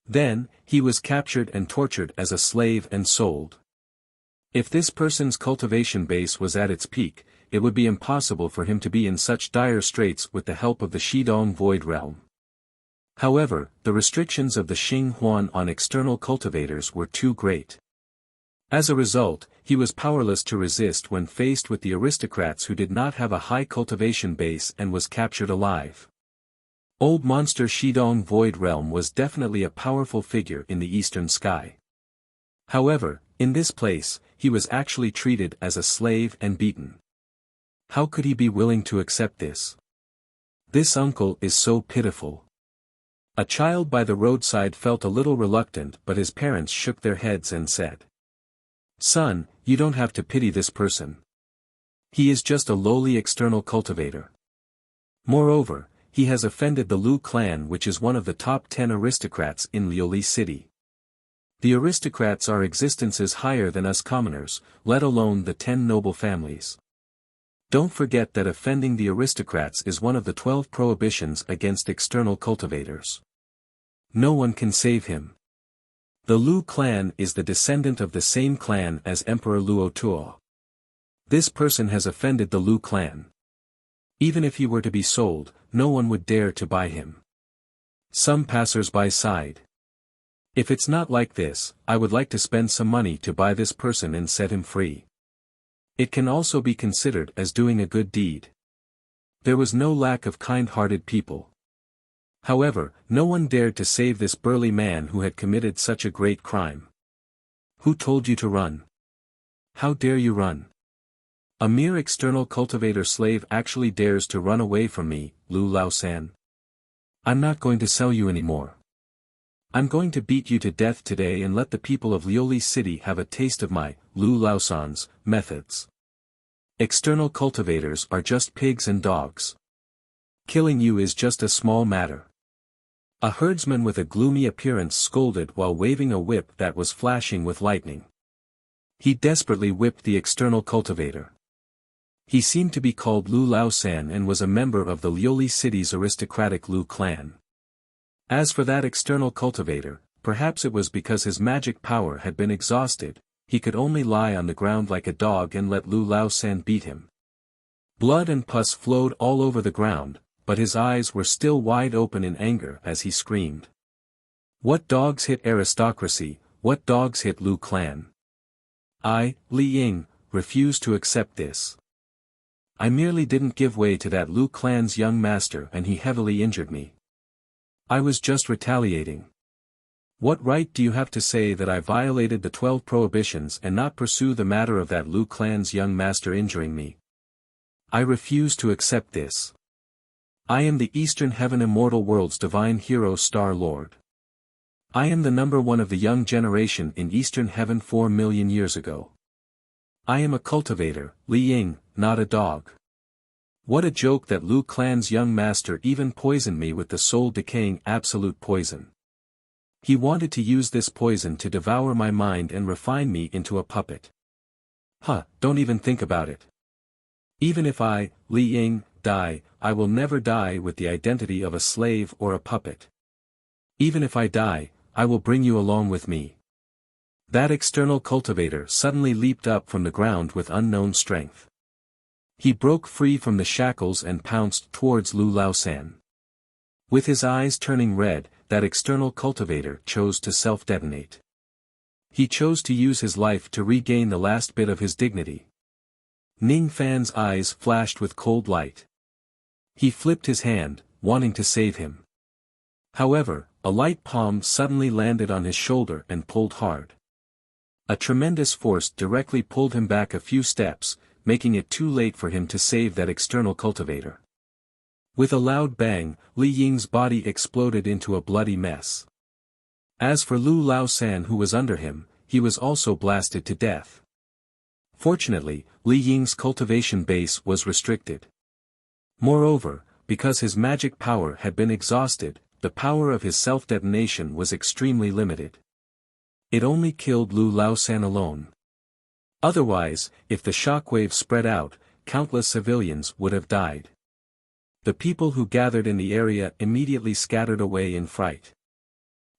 Then, he was captured and tortured as a slave and sold. If this person's cultivation base was at its peak, it would be impossible for him to be in such dire straits with the help of the Shidong Void Realm. However, the restrictions of the Xing Huan on external cultivators were too great. As a result, he was powerless to resist when faced with the aristocrats who did not have a high cultivation base and was captured alive. Old monster Shidong Void Realm was definitely a powerful figure in the eastern sky. However, in this place, he was actually treated as a slave and beaten. How could he be willing to accept this? This uncle is so pitiful. A child by the roadside felt a little reluctant but his parents shook their heads and said, "Son, you don't have to pity this person. He is just a lowly external cultivator. Moreover, he has offended the Lu clan which is one of the top 10 aristocrats in Liuli City. The aristocrats are existences higher than us commoners, let alone the 10 noble families. Don't forget that offending the aristocrats is one of the 12 prohibitions against external cultivators. No one can save him. The Lu clan is the descendant of the same clan as Emperor Luo Tuo. This person has offended the Lu clan. Even if he were to be sold, no one would dare to buy him. Some passers-by sighed. If it's not like this, I would like to spend some money to buy this person and set him free. It can also be considered as doing a good deed. There was no lack of kind-hearted people. However, no one dared to save this burly man who had committed such a great crime. Who told you to run? How dare you run? A mere external cultivator slave actually dares to run away from me, Lu Laosan. I'm not going to sell you anymore. I'm going to beat you to death today and let the people of Lioli City have a taste of my, Lu Laosan's, methods. External cultivators are just pigs and dogs. Killing you is just a small matter. A herdsman with a gloomy appearance scolded while waving a whip that was flashing with lightning. He desperately whipped the external cultivator. He seemed to be called Lu Laosan and was a member of the Lioli City's aristocratic Lu clan. As for that external cultivator, perhaps it was because his magic power had been exhausted, he could only lie on the ground like a dog and let Lu Laosan beat him. Blood and pus flowed all over the ground, but his eyes were still wide open in anger as he screamed. What dogs hit aristocracy, what dogs hit Lu clan? I, Li Ying, refuse to accept this. I merely didn't give way to that Lu clan's young master and he heavily injured me. I was just retaliating. What right do you have to say that I violated the 12 prohibitions and not pursue the matter of that Lu clan's young master injuring me? I refuse to accept this. I am the Eastern Heaven Immortal World's divine hero Star Lord. I am the number one of the young generation in Eastern Heaven 4 million years ago. I am a cultivator, Li Ying, not a dog. What a joke that Lu clan's young master even poisoned me with the soul-decaying absolute poison. He wanted to use this poison to devour my mind and refine me into a puppet. Don't even think about it. Even if I, Li Ying, die, I will never die with the identity of a slave or a puppet. Even if I die, I will bring you along with me. That external cultivator suddenly leaped up from the ground with unknown strength. He broke free from the shackles and pounced towards Lu Laosan. With his eyes turning red, that external cultivator chose to self-detonate. He chose to use his life to regain the last bit of his dignity. Ning Fan's eyes flashed with cold light. He flipped his hand, wanting to save him. However, a light palm suddenly landed on his shoulder and pulled hard. A tremendous force directly pulled him back a few steps, making it too late for him to save that external cultivator. With a loud bang, Li Ying's body exploded into a bloody mess. As for Lu Laosan who was under him, he was also blasted to death. Fortunately, Li Ying's cultivation base was restricted. Moreover, because his magic power had been exhausted, the power of his self-detonation was extremely limited. It only killed Lu Laosan alone. Otherwise, if the shockwave spread out, countless civilians would have died. The people who gathered in the area immediately scattered away in fright.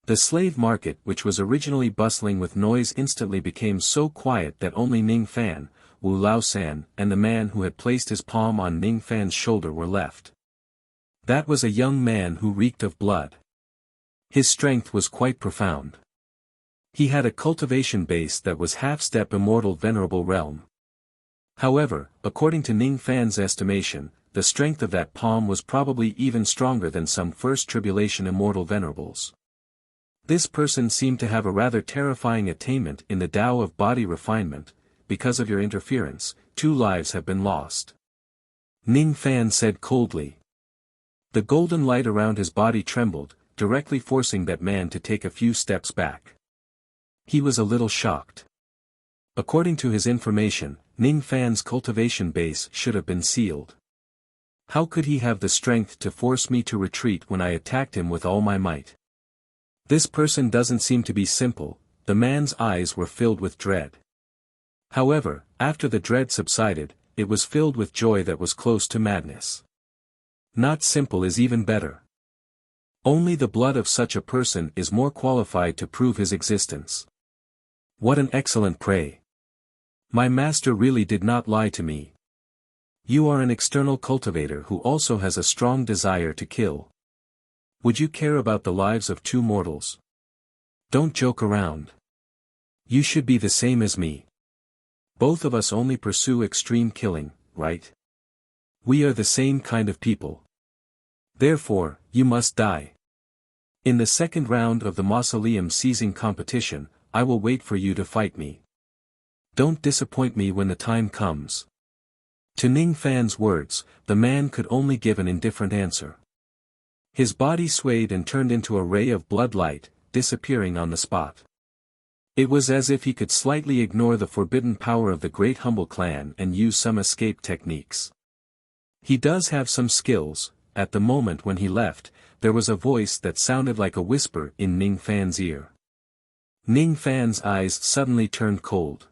The slave market which was originally bustling with noise instantly became so quiet that only Ning Fan, Wu Laosan and the man who had placed his palm on Ning Fan's shoulder were left. That was a young man who reeked of blood. His strength was quite profound. He had a cultivation base that was half-step immortal venerable realm. However, according to Ning Fan's estimation, the strength of that palm was probably even stronger than some first tribulation immortal venerables. This person seemed to have a rather terrifying attainment in the Tao of body refinement. Because of your interference, 2 lives have been lost. Ning Fan said coldly. The golden light around his body trembled, directly forcing that man to take a few steps back. He was a little shocked. According to his information, Ning Fan's cultivation base should have been sealed. How could he have the strength to force me to retreat when I attacked him with all my might? This person doesn't seem to be simple, the man's eyes were filled with dread. However, after the dread subsided, it was filled with joy that was close to madness. Not simple is even better. Only the blood of such a person is more qualified to prove his existence. What an excellent prey! My master really did not lie to me. You are an external cultivator who also has a strong desire to kill. Would you care about the lives of two mortals? Don't joke around. You should be the same as me. Both of us only pursue extreme killing, right? We are the same kind of people. Therefore, you must die. In the second round of the mausoleum seizing competition, I will wait for you to fight me. Don't disappoint me when the time comes. To Ning Fan's words, the man could only give an indifferent answer. His body swayed and turned into a ray of blood light, disappearing on the spot. It was as if he could slightly ignore the forbidden power of the Great Humble Clan and use some escape techniques. He does have some skills. At the moment when he left, there was a voice that sounded like a whisper in Ning Fan's ear. Ning Fan's eyes suddenly turned cold.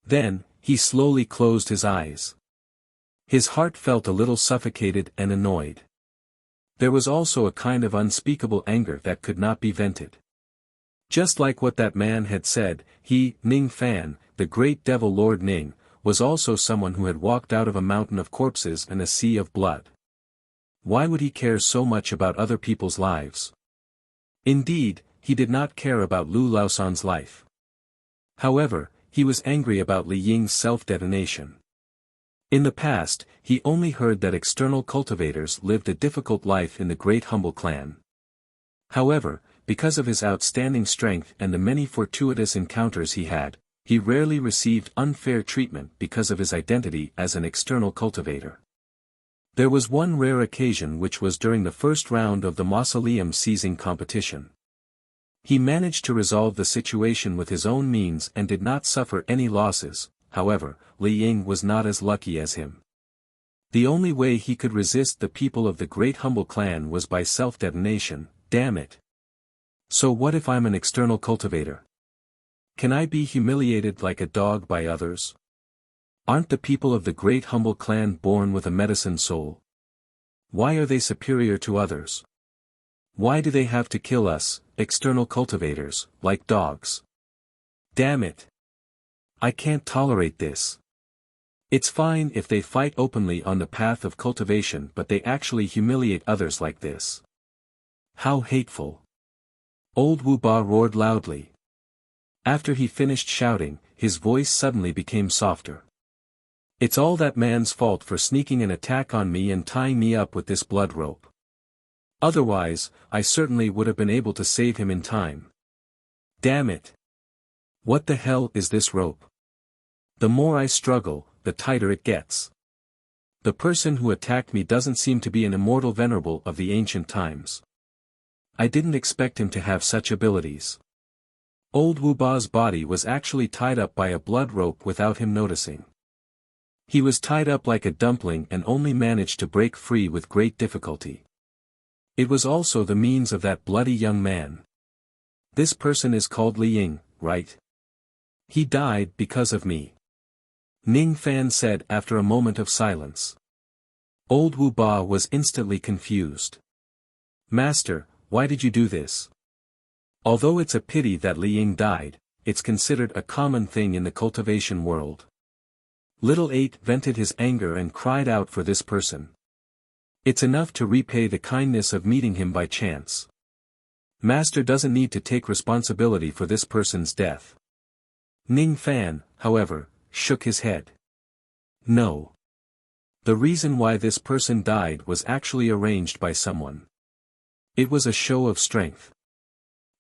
Then, he slowly closed his eyes. His heart felt a little suffocated and annoyed. There was also a kind of unspeakable anger that could not be vented. Just like what that man had said, he, Ning Fan, the great devil Lord Ning, was also someone who had walked out of a mountain of corpses and a sea of blood. Why would he care so much about other people's lives? Indeed, he did not care about Lu Laosan's life. However, he was angry about Li Ying's self-detonation. In the past, he only heard that external cultivators lived a difficult life in the Great Humble Clan. However, because of his outstanding strength and the many fortuitous encounters he had, he rarely received unfair treatment because of his identity as an external cultivator. There was one rare occasion which was during the first round of the mausoleum seizing competition. He managed to resolve the situation with his own means and did not suffer any losses. However, Li Ying was not as lucky as him. The only way he could resist the people of the Great Humble Clan was by self-detonation. Damn it. So what if I'm an external cultivator? Can I be humiliated like a dog by others? Aren't the people of the Great Humble Clan born with a medicine soul? Why are they superior to others? Why do they have to kill us, external cultivators, like dogs? Damn it. I can't tolerate this. It's fine if they fight openly on the path of cultivation, but they actually humiliate others like this. How hateful. Old Wu Ba roared loudly. After he finished shouting, his voice suddenly became softer. It's all that man's fault for sneaking an attack on me and tying me up with this blood rope. Otherwise, I certainly would have been able to save him in time. Damn it. What the hell is this rope? The more I struggle, the tighter it gets. The person who attacked me doesn't seem to be an immortal venerable of the ancient times. I didn't expect him to have such abilities. Old Wu Ba's body was actually tied up by a blood rope without him noticing. He was tied up like a dumpling and only managed to break free with great difficulty. It was also the means of that bloody young man. This person is called Li Ying, right? He died because of me. Ning Fan said after a moment of silence. Old Wu Ba was instantly confused. Master, why did you do this? Although it's a pity that Li Ying died, it's considered a common thing in the cultivation world. Little 8 vented his anger and cried out for this person. It's enough to repay the kindness of meeting him by chance. Master doesn't need to take responsibility for this person's death. Ning Fan, however, shook his head. No. The reason why this person died was actually arranged by someone. It was a show of strength.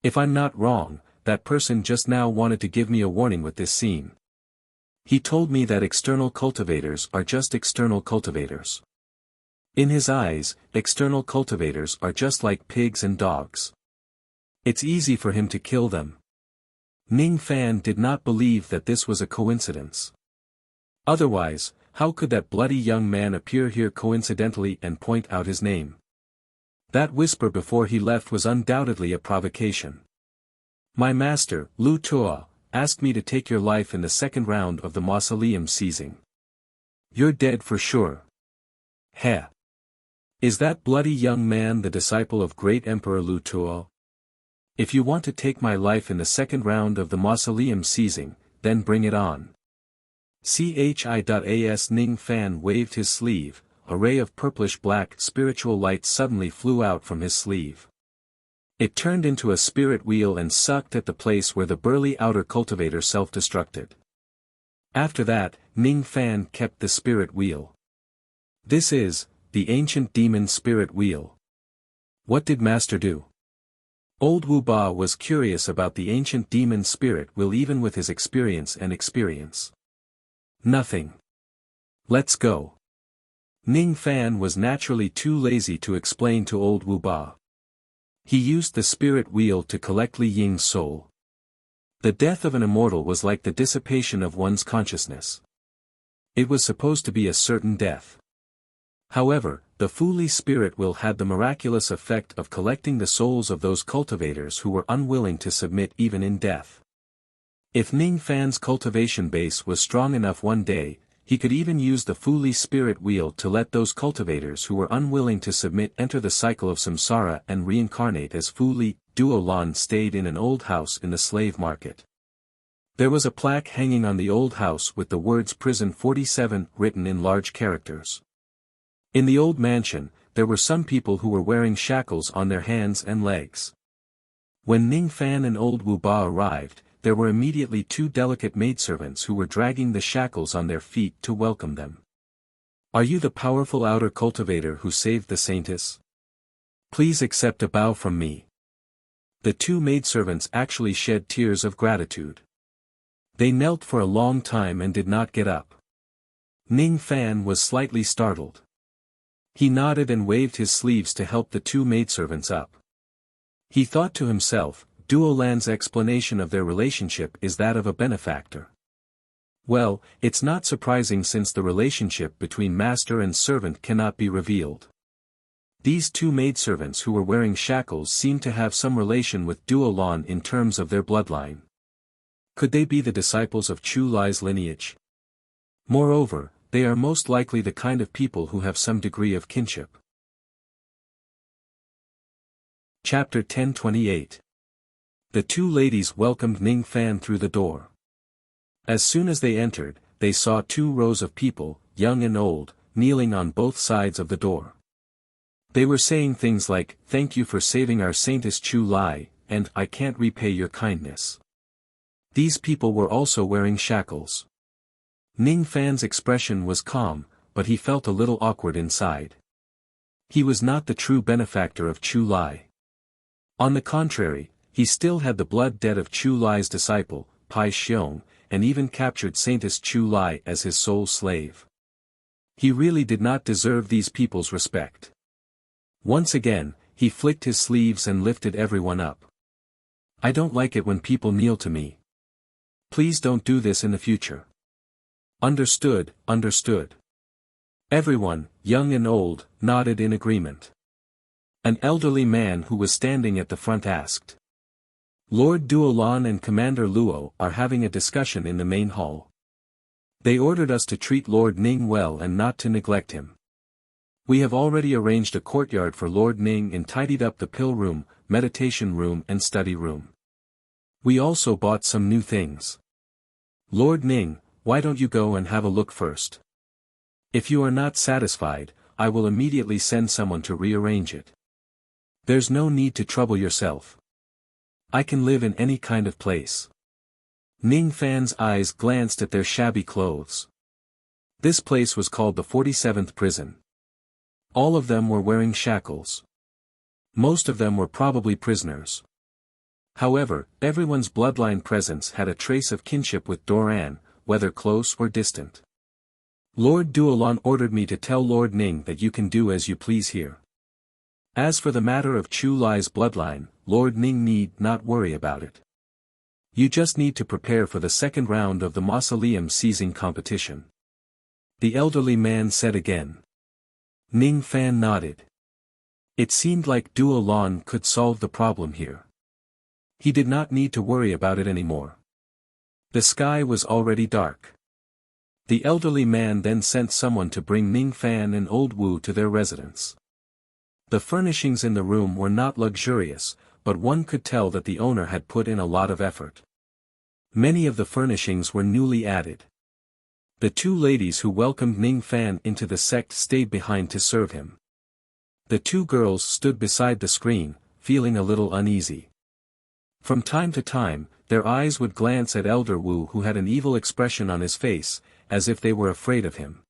If I'm not wrong, that person just now wanted to give me a warning with this scene. He told me that external cultivators are just external cultivators. In his eyes, external cultivators are just like pigs and dogs. It's easy for him to kill them. Ning Fan did not believe that this was a coincidence. Otherwise, how could that bloody young man appear here coincidentally and point out his name? That whisper before he left was undoubtedly a provocation. My master, Lu Tuo, asked me to take your life in the second round of the mausoleum seizing. You're dead for sure. Heh. Is that bloody young man the disciple of great Emperor Lu Tuo? If you want to take my life in the second round of the mausoleum seizing, then bring it on. Chi.as Ning Fan waved his sleeve, a ray of purplish-black spiritual light suddenly flew out from his sleeve. It turned into a spirit wheel and sucked at the place where the burly outer cultivator self-destructed. After that, Ning Fan kept the spirit wheel. This is, the ancient demon spirit wheel. What did Master do? Old Wu Ba was curious about the ancient demon spirit wheel even with his experience. Nothing. Let's go. Ning Fan was naturally too lazy to explain to old Wu Ba. He used the spirit wheel to collect Li Ying's soul. The death of an immortal was like the dissipation of one's consciousness. It was supposed to be a certain death. However, the Fu Li spirit wheel had the miraculous effect of collecting the souls of those cultivators who were unwilling to submit even in death. If Ning Fan's cultivation base was strong enough one day, he could even use the Fu Li spirit wheel to let those cultivators who were unwilling to submit enter the cycle of samsara and reincarnate as Fu Li. Duo Lan stayed in an old house in the slave market. There was a plaque hanging on the old house with the words Prison 47 written in large characters. In the old mansion, there were some people who were wearing shackles on their hands and legs. When Ning Fan and old Wu Ba arrived, there were immediately two delicate maidservants who were dragging the shackles on their feet to welcome them. Are you the powerful outer cultivator who saved the saintess? Please accept a bow from me. The two maidservants actually shed tears of gratitude. They knelt for a long time and did not get up. Ning Fan was slightly startled. He nodded and waved his sleeves to help the two maidservants up. He thought to himself, Duo Lan's explanation of their relationship is that of a benefactor. Well, it's not surprising since the relationship between master and servant cannot be revealed. These two maidservants who were wearing shackles seemed to have some relation with Duo Lan in terms of their bloodline. Could they be the disciples of Chu Lai's lineage? Moreover, they are most likely the kind of people who have some degree of kinship. Chapter 1028. The two ladies welcomed Ning Fan through the door. As soon as they entered, they saw 2 rows of people, young and old, kneeling on both sides of the door. They were saying things like, "Thank you for saving our saintess Chu Lai," and "I can't repay your kindness." These people were also wearing shackles. Ning Fan's expression was calm, but he felt a little awkward inside. He was not the true benefactor of Chu Lai. On the contrary, he still had the blood debt of Chu Lai's disciple, Pai Xiong, and even captured Saintess Chu Lai as his sole slave. He really did not deserve these people's respect. Once again, he flicked his sleeves and lifted everyone up. I don't like it when people kneel to me. Please don't do this in the future. Understood, understood. Everyone, young and old, nodded in agreement. An elderly man who was standing at the front asked. Lord Duo Lan and Commander Luo are having a discussion in the main hall. They ordered us to treat Lord Ning well and not to neglect him. We have already arranged a courtyard for Lord Ning and tidied up the pill room, meditation room and study room. We also bought some new things. Lord Ning, why don't you go and have a look first? If you are not satisfied, I will immediately send someone to rearrange it. There's no need to trouble yourself. I can live in any kind of place. Ning Fan's eyes glanced at their shabby clothes. This place was called the 47th prison. All of them were wearing shackles. Most of them were probably prisoners. However, everyone's bloodline presence had a trace of kinship with Doran, whether close or distant. Lord Duolan ordered me to tell Lord Ning that you can do as you please here. As for the matter of Chu Lai's bloodline, Lord Ning need not worry about it. You just need to prepare for the second round of the mausoleum seizing competition. The elderly man said again. Ning Fan nodded. It seemed like Duo Lan could solve the problem here. He did not need to worry about it anymore. The sky was already dark. The elderly man then sent someone to bring Ning Fan and old Wu to their residence. The furnishings in the room were not luxurious, but one could tell that the owner had put in a lot of effort. Many of the furnishings were newly added. The two ladies who welcomed Ning Fan into the sect stayed behind to serve him. The two girls stood beside the screen, feeling a little uneasy. From time to time, their eyes would glance at Elder Wu, who had an evil expression on his face, as if they were afraid of him.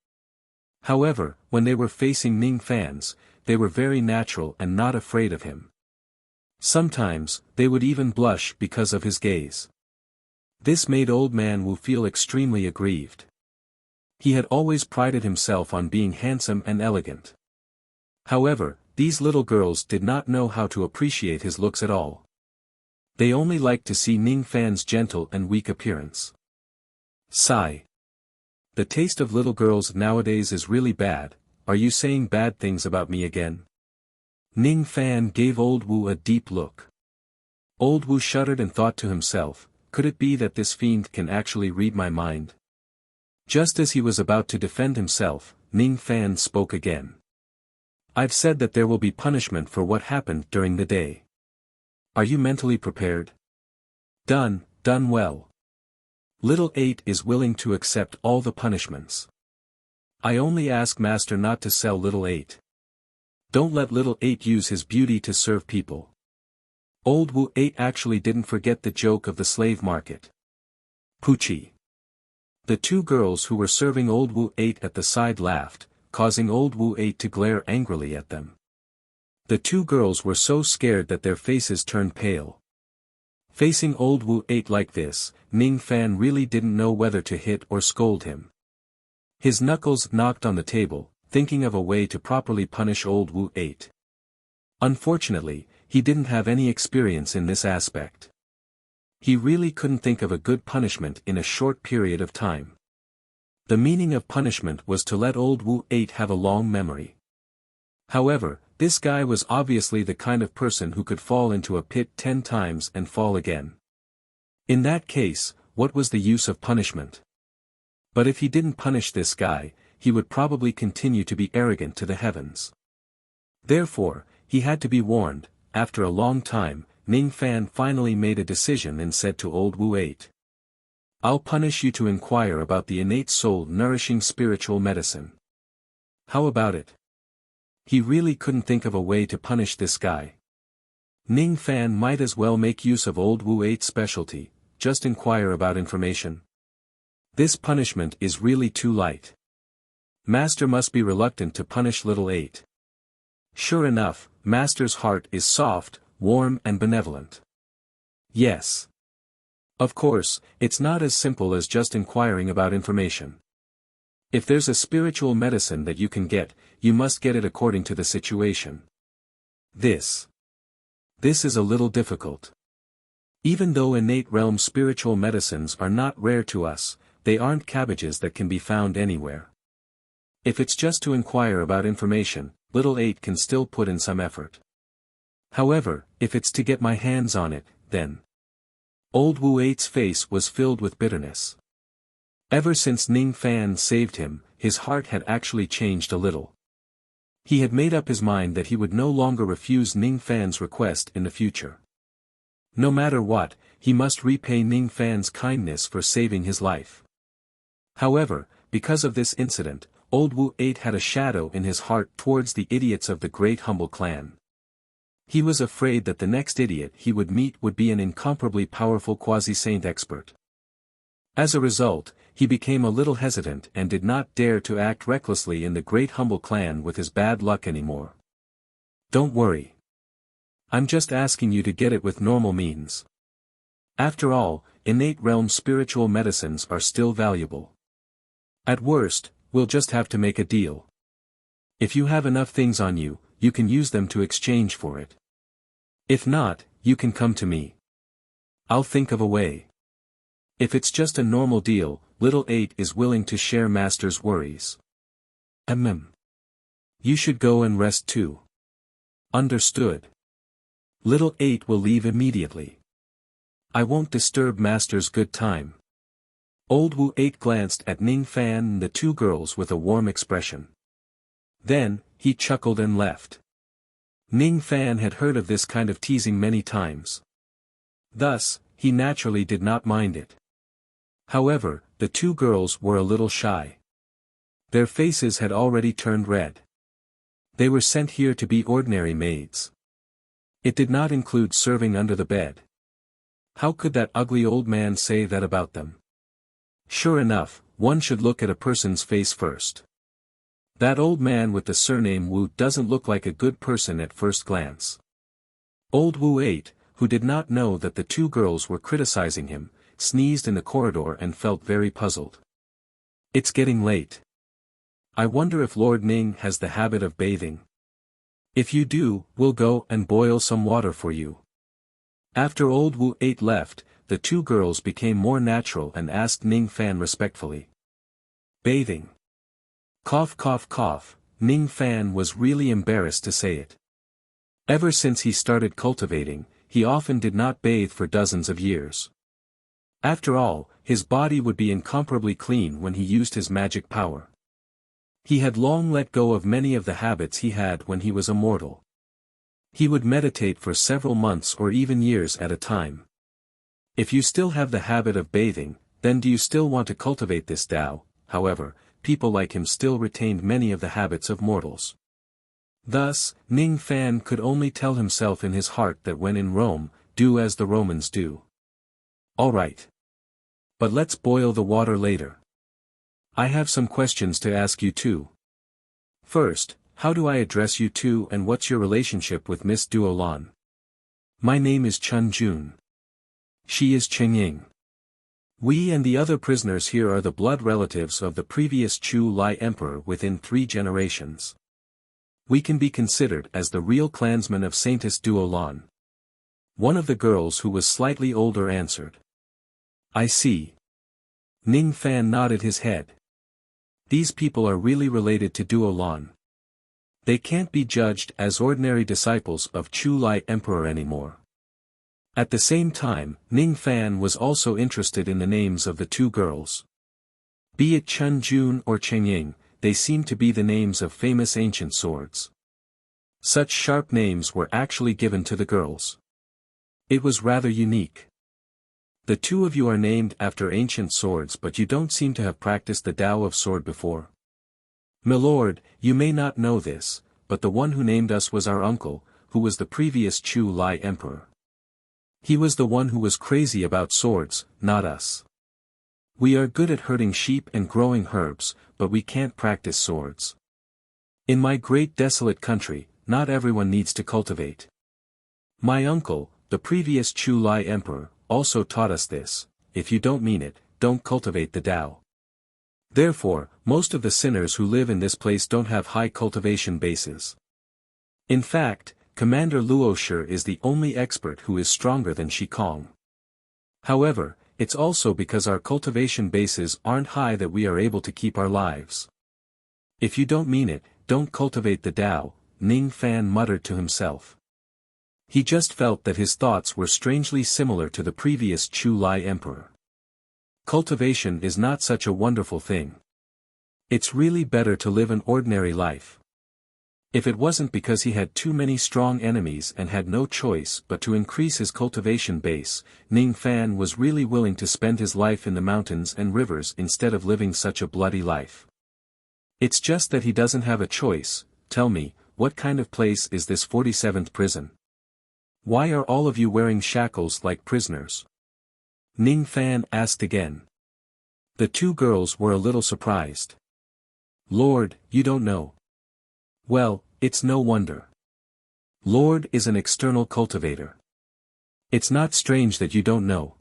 However, when they were facing Ning Fan's, they were very natural and not afraid of him. Sometimes, they would even blush because of his gaze. This made Old Man Wu feel extremely aggrieved. He had always prided himself on being handsome and elegant. However, these little girls did not know how to appreciate his looks at all. They only liked to see Ning Fan's gentle and weak appearance. Sigh. The taste of little girls nowadays is really bad. Are you saying bad things about me again? Ning Fan gave Old Wu a deep look. Old Wu shuddered and thought to himself, could it be that this fiend can actually read my mind? Just as he was about to defend himself, Ning Fan spoke again. I've said that there will be punishment for what happened during the day. Are you mentally prepared? Done well. Little 8 is willing to accept all the punishments. I only ask Master not to sell Little 8. Don't let Little 8 use his beauty to serve people. Old Wu 8 actually didn't forget the joke of the slave market. Poochie. The two girls who were serving Old Wu 8 at the side laughed, causing Old Wu 8 to glare angrily at them. The two girls were so scared that their faces turned pale. Facing Old Wu 8 like this, Ning Fan really didn't know whether to hit or scold him. His knuckles knocked on the table, thinking of a way to properly punish Old Wu 8. Unfortunately, he didn't have any experience in this aspect. He really couldn't think of a good punishment in a short period of time. The meaning of punishment was to let Old Wu 8 have a long memory. However, this guy was obviously the kind of person who could fall into a pit 10 times and fall again. In that case, what was the use of punishment? But if he didn't punish this guy, he would probably continue to be arrogant to the heavens. Therefore, he had to be warned. After a long time, Ning Fan finally made a decision and said to Old Wu 8. I'll punish you to inquire about the innate soul-nourishing spiritual medicine. How about it? He really couldn't think of a way to punish this guy. Ning Fan might as well make use of Old Wu 8's specialty, just inquire about information. This punishment is really too light. Master must be reluctant to punish Little 8. Sure enough, Master's heart is soft, warm and benevolent. Yes. Of course, it's not as simple as just inquiring about information. If there's a spiritual medicine that you can get, you must get it according to the situation. This is a little difficult. Even though innate realm spiritual medicines are not rare to us, they aren't cabbages that can be found anywhere. If it's just to inquire about information, Little 8 can still put in some effort. However, if it's to get my hands on it, then. Old Wu 8's face was filled with bitterness. Ever since Ning Fan saved him, his heart had actually changed a little. He had made up his mind that he would no longer refuse Ning Fan's request in the future. No matter what, he must repay Ning Fan's kindness for saving his life. However, because of this incident, Old Wu 8 had a shadow in his heart towards the idiots of the Great Humble Clan. He was afraid that the next idiot he would meet would be an incomparably powerful quasi-saint expert. As a result, he became a little hesitant and did not dare to act recklessly in the Great Humble Clan with his bad luck anymore. Don't worry. I'm just asking you to get it with normal means. After all, innate realm spiritual medicines are still valuable. At worst, we'll just have to make a deal. If you have enough things on you, you can use them to exchange for it. If not, you can come to me. I'll think of a way. If it's just a normal deal, Little 8 is willing to share Master's worries. You should go and rest too. Understood. Little 8 will leave immediately. I won't disturb master's good time. Old Wu 8 glanced at Ning Fan and the two girls with a warm expression. Then, he chuckled and left. Ning Fan had heard of this kind of teasing many times. Thus, he naturally did not mind it. However, the two girls were a little shy. Their faces had already turned red. They were sent here to be ordinary maids. It did not include serving under the bed. How could that ugly old man say that about them? Sure enough, one should look at a person's face first. That old man with the surname Wu doesn't look like a good person at first glance. Old Wu 8, who did not know that the two girls were criticizing him, sneezed in the corridor and felt very puzzled. It's getting late. I wonder if Lord Ning has the habit of bathing. If you do, we'll go and boil some water for you. After old Wu 8 left, the two girls became more natural and asked Ning Fan respectfully. Bathing. Cough cough cough, Ning Fan was really embarrassed to say it. Ever since he started cultivating, he often did not bathe for dozens of years. After all, his body would be incomparably clean when he used his magic power. He had long let go of many of the habits he had when he was a mortal. He would meditate for several months or even years at a time. If you still have the habit of bathing, then do you still want to cultivate this Tao? However, people like him still retained many of the habits of mortals. Thus, Ning Fan could only tell himself in his heart that when in Rome, do as the Romans do. All right. But let's boil the water later. I have some questions to ask you too. First, how do I address you two and what's your relationship with Miss Duolan? My name is Chun Jun. She is Cheng Ying. We and the other prisoners here are the blood relatives of the previous Chu Lai Emperor within 3 generations. We can be considered as the real clansmen of Saintess Duolan. One of the girls who was slightly older answered. I see. Ning Fan nodded his head. These people are really related to Duolan. They can't be judged as ordinary disciples of Chu Lai Emperor anymore. At the same time, Ning Fan was also interested in the names of the two girls. Be it Chun Jun or Cheng Ying, they seemed to be the names of famous ancient swords. Such sharp names were actually given to the girls. It was rather unique. The two of you are named after ancient swords, but you don't seem to have practiced the Tao of sword before. Milord, you may not know this, but the one who named us was our uncle, who was the previous Chu Lai Emperor. He was the one who was crazy about swords, not us. We are good at herding sheep and growing herbs, but we can't practice swords. In my great desolate country, not everyone needs to cultivate. My uncle, the previous Chu Lai Emperor, also taught us this: if you don't mean it, don't cultivate the Tao. Therefore, most of the sinners who live in this place don't have high cultivation bases. In fact, Commander Luo Shi is the only expert who is stronger than Shi Kong. However, it's also because our cultivation bases aren't high that we are able to keep our lives. If you don't mean it, don't cultivate the Tao, Ning Fan muttered to himself. He just felt that his thoughts were strangely similar to the previous Chu Lai Emperor. Cultivation is not such a wonderful thing. It's really better to live an ordinary life. If it wasn't because he had too many strong enemies and had no choice but to increase his cultivation base, Ning Fan was really willing to spend his life in the mountains and rivers instead of living such a bloody life. It's just that he doesn't have a choice. Tell me, what kind of place is this 47th prison? Why are all of you wearing shackles like prisoners? Ning Fan asked again. The two girls were a little surprised. Lord, you don't know. Well, it's no wonder. Lord is an external cultivator. It's not strange that you don't know.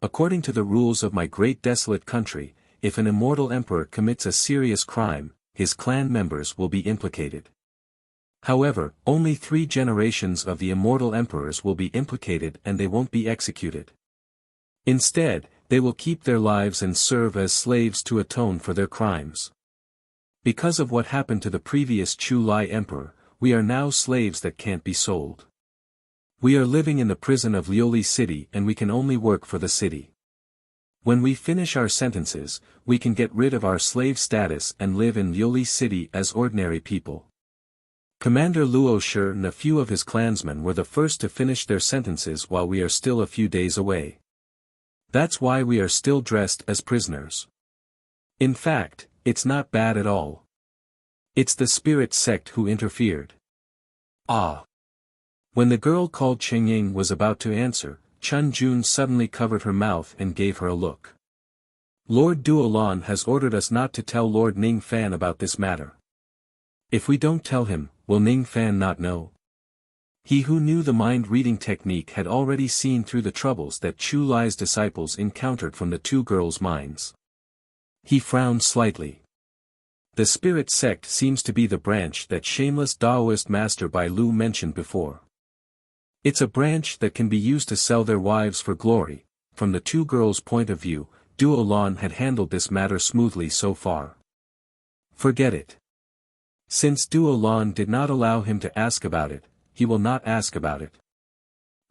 According to the rules of my great desolate country, if an immortal emperor commits a serious crime, his clan members will be implicated. However, only 3 generations of the immortal emperors will be implicated and they won't be executed. Instead, they will keep their lives and serve as slaves to atone for their crimes. Because of what happened to the previous Chu Lai Emperor, we are now slaves that can't be sold. We are living in the prison of Lioli City and we can only work for the city. When we finish our sentences, we can get rid of our slave status and live in Lioli City as ordinary people. Commander Luo Shi and a few of his clansmen were the first to finish their sentences while we are still a few days away. That's why we are still dressed as prisoners. In fact, it's not bad at all. It's the spirit sect who interfered. Ah! When the girl called Chengying was about to answer, Chun Jun suddenly covered her mouth and gave her a look. Lord Duolan has ordered us not to tell Lord Ning Fan about this matter. If we don't tell him, will Ning Fan not know? He who knew the mind-reading technique had already seen through the troubles that Chu Lai's disciples encountered from the two girls' minds. He frowned slightly. The spirit sect seems to be the branch that shameless Taoist master Bai Lu mentioned before. It's a branch that can be used to sell their wives for glory. From the two girls' point of view, Duolan had handled this matter smoothly so far. Forget it. Since Duolan did not allow him to ask about it, he will not ask about it.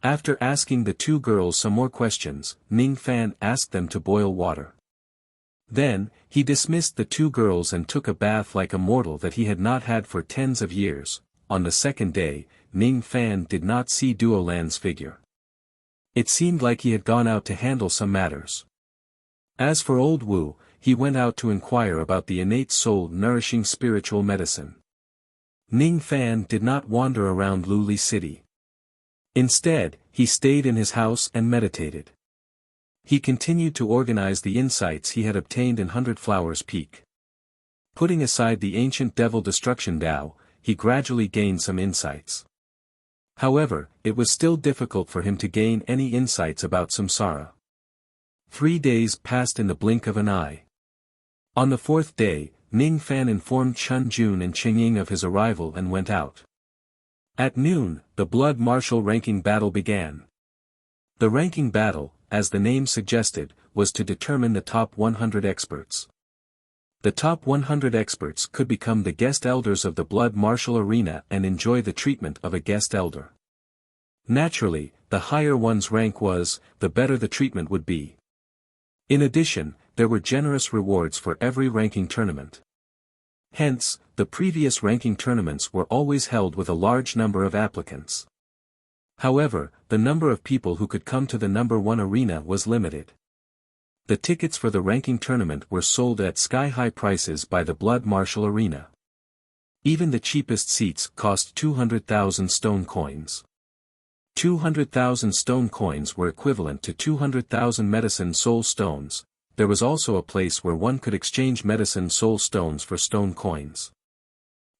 After asking the two girls some more questions, Ning Fan asked them to boil water. Then, he dismissed the two girls and took a bath like a mortal that he had not had for tens of years. On the second day, Ning Fan did not see Duolan's figure. It seemed like he had gone out to handle some matters. As for old Wu, he went out to inquire about the innate soul-nourishing spiritual medicine. Ning Fan did not wander around Lioli City. Instead, he stayed in his house and meditated. He continued to organize the insights he had obtained in Hundred Flowers Peak. Putting aside the ancient devil destruction Tao, he gradually gained some insights. However, it was still difficult for him to gain any insights about samsara. 3 days passed in the blink of an eye. On the fourth day, Ning Fan informed Chun Jun and Chengying of his arrival and went out. At noon, the blood martial ranking battle began. The ranking battle, as the name suggested, was to determine the top 100 experts. The top 100 experts could become the guest elders of the blood martial arena and enjoy the treatment of a guest elder. Naturally, the higher one's rank was, the better the treatment would be. In addition, there were generous rewards for every ranking tournament. Hence, the previous ranking tournaments were always held with a large number of applicants. However, the number of people who could come to the number 1 arena was limited. The tickets for the ranking tournament were sold at sky-high prices by the blood martial arena. Even the cheapest seats cost 200,000 stone coins. 200,000 stone coins were equivalent to 200,000 medicine soul stones. There was also a place where one could exchange medicine soul stones for stone coins.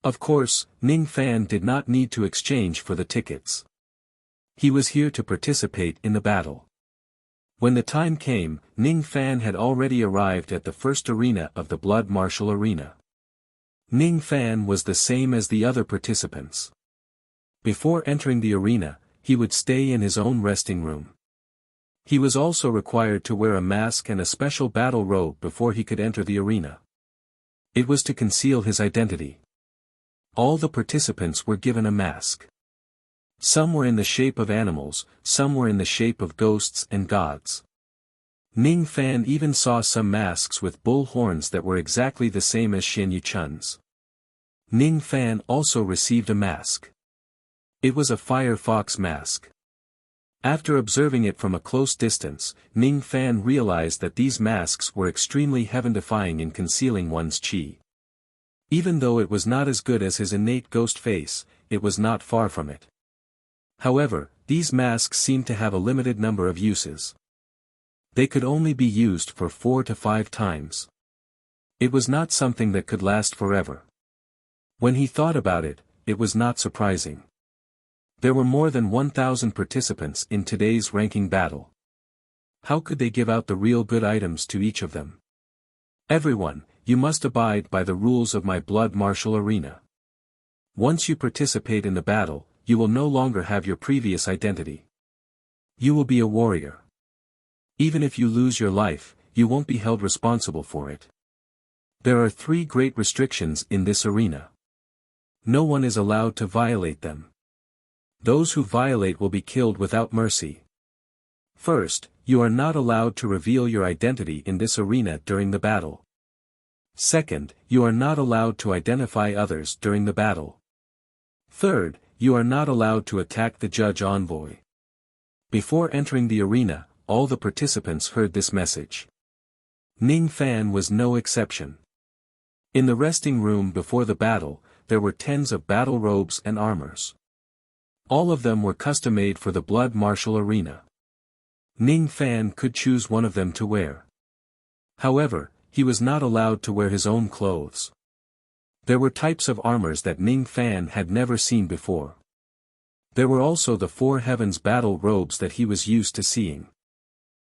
Of course, Ning Fan did not need to exchange for the tickets. He was here to participate in the battle. When the time came, Ning Fan had already arrived at the first arena of the blood martial arena. Ning Fan was the same as the other participants. Before entering the arena, he would stay in his own resting room. He was also required to wear a mask and a special battle robe before he could enter the arena. It was to conceal his identity. All the participants were given a mask. Some were in the shape of animals, some were in the shape of ghosts and gods. Ning Fan even saw some masks with bull horns that were exactly the same as Xian Yuchun's. Ning Fan also received a mask. It was a firefox mask. After observing it from a close distance, Ning Fan realized that these masks were extremely heaven-defying in concealing one's qi. Even though it was not as good as his innate ghost face, it was not far from it. However, these masks seemed to have a limited number of uses. They could only be used for 4 to 5 times. It was not something that could last forever. When he thought about it, it was not surprising. There were more than 1,000 participants in today's ranking battle. How could they give out the real good items to each of them? Everyone, you must abide by the rules of my blood martial arena. Once you participate in the battle, you will no longer have your previous identity. You will be a warrior. Even if you lose your life, you won't be held responsible for it. There are 3 great restrictions in this arena. No one is allowed to violate them. Those who violate will be killed without mercy. First, you are not allowed to reveal your identity in this arena during the battle. Second, you are not allowed to identify others during the battle. Third, you are not allowed to attack the judge envoy. Before entering the arena, all the participants heard this message. Ning Fan was no exception. In the resting room before the battle, there were tens of battle robes and armors. All of them were custom-made for the blood martial arena. Ning Fan could choose one of them to wear. However, he was not allowed to wear his own clothes. There were types of armors that Ning Fan had never seen before. There were also the four heavens battle robes that he was used to seeing.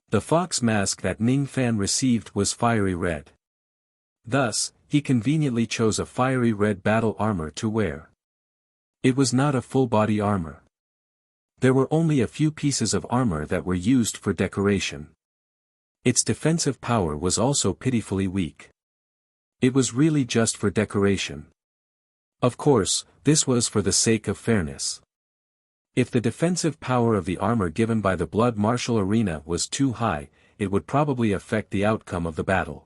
The fox mask that Ning Fan received was fiery red. Thus, he conveniently chose a fiery red battle armor to wear. It was not a full-body armor. There were only a few pieces of armor that were used for decoration. Its defensive power was also pitifully weak. It was really just for decoration. Of course, this was for the sake of fairness. If the defensive power of the armor given by the blood martial arena was too high, it would probably affect the outcome of the battle.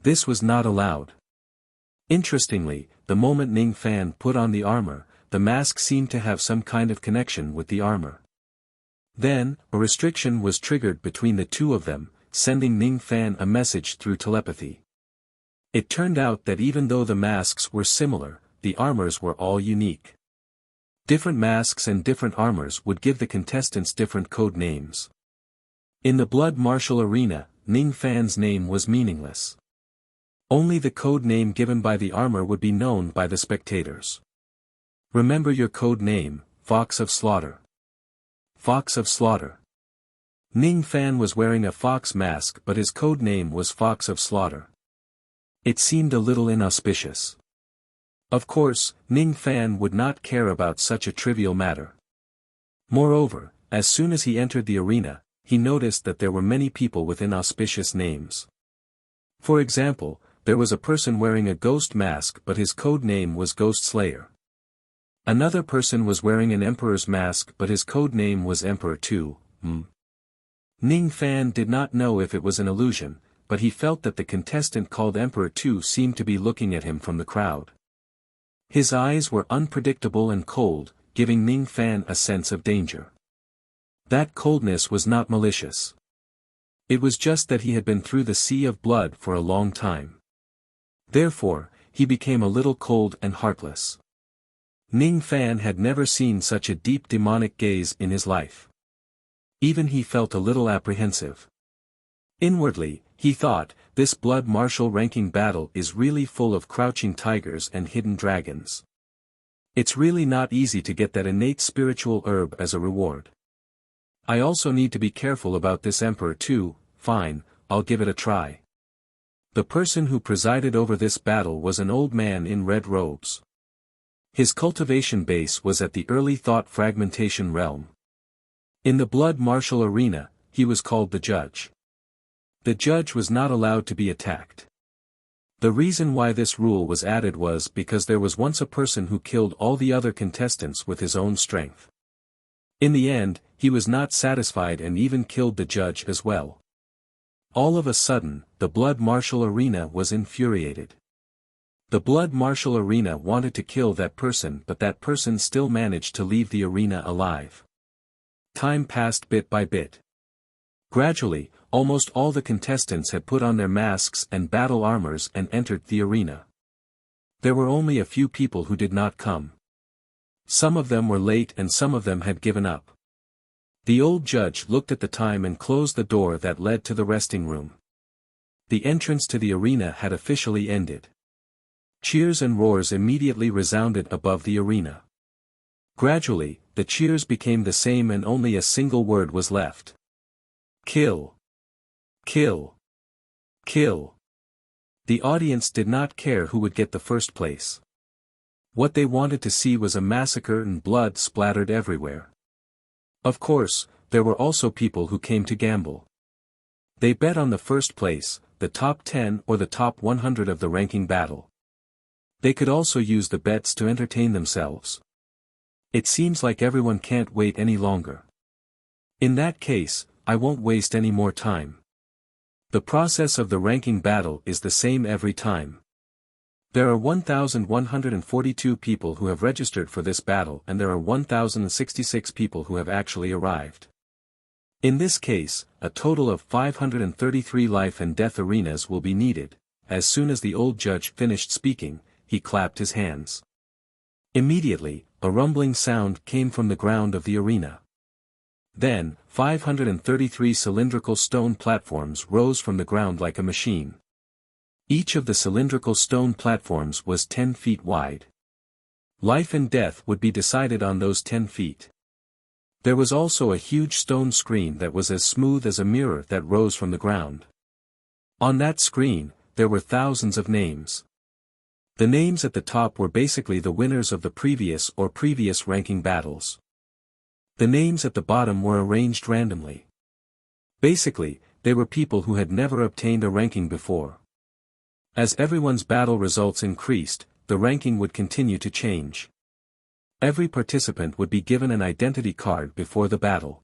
This was not allowed. Interestingly, the moment Ning Fan put on the armor, the mask seemed to have some kind of connection with the armor. Then, a restriction was triggered between the two of them, sending Ning Fan a message through telepathy. It turned out that even though the masks were similar, the armors were all unique. Different masks and different armors would give the contestants different code names. In the blood martial arena, Ning Fan's name was meaningless. Only the code name given by the armor would be known by the spectators. Remember your code name, Fox of Slaughter. Fox of Slaughter. Ning Fan was wearing a fox mask, but his code name was Fox of Slaughter. It seemed a little inauspicious. Of course, Ning Fan would not care about such a trivial matter. Moreover, as soon as he entered the arena, he noticed that there were many people with inauspicious names. For example, there was a person wearing a ghost mask but his code name was Ghost Slayer. Another person was wearing an Emperor's mask but his code name was Emperor 2. Ning Fan did not know if it was an illusion, but he felt that the contestant called Emperor 2 seemed to be looking at him from the crowd. His eyes were unpredictable and cold, giving Ning Fan a sense of danger. That coldness was not malicious. It was just that he had been through the sea of blood for a long time. Therefore, he became a little cold and heartless. Ning Fan had never seen such a deep demonic gaze in his life. Even he felt a little apprehensive. Inwardly, he thought, this blood martial ranking battle is really full of crouching tigers and hidden dragons. It's really not easy to get that innate spiritual herb as a reward. I also need to be careful about this Emperor too. Fine, I'll give it a try. The person who presided over this battle was an old man in red robes. His cultivation base was at the early thought fragmentation realm. In the blood martial arena, he was called the judge. The judge was not allowed to be attacked. The reason why this rule was added was because there was once a person who killed all the other contestants with his own strength. In the end, he was not satisfied and even killed the judge as well. All of a sudden, the blood martial arena was infuriated. The blood martial arena wanted to kill that person but that person still managed to leave the arena alive. Time passed bit by bit. Gradually, almost all the contestants had put on their masks and battle armors and entered the arena. There were only a few people who did not come. Some of them were late and some of them had given up. The old judge looked at the time and closed the door that led to the resting room. The entrance to the arena had officially ended. Cheers and roars immediately resounded above the arena. Gradually, the cheers became the same and only a single word was left. Kill. Kill. Kill. The audience did not care who would get the first place. What they wanted to see was a massacre and blood splattered everywhere. Of course, there were also people who came to gamble. They bet on the first place, the top 10 or the top 100 of the ranking battle. They could also use the bets to entertain themselves. It seems like everyone can't wait any longer. In that case, I won't waste any more time. The process of the ranking battle is the same every time. There are 1,142 people who have registered for this battle and there are 1,066 people who have actually arrived. In this case, a total of 533 life and death arenas will be needed. As soon as the old judge finished speaking, he clapped his hands. Immediately, a rumbling sound came from the ground of the arena. Then, 533 cylindrical stone platforms rose from the ground like a machine. Each of the cylindrical stone platforms was 10 feet wide. Life and death would be decided on those 10 feet. There was also a huge stone screen that was as smooth as a mirror that rose from the ground. On that screen, there were thousands of names. The names at the top were basically the winners of the previous ranking battles. The names at the bottom were arranged randomly. Basically, they were people who had never obtained a ranking before. As everyone's battle results increased, the ranking would continue to change. Every participant would be given an identity card before the battle.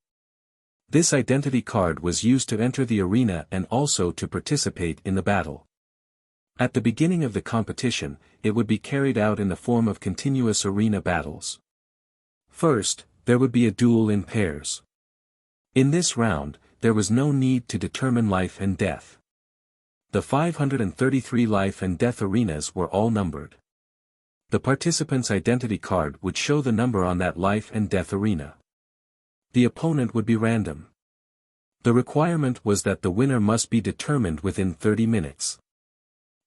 This identity card was used to enter the arena and also to participate in the battle. At the beginning of the competition, it would be carried out in the form of continuous arena battles. First, there would be a duel in pairs. In this round, there was no need to determine life and death. The 533 life and death arenas were all numbered. The participant's identity card would show the number on that life and death arena. The opponent would be random. The requirement was that the winner must be determined within 30 minutes.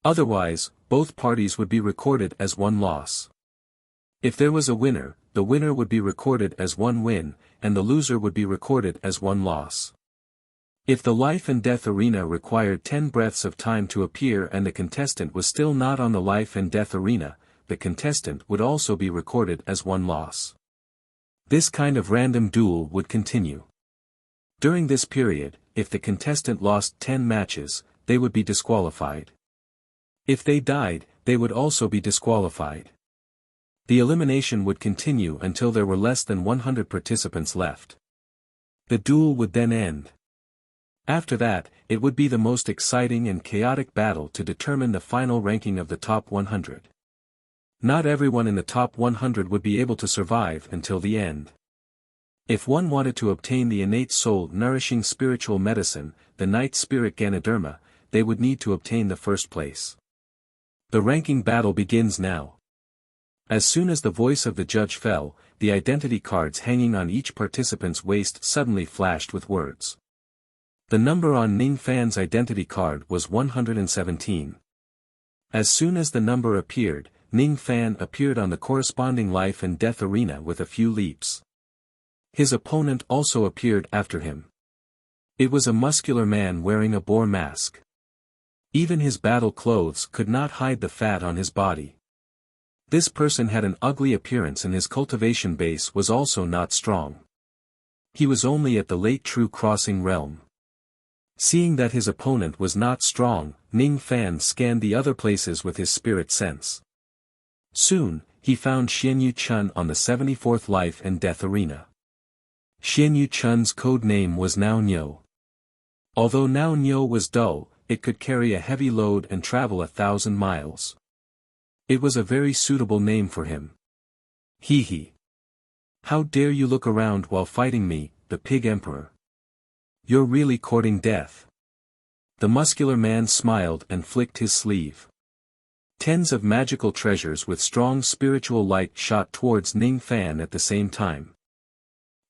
Otherwise, both parties would be recorded as one loss. If there was a winner, the winner would be recorded as one win, and the loser would be recorded as one loss. If the life and death arena required 10 breaths of time to appear and the contestant was still not on the life and death arena, the contestant would also be recorded as one loss. This kind of random duel would continue. During this period, if the contestant lost 10 matches, they would be disqualified. If they died, they would also be disqualified. The elimination would continue until there were less than 100 participants left. The duel would then end. After that, it would be the most exciting and chaotic battle to determine the final ranking of the top 100. Not everyone in the top 100 would be able to survive until the end. If one wanted to obtain the innate soul-nourishing spiritual medicine, the Night Spirit Ganoderma, they would need to obtain the first place. The ranking battle begins now. As soon as the voice of the judge fell, the identity cards hanging on each participant's waist suddenly flashed with words. The number on Ning Fan's identity card was 117. As soon as the number appeared, Ning Fan appeared on the corresponding life and death arena with a few leaps. His opponent also appeared after him. It was a muscular man wearing a boar mask. Even his battle clothes could not hide the fat on his body. This person had an ugly appearance and his cultivation base was also not strong. He was only at the late True Crossing realm. Seeing that his opponent was not strong, Ning Fan scanned the other places with his spirit sense. Soon, he found Xianyu Chun on the 74th life and death arena. Xianyu Chun's code name was Nao Nyo. Although Nao Nyo was dull, it could carry a heavy load and travel 1,000 miles. It was a very suitable name for him. Hee hee. How dare you look around while fighting me, the Pig Emperor? You're really courting death. The muscular man smiled and flicked his sleeve. Tens of magical treasures with strong spiritual light shot towards Ning Fan at the same time.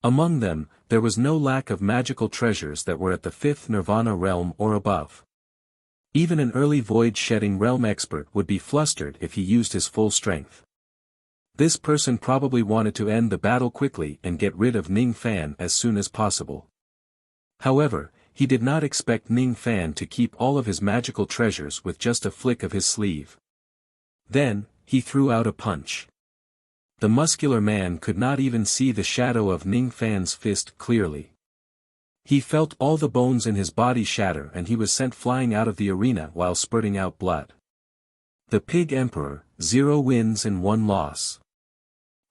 Among them, there was no lack of magical treasures that were at the 5th Nirvana realm or above. Even an early void-shedding realm expert would be flustered if he used his full strength. This person probably wanted to end the battle quickly and get rid of Ning Fan as soon as possible. However, he did not expect Ning Fan to keep all of his magical treasures with just a flick of his sleeve. Then, he threw out a punch. The muscular man could not even see the shadow of Ning Fan's fist clearly. He felt all the bones in his body shatter and he was sent flying out of the arena while spurting out blood. The Pig Emperor, 0 wins and 1 loss.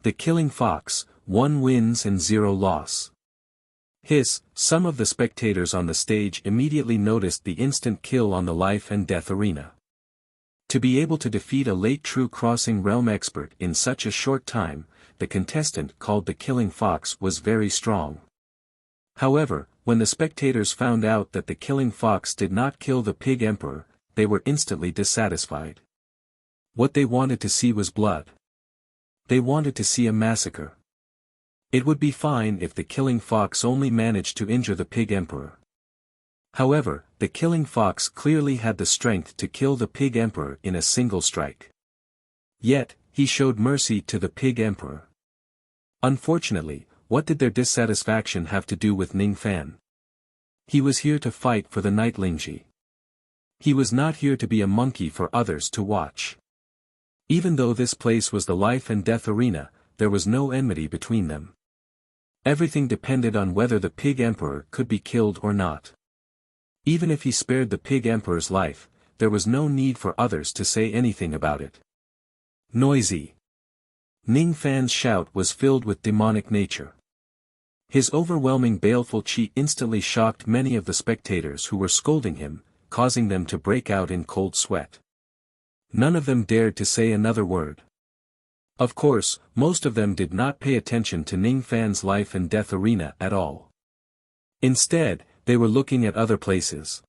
The Killing Fox, 1 wins and 0 loss. Some of the spectators on the stage immediately noticed the instant kill on the life and death arena. To be able to defeat a late True Crossing Realm expert in such a short time, the contestant called the Killing Fox was very strong. However, when the spectators found out that the Killing Fox did not kill the Pig Emperor, they were instantly dissatisfied. What they wanted to see was blood. They wanted to see a massacre. It would be fine if the Killing Fox only managed to injure the Pig Emperor. However, the Killing Fox clearly had the strength to kill the Pig Emperor in a single strike. Yet, he showed mercy to the Pig Emperor. Unfortunately, what did their dissatisfaction have to do with Ning Fan? He was here to fight for the Night Lingji. He was not here to be a monkey for others to watch. Even though this place was the life and death arena, there was no enmity between them. Everything depended on whether the Pig Emperor could be killed or not. Even if he spared the Pig Emperor's life, there was no need for others to say anything about it. Noisy. Ning Fan's shout was filled with demonic nature. His overwhelming baleful chi instantly shocked many of the spectators who were scolding him, causing them to break out in cold sweat. None of them dared to say another word. Of course, most of them did not pay attention to Ning Fan's life and death arena at all. Instead, they were looking at other places.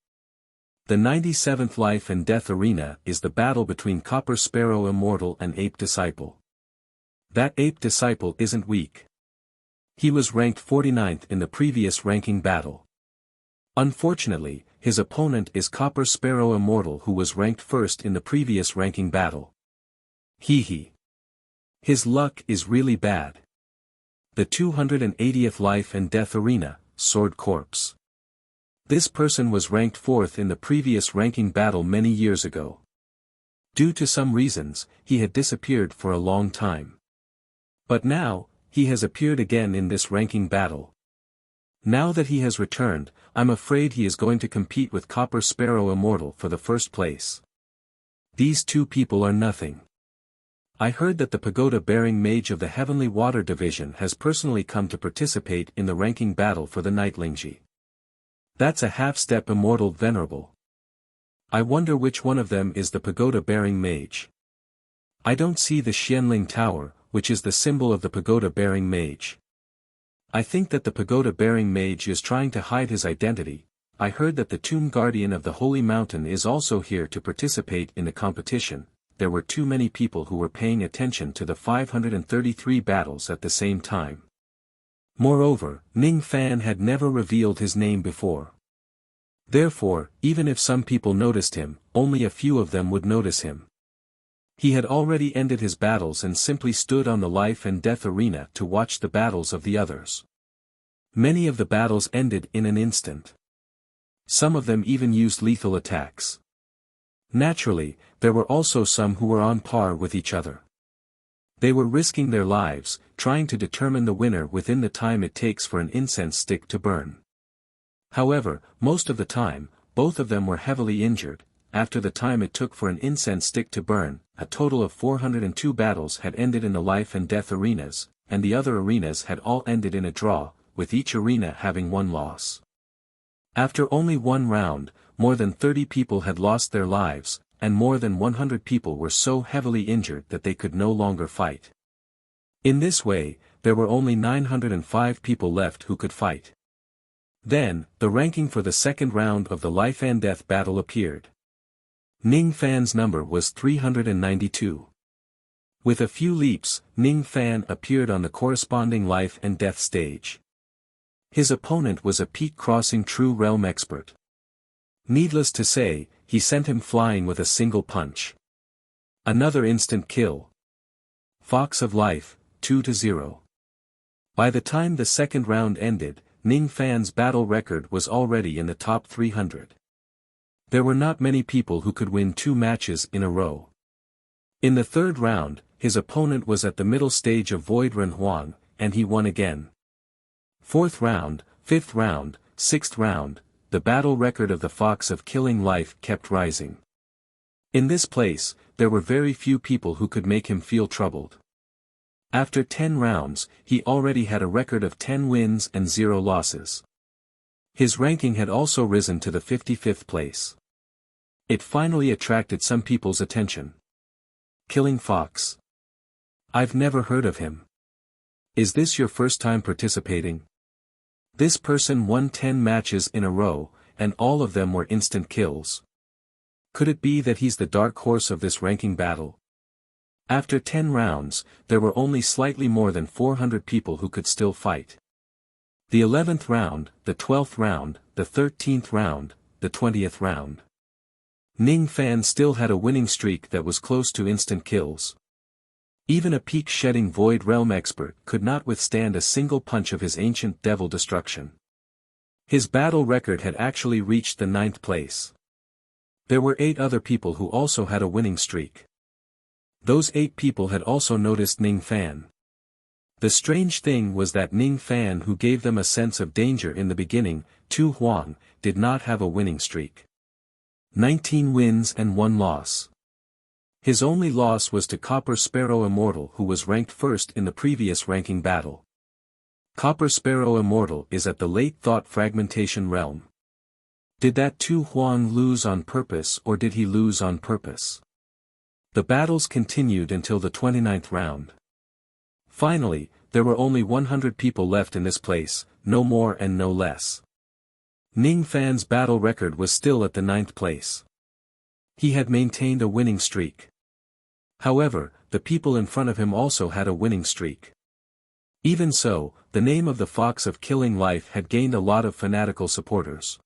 The 97th Life and Death Arena is the battle between Copper Sparrow Immortal and Ape Disciple. That Ape Disciple isn't weak. He was ranked 49th in the previous ranking battle. Unfortunately, his opponent is Copper Sparrow Immortal, who was ranked first in the previous ranking battle. His luck is really bad. The 280th Life and Death Arena, Sword Corpse. This person was ranked 4th in the previous ranking battle many years ago. Due to some reasons, he had disappeared for a long time. But now, he has appeared again in this ranking battle. Now that he has returned, I'm afraid he is going to compete with Copper Sparrow Immortal for the first place. These two people are nothing. I heard that the pagoda-bearing mage of the Heavenly Water Division has personally come to participate in the ranking battle for the Night Lingji. That's a half-step immortal venerable. I wonder which one of them is the pagoda-bearing mage. I don't see the Xianling Tower, which is the symbol of the pagoda-bearing mage. I think that the pagoda-bearing mage is trying to hide his identity. I heard that the Tomb Guardian of the Holy Mountain is also here to participate in the competition. There were too many people who were paying attention to the 533 battles at the same time. Moreover, Ning Fan had never revealed his name before. Therefore, even if some people noticed him, only a few of them would notice him. He had already ended his battles and simply stood on the life and death arena to watch the battles of the others. Many of the battles ended in an instant. Some of them even used lethal attacks. Naturally, there were also some who were on par with each other. They were risking their lives, trying to determine the winner within the time it takes for an incense stick to burn. However, most of the time, both of them were heavily injured. After the time it took for an incense stick to burn, a total of 402 battles had ended in the life and death arenas, and the other arenas had all ended in a draw, with each arena having one loss. After only one round, more than 30 people had lost their lives, and more than 100 people were so heavily injured that they could no longer fight. In this way, there were only 905 people left who could fight. Then, the ranking for the second round of the life and death battle appeared. Ning Fan's number was 392. With a few leaps, Ning Fan appeared on the corresponding life and death stage. His opponent was a peak crossing true realm expert. Needless to say, he sent him flying with a single punch. Another instant kill. Fox of Life, 2-0. By the time the second round ended, Ning Fan's battle record was already in the top 300. There were not many people who could win 2 matches in a row. In the third round, his opponent was at the middle stage of Void Ren Huang, and he won again. Fourth round, fifth round, sixth round, the battle record of the Fox of Killing Life kept rising. In this place, there were very few people who could make him feel troubled. After 10 rounds, he already had a record of 10 wins and 0 losses. His ranking had also risen to the 55th place. It finally attracted some people's attention. Killing Fox. I've never heard of him. Is this your first time participating? This person won 10 matches in a row, and all of them were instant kills. Could it be that he's the dark horse of this ranking battle? After 10 rounds, there were only slightly more than 400 people who could still fight. The 11th round, the 12th round, the 13th round, the 20th round. Ning Fan still had a winning streak that was close to instant kills. Even a peak-shedding Void Realm expert could not withstand a single punch of his ancient devil destruction. His battle record had actually reached the 9th place. There were 8 other people who also had a winning streak. Those 8 people had also noticed Ning Fan. The strange thing was that Ning Fan, who gave them a sense of danger in the beginning, Tu Huang, did not have a winning streak. 19 wins and 1 loss. His only loss was to Copper Sparrow Immortal, who was ranked first in the previous ranking battle. Copper Sparrow Immortal is at the late thought fragmentation realm. Did that Tu Huang lose on purpose, or did he lose on purpose? The battles continued until the 29th round. Finally, there were only 100 people left in this place, no more and no less. Ning Fan's battle record was still at the 9th place. He had maintained a winning streak. However, the people in front of him also had a winning streak. Even so, the name of the Fox of Killing Life had gained a lot of fanatical supporters.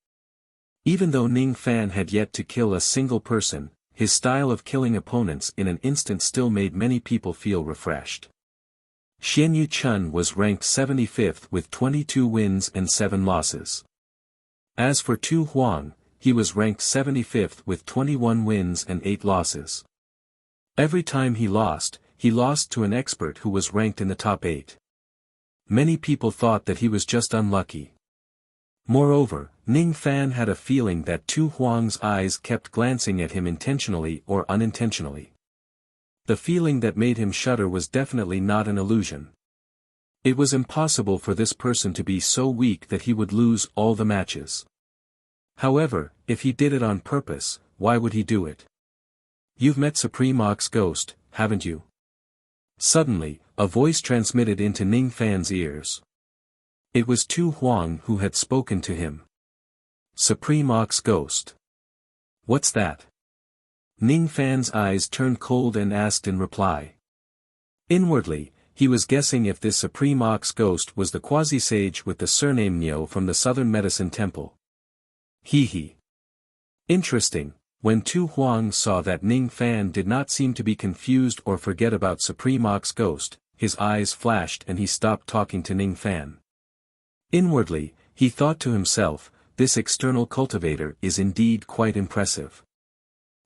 Even though Ning Fan had yet to kill a single person, his style of killing opponents in an instant still made many people feel refreshed. Xianyu Chun was ranked 75th with 22 wins and 7 losses. As for Tu Huang, he was ranked 75th with 21 wins and 8 losses. Every time he lost to an expert who was ranked in the top 8. Many people thought that he was just unlucky. Moreover, Ning Fan had a feeling that Tu Huang's eyes kept glancing at him intentionally or unintentionally. The feeling that made him shudder was definitely not an illusion. It was impossible for this person to be so weak that he would lose all the matches. However, if he did it on purpose, why would he do it? You've met Supreme Ox Ghost, haven't you? Suddenly, a voice transmitted into Ning Fan's ears. It was Tu Huang who had spoken to him. Supreme Ox Ghost. What's that? Ning Fan's eyes turned cold and asked in reply. Inwardly, he was guessing if this Supreme Ox Ghost was the quasi-sage with the surname Nyo from the Southern Medicine Temple. Hee. Interesting. When Tu Huang saw that Ning Fan did not seem to be confused or forget about Supreme Ox Ghost, his eyes flashed and he stopped talking to Ning Fan. Inwardly, he thought to himself, this external cultivator is indeed quite impressive.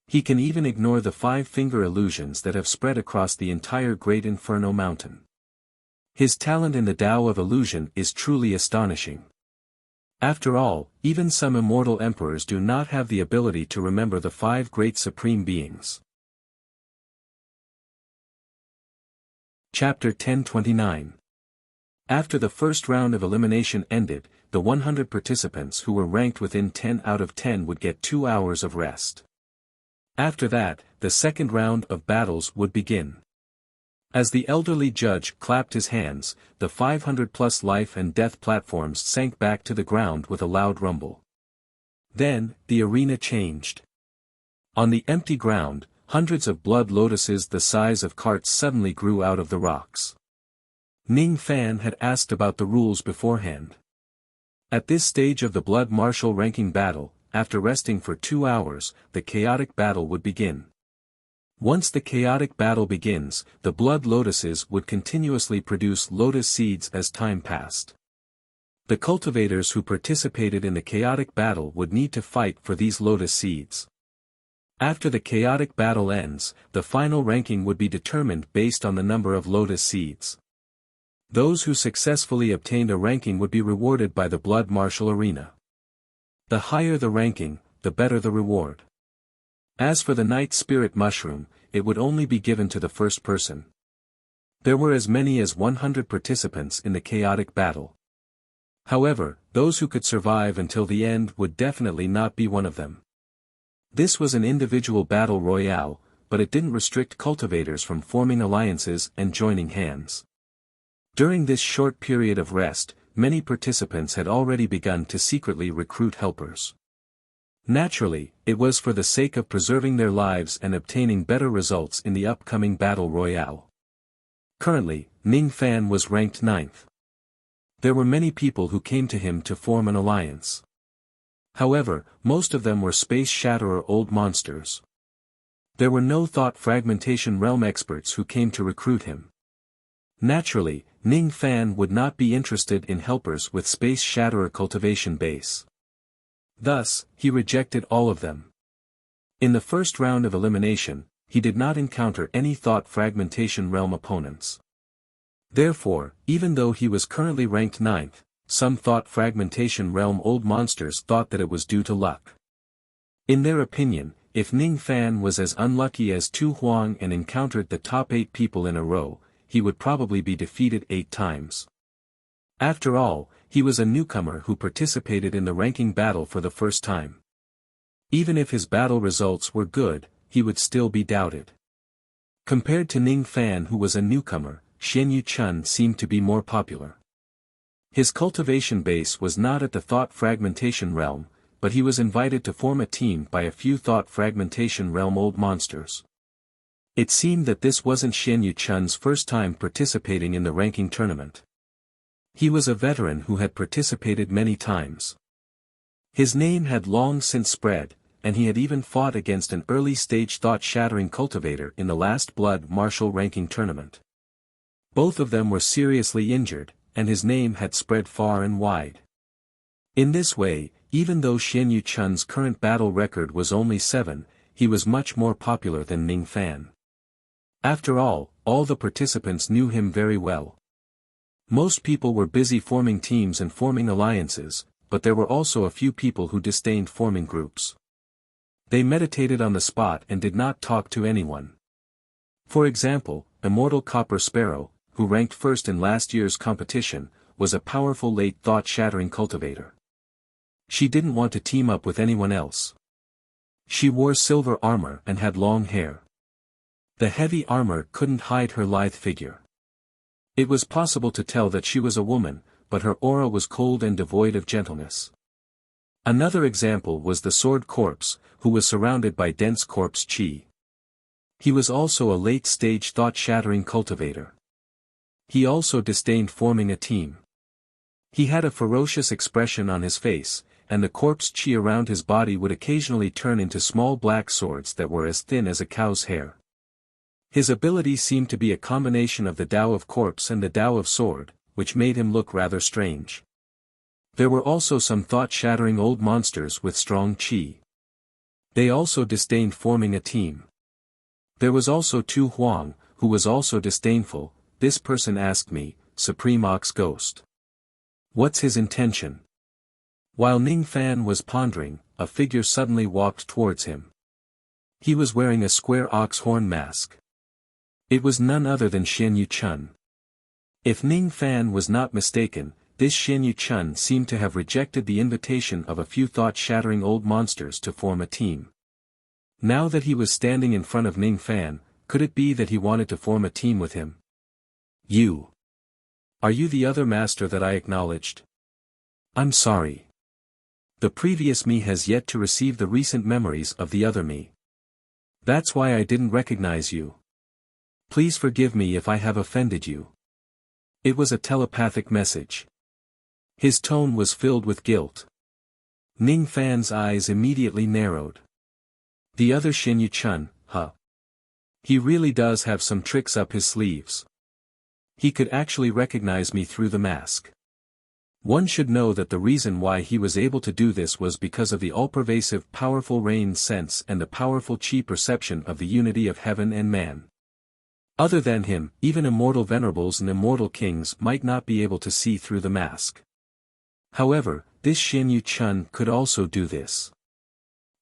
He can even ignore the 5-finger illusions that have spread across the entire Great Inferno Mountain. His talent in the Tao of illusion is truly astonishing. After all, even some immortal emperors do not have the ability to remember the 5 great supreme beings. Chapter 1029. After the first round of elimination ended, the 100 participants who were ranked within 10 out of 10 would get 2 hours of rest. After that, the second round of battles would begin. As the elderly judge clapped his hands, the 500-plus life and death platforms sank back to the ground with a loud rumble. Then, the arena changed. On the empty ground, hundreds of blood lotuses the size of carts suddenly grew out of the rocks. Ning Fan had asked about the rules beforehand. At this stage of the blood martial ranking battle, after resting for 2 hours, the chaotic battle would begin. Once the chaotic battle begins, the blood lotuses would continuously produce lotus seeds as time passed. The cultivators who participated in the chaotic battle would need to fight for these lotus seeds. After the chaotic battle ends, the final ranking would be determined based on the number of lotus seeds. Those who successfully obtained a ranking would be rewarded by the blood martial arena. The higher the ranking, the better the reward. As for the Night Spirit Mushroom, it would only be given to the first person. There were as many as 100 participants in the chaotic battle. However, those who could survive until the end would definitely not be one of them. This was an individual battle royale, but it didn't restrict cultivators from forming alliances and joining hands. During this short period of rest, many participants had already begun to secretly recruit helpers. Naturally, it was for the sake of preserving their lives and obtaining better results in the upcoming battle royale. Currently, Ning Fan was ranked 9th. There were many people who came to him to form an alliance. However, most of them were Space Shatterer old monsters. There were no thought fragmentation realm experts who came to recruit him. Naturally, Ning Fan would not be interested in helpers with Space Shatterer cultivation base. Thus, he rejected all of them. In the first round of elimination, he did not encounter any thought fragmentation realm opponents. Therefore, even though he was currently ranked 9th, some thought fragmentation realm old monsters thought that it was due to luck. In their opinion, if Ning Fan was as unlucky as Tu Huang and encountered the top 8 people in a row, he would probably be defeated 8 times. After all, he was a newcomer who participated in the ranking battle for the first time. Even if his battle results were good, he would still be doubted. Compared to Ning Fan, who was a newcomer, Xian Yu Chun seemed to be more popular. His cultivation base was not at the thought fragmentation realm, but he was invited to form a team by a few thought fragmentation realm old monsters. It seemed that this wasn't Xian Yu Chun's first time participating in the ranking tournament. He was a veteran who had participated many times. His name had long since spread, and he had even fought against an early-stage thought-shattering cultivator in the last blood martial ranking tournament. Both of them were seriously injured, and his name had spread far and wide. In this way, even though Xian Yu Chun's current battle record was only 7, he was much more popular than Ning Fan. After all the participants knew him very well. Most people were busy forming teams and forming alliances, but there were also a few people who disdained forming groups. They meditated on the spot and did not talk to anyone. For example, Immortal Copper Sparrow, who ranked first in last year's competition, was a powerful late thought-shattering cultivator. She didn't want to team up with anyone else. She wore silver armor and had long hair. The heavy armor couldn't hide her lithe figure. It was possible to tell that she was a woman, but her aura was cold and devoid of gentleness. Another example was the Sword Corpse, who was surrounded by dense corpse chi. He was also a late-stage thought-shattering cultivator. He also disdained forming a team. He had a ferocious expression on his face, and the corpse chi around his body would occasionally turn into small black swords that were as thin as a cow's hair. His ability seemed to be a combination of the Tao of Corpse and the Tao of Sword, which made him look rather strange. There were also some thought-shattering old monsters with strong chi. They also disdained forming a team. There was also Tu Huang, who was also disdainful. This person asked me, Supreme Ox Ghost. What's his intention? While Ning Fan was pondering, a figure suddenly walked towards him. He was wearing a square ox horn mask. It was none other than Xian Yu Chun. If Ning Fan was not mistaken, this Xian Yu Chun seemed to have rejected the invitation of a few thought-shattering old monsters to form a team. Now that he was standing in front of Ning Fan, could it be that he wanted to form a team with him? You. Are you the other master that I acknowledged? I'm sorry. The previous me has yet to receive the recent memories of the other me. That's why I didn't recognize you. Please forgive me if I have offended you. It was a telepathic message. His tone was filled with guilt. Ning Fan's eyes immediately narrowed. The other Xian Yu Chun, huh? He really does have some tricks up his sleeves. He could actually recognize me through the mask. One should know that the reason why he was able to do this was because of the all-pervasive powerful rain sense and the powerful chi perception of the unity of heaven and man. Other than him, even immortal venerables and immortal kings might not be able to see through the mask. However, this Xian Yu Chun could also do this.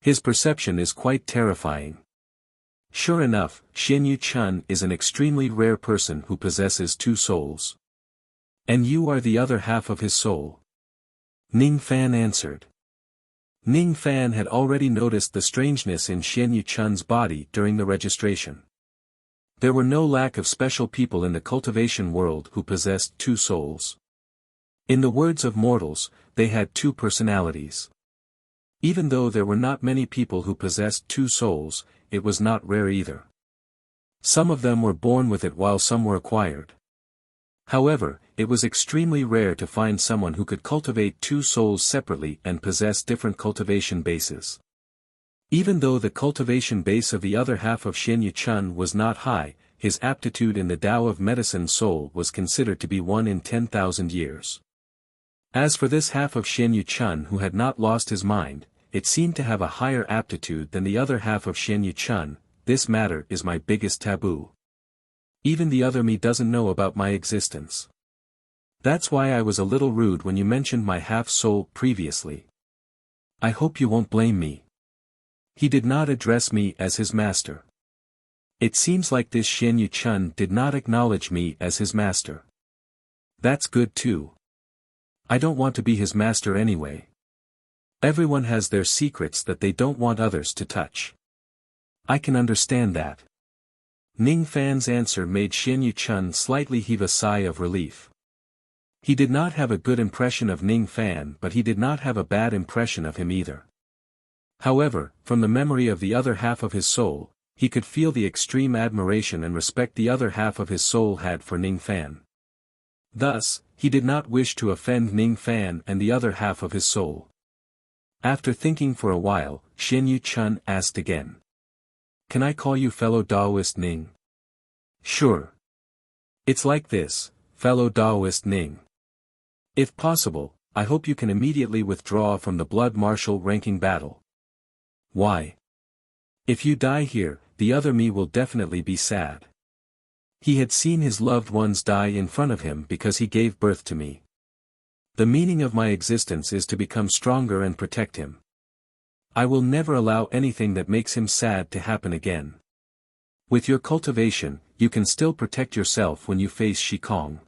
His perception is quite terrifying. Sure enough, Xianyu Chun is an extremely rare person who possesses two souls. And you are the other half of his soul. Ning Fan answered. Ning Fan had already noticed the strangeness in Xianyu Chun's body during the registration. There were no lack of special people in the cultivation world who possessed two souls. In the words of mortals, they had two personalities. Even though there were not many people who possessed two souls, it was not rare either. Some of them were born with it while some were acquired. However, it was extremely rare to find someone who could cultivate two souls separately and possess different cultivation bases. Even though the cultivation base of the other half of Xianyu Chun was not high, his aptitude in the Tao of Medicine Soul was considered to be 1 in 10,000 years. As for this half of Xianyu Chun who had not lost his mind, it seemed to have a higher aptitude than the other half of Xianyu Chun. This matter is my biggest taboo. Even the other me doesn't know about my existence. That's why I was a little rude when you mentioned my half-soul previously. I hope you won't blame me. He did not address me as his master. It seems like this Xianyu Chun did not acknowledge me as his master. That's good too. I don't want to be his master anyway. Everyone has their secrets that they don't want others to touch. I can understand that. Ning Fan's answer made Xianyu Chun slightly heave a sigh of relief. He did not have a good impression of Ning Fan, but he did not have a bad impression of him either. However, from the memory of the other half of his soul, he could feel the extreme admiration and respect the other half of his soul had for Ning Fan. Thus, he did not wish to offend Ning Fan and the other half of his soul. After thinking for a while, Xianyu Chun asked again. Can I call you fellow Taoist Ning? Sure. It's like this, fellow Taoist Ning. If possible, I hope you can immediately withdraw from the blood martial ranking battle. Why? If you die here, the other me will definitely be sad. He had seen his loved ones die in front of him because he gave birth to me. The meaning of my existence is to become stronger and protect him. I will never allow anything that makes him sad to happen again. With your cultivation, you can still protect yourself when you face Shikong.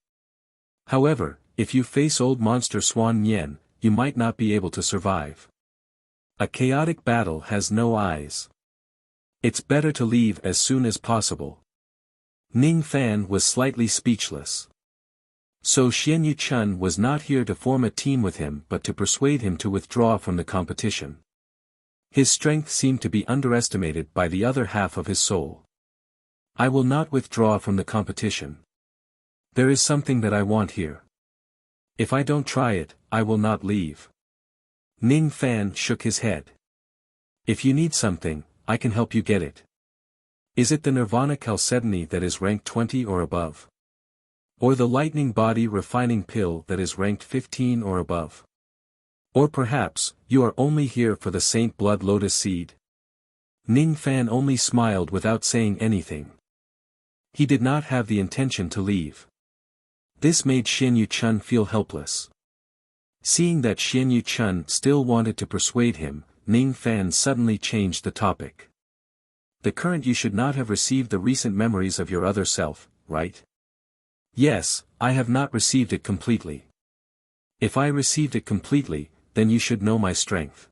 However, if you face old monster Swan Nian, you might not be able to survive. A chaotic battle has no eyes. It's better to leave as soon as possible. Ning Fan was slightly speechless. So Xianyu Chun was not here to form a team with him but to persuade him to withdraw from the competition. His strength seemed to be underestimated by the other half of his soul. I will not withdraw from the competition. There is something that I want here. If I don't try it, I will not leave. Ning Fan shook his head. If you need something, I can help you get it. Is it the Nirvana Chalcedony that is ranked 20 or above? Or the Lightning Body Refining Pill that is ranked 15 or above? Or perhaps, you are only here for the Saint Blood Lotus Seed? Ning Fan only smiled without saying anything. He did not have the intention to leave. This made Xianyu Chun feel helpless. Seeing that Xianyu Chun still wanted to persuade him, Ning Fan suddenly changed the topic. The current you should not have received the recent memories of your other self, right? Yes, I have not received it completely. If I received it completely, then you should know my strength.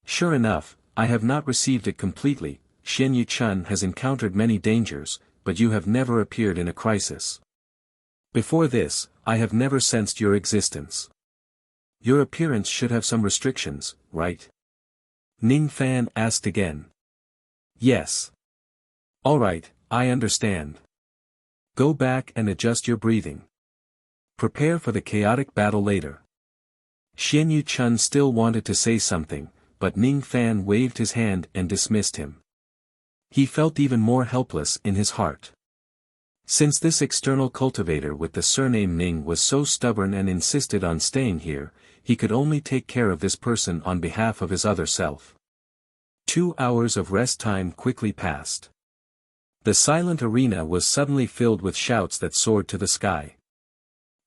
Sure enough, I have not received it completely. Xianyu Chun has encountered many dangers, but you have never appeared in a crisis. Before this, I have never sensed your existence. Your appearance should have some restrictions, right? Ning Fan asked again. Yes. Alright, I understand. Go back and adjust your breathing. Prepare for the chaotic battle later. Xianyu Chun still wanted to say something, but Ning Fan waved his hand and dismissed him. He felt even more helpless in his heart. Since this external cultivator with the surname Ning was so stubborn and insisted on staying here, he could only take care of this person on behalf of his other self. 2 hours of rest time quickly passed. The silent arena was suddenly filled with shouts that soared to the sky.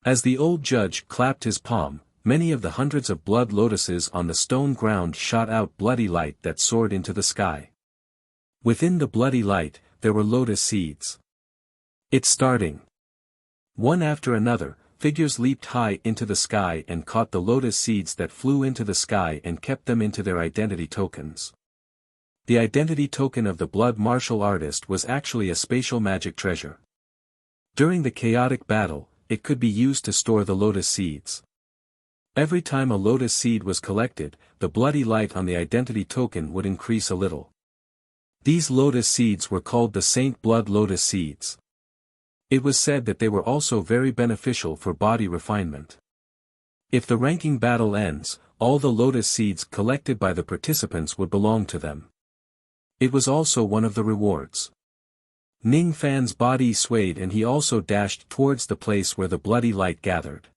As the old judge clapped his palm, many of the hundreds of blood lotuses on the stone ground shot out bloody light that soared into the sky. Within the bloody light, there were lotus seeds. It's starting. One after another, figures leaped high into the sky and caught the lotus seeds that flew into the sky and kept them into their identity tokens. The identity token of the blood martial artist was actually a spatial magic treasure. During the chaotic battle, it could be used to store the lotus seeds. Every time a lotus seed was collected, the bloody light on the identity token would increase a little. These lotus seeds were called the Saint Blood Lotus Seeds. It was said that they were also very beneficial for body refinement. If the ranking battle ends, all the lotus seeds collected by the participants would belong to them. It was also one of the rewards. Ning Fan's body swayed and he also dashed towards the place where the bloody light gathered.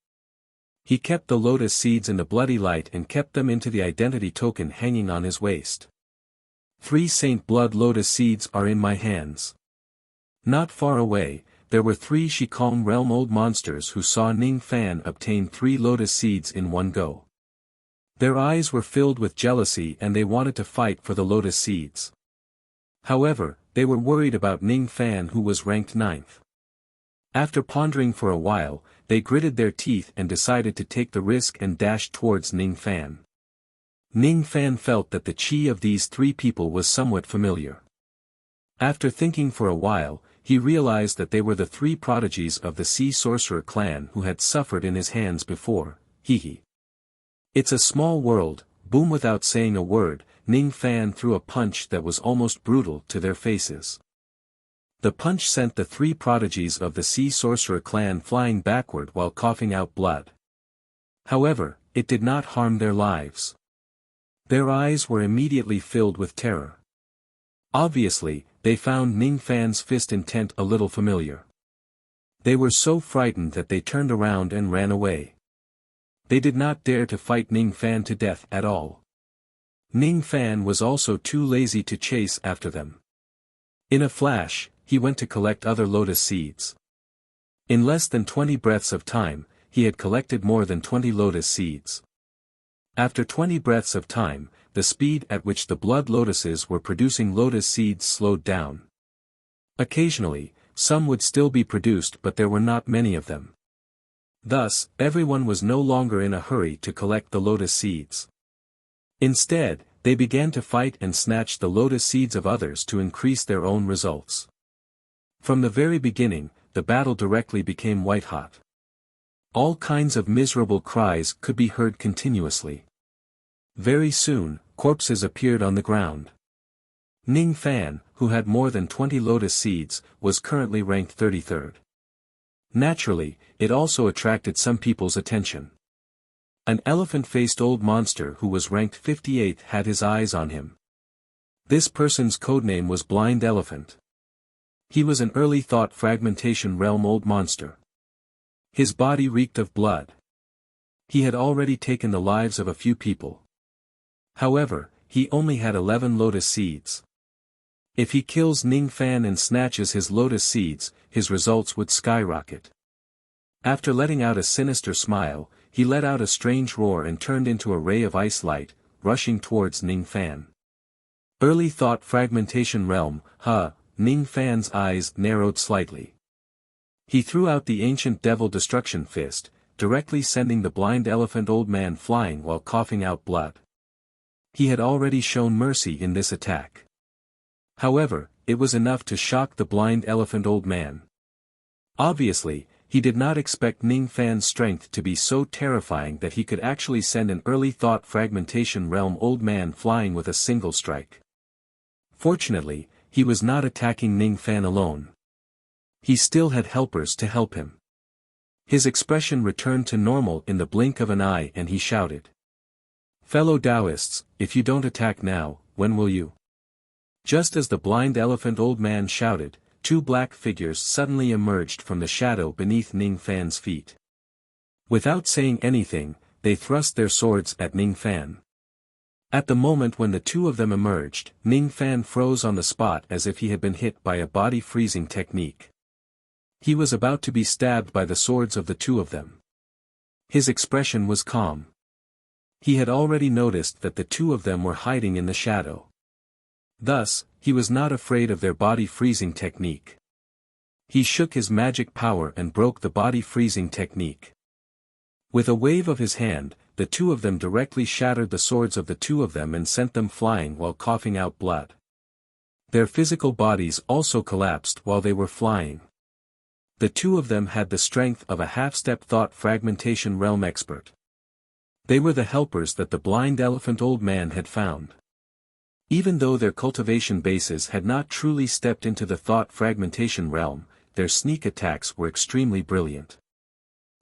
He kept the lotus seeds in the bloody light and kept them into the identity token hanging on his waist. 3 Saint Blood Lotus Seeds are in my hands. Not far away, there were 3 Shikong Realm old monsters who saw Ning Fan obtain 3 lotus seeds in one go. Their eyes were filled with jealousy and they wanted to fight for the lotus seeds. However, they were worried about Ning Fan who was ranked 9th. After pondering for a while, they gritted their teeth and decided to take the risk and dash towards Ning Fan. Ning Fan felt that the chi of these 3 people was somewhat familiar. After thinking for a while, he realized that they were the 3 prodigies of the Sea Sorcerer clan who had suffered in his hands before. Hee. It's a small world. Boom. Without saying a word, Ning Fan threw a punch that was almost brutal to their faces. The punch sent the 3 prodigies of the Sea Sorcerer clan flying backward while coughing out blood. However, it did not harm their lives. Their eyes were immediately filled with terror. Obviously, they found Ning Fan's fist intent a little familiar. They were so frightened that they turned around and ran away. They did not dare to fight Ning Fan to death at all. Ning Fan was also too lazy to chase after them. In a flash, he went to collect other lotus seeds. In less than 20 breaths of time, he had collected more than 20 lotus seeds. After 20 breaths of time, the speed at which the blood lotuses were producing lotus seeds slowed down. Occasionally, some would still be produced but there were not many of them. Thus, everyone was no longer in a hurry to collect the lotus seeds. Instead, they began to fight and snatch the lotus seeds of others to increase their own results. From the very beginning, the battle directly became white-hot. All kinds of miserable cries could be heard continuously. Very soon, corpses appeared on the ground. Ning Fan, who had more than 20 lotus seeds, was currently ranked 33rd. Naturally, it also attracted some people's attention. An elephant-faced old monster who was ranked 58th had his eyes on him. This person's codename was Blind Elephant. He was an early thought fragmentation realm old monster. His body reeked of blood. He had already taken the lives of a few people. However, he only had 11 lotus seeds. If he kills Ning Fan and snatches his lotus seeds, his results would skyrocket. After letting out a sinister smile, he let out a strange roar and turned into a ray of ice light, rushing towards Ning Fan. Early thought fragmentation realm, Ning Fan's eyes narrowed slightly. He threw out the ancient devil destruction fist, directly sending the blind elephant old man flying while coughing out blood. He had already shown mercy in this attack. However, it was enough to shock the blind elephant old man. Obviously, he did not expect Ning Fan's strength to be so terrifying that he could actually send an early thought fragmentation realm old man flying with a single strike. Fortunately, he was not attacking Ning Fan alone. He still had helpers to help him. His expression returned to normal in the blink of an eye and he shouted. "Fellow Taoists, if you don't attack now, when will you?" Just as the blind elephant old man shouted, 2 black figures suddenly emerged from the shadow beneath Ning Fan's feet. Without saying anything, they thrust their swords at Ning Fan. At the moment when the 2 of them emerged, Ning Fan froze on the spot as if he had been hit by a body freezing technique. He was about to be stabbed by the swords of the 2 of them. His expression was calm. He had already noticed that the 2 of them were hiding in the shadow. Thus, he was not afraid of their body freezing technique. He shook his magic power and broke the body freezing technique. With a wave of his hand, the two of them directly shattered the swords of the two of them and sent them flying while coughing out blood. Their physical bodies also collapsed while they were flying. The two of them had the strength of a half-step thought fragmentation realm expert. They were the helpers that the blind elephant old man had found. Even though their cultivation bases had not truly stepped into the thought fragmentation realm, their sneak attacks were extremely brilliant.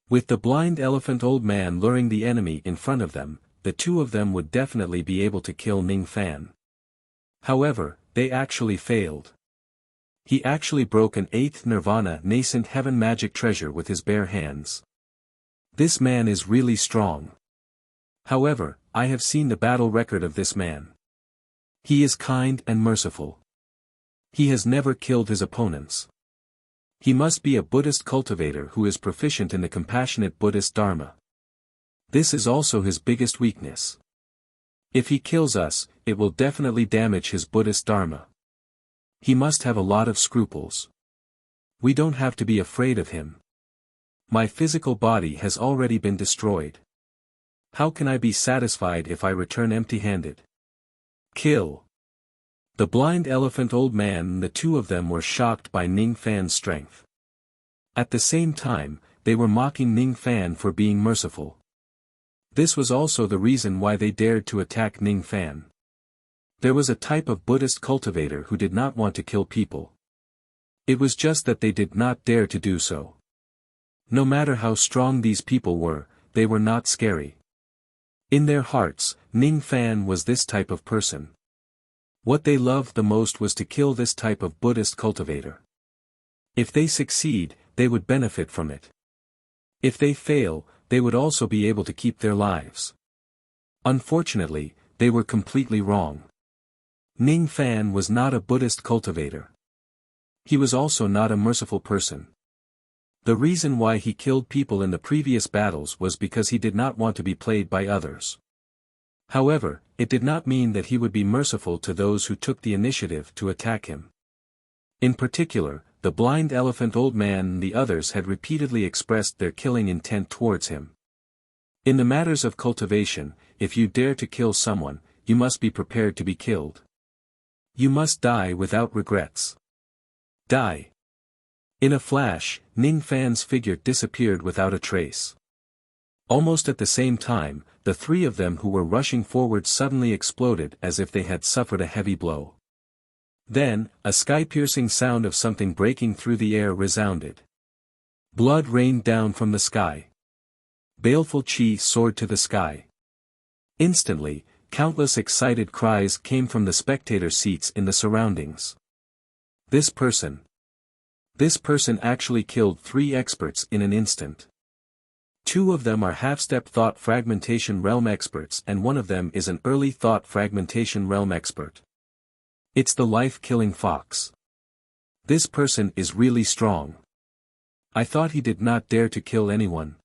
With the blind elephant old man luring the enemy in front of them, the two of them would definitely be able to kill Ning Fan. However, they actually failed. He actually broke an 8th Nirvana nascent heaven magic treasure with his bare hands. This man is really strong. However, I have seen the battle record of this man. He is kind and merciful. He has never killed his opponents. He must be a Buddhist cultivator who is proficient in the compassionate Buddhist Dharma. This is also his biggest weakness. If he kills us, it will definitely damage his Buddhist Dharma. He must have a lot of scruples. We don't have to be afraid of him. My physical body has already been destroyed. How can I be satisfied if I return empty-handed? Kill. The blind elephant old man and the two of them were shocked by Ning Fan's strength. At the same time, they were mocking Ning Fan for being merciful. This was also the reason why they dared to attack Ning Fan. There was a type of Buddhist cultivator who did not want to kill people. It was just that they did not dare to do so. No matter how strong these people were, they were not scary. In their hearts, Ning Fan was this type of person. What they loved the most was to kill this type of Buddhist cultivator. If they succeed, they would benefit from it. If they fail, they would also be able to keep their lives. Unfortunately, they were completely wrong. Ning Fan was not a Buddhist cultivator. He was also not a merciful person. The reason why he killed people in the previous battles was because he did not want to be played by others. However, it did not mean that he would be merciful to those who took the initiative to attack him. In particular, the blind elephant old man and the others had repeatedly expressed their killing intent towards him. In the matters of cultivation, if you dare to kill someone, you must be prepared to be killed. You must die without regrets. Die. In a flash, Ning Fan's figure disappeared without a trace. Almost at the same time, the three of them who were rushing forward suddenly exploded as if they had suffered a heavy blow. Then, a sky-piercing sound of something breaking through the air resounded. Blood rained down from the sky. Baleful chi soared to the sky. Instantly, countless excited cries came from the spectator seats in the surroundings. This person actually killed 3 experts in an instant. 2 of them are half-step thought fragmentation realm experts and one of them is an early thought fragmentation realm expert. It's the life-killing fox. This person is really strong. I thought he did not dare to kill anyone.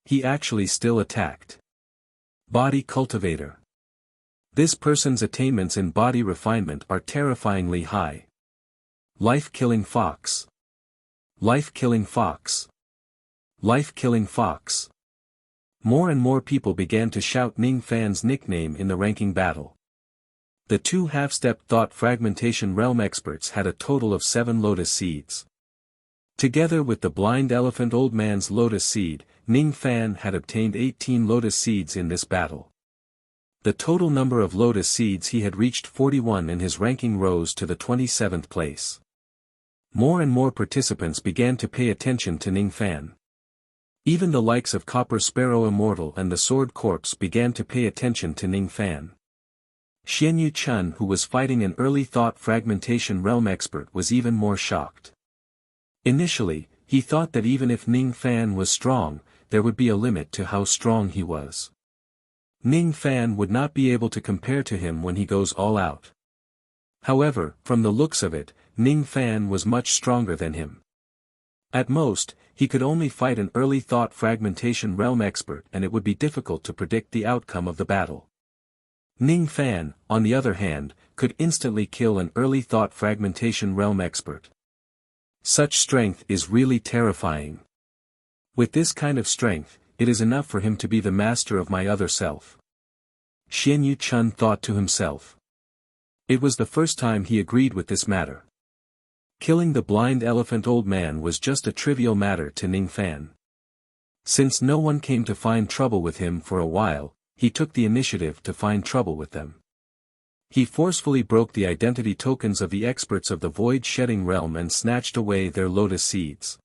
He actually still attacked. Body cultivator. This person's attainments in body refinement are terrifyingly high. Life-killing fox. Life-killing fox. Life-killing fox. More and more people began to shout Ning Fan's nickname in the ranking battle. The 2 half-step thought fragmentation realm experts had a total of 7 lotus seeds. Together with the blind elephant old man's lotus seed, Ning Fan had obtained 18 lotus seeds in this battle. The total number of lotus seeds he had reached 41 and his ranking rose to the 27th place. More and more participants began to pay attention to Ning Fan. Even the likes of Copper Sparrow Immortal and the Sword Corpse began to pay attention to Ning Fan. Xianyu Chun, who was fighting an early thought fragmentation realm expert, was even more shocked. Initially, he thought that even if Ning Fan was strong, there would be a limit to how strong he was. Ning Fan would not be able to compare to him when he goes all out. However, from the looks of it, Ning Fan was much stronger than him. At most, he could only fight an early thought fragmentation realm expert and it would be difficult to predict the outcome of the battle. Ning Fan, on the other hand, could instantly kill an early thought fragmentation realm expert. Such strength is really terrifying. With this kind of strength, it is enough for him to be the master of my other self. Xian Yu Chun thought to himself. It was the first time he agreed with this matter. Killing the blind elephant old man was just a trivial matter to Ning Fan. Since no one came to find trouble with him for a while, he took the initiative to find trouble with them. He forcefully broke the identity tokens of the experts of the void-shedding realm and snatched away their lotus seeds.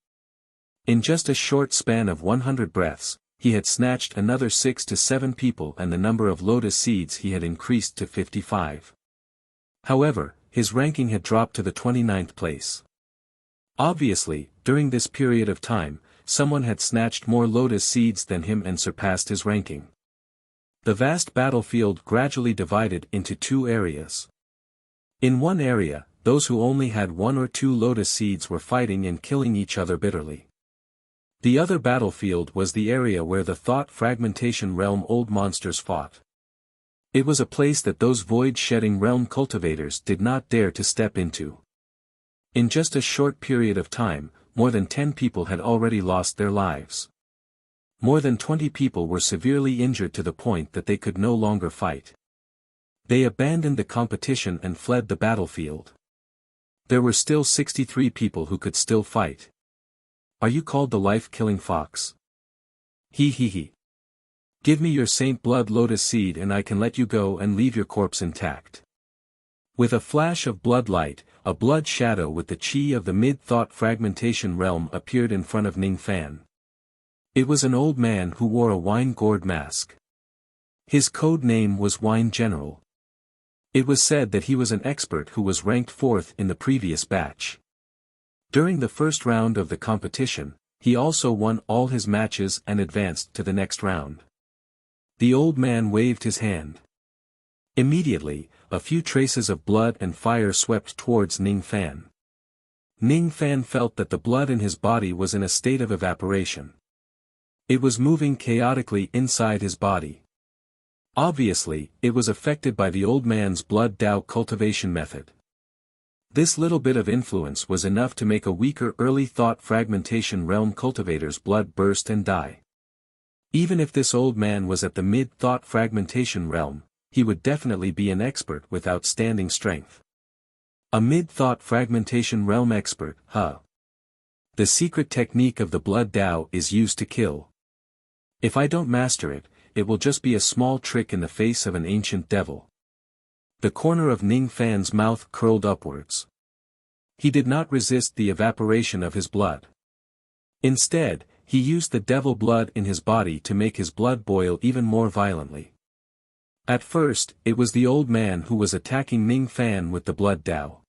In just a short span of 100 breaths, he had snatched another 6 to 7 people, and the number of lotus seeds he had increased to 55. However, his ranking had dropped to the 29th place. Obviously, during this period of time, someone had snatched more lotus seeds than him and surpassed his ranking. The vast battlefield gradually divided into two areas. In one area, those who only had 1 or 2 lotus seeds were fighting and killing each other bitterly. The other battlefield was the area where the thought fragmentation realm old monsters fought. It was a place that those void-shedding realm cultivators did not dare to step into. In just a short period of time, more than 10 people had already lost their lives. More than 20 people were severely injured to the point that they could no longer fight. They abandoned the competition and fled the battlefield. There were still 63 people who could still fight. Are you called the life-killing fox? He. Give me your Saint Blood Lotus Seed and I can let you go and leave your corpse intact. With a flash of blood light, a blood shadow with the chi of the mid-thought fragmentation realm appeared in front of Ning Fan. It was an old man who wore a wine-gourd mask. His code name was Wine General. It was said that he was an expert who was ranked 4th in the previous batch. During the first round of the competition, he also won all his matches and advanced to the next round. The old man waved his hand. Immediately, a few traces of blood and fire swept towards Ning Fan. Ning Fan felt that the blood in his body was in a state of evaporation. It was moving chaotically inside his body. Obviously, it was affected by the old man's blood Dao cultivation method. This little bit of influence was enough to make a weaker early thought fragmentation realm cultivator's blood burst and die. Even if this old man was at the mid-thought fragmentation realm, he would definitely be an expert with outstanding strength. A mid-thought fragmentation realm expert, huh? The secret technique of the blood Dao is used to kill. If I don't master it, it will just be a small trick in the face of an ancient devil. The corner of Ning Fan's mouth curled upwards. He did not resist the evaporation of his blood. Instead, he used the devil blood in his body to make his blood boil even more violently. At first, it was the old man who was attacking Ning Fan with the blood Dao.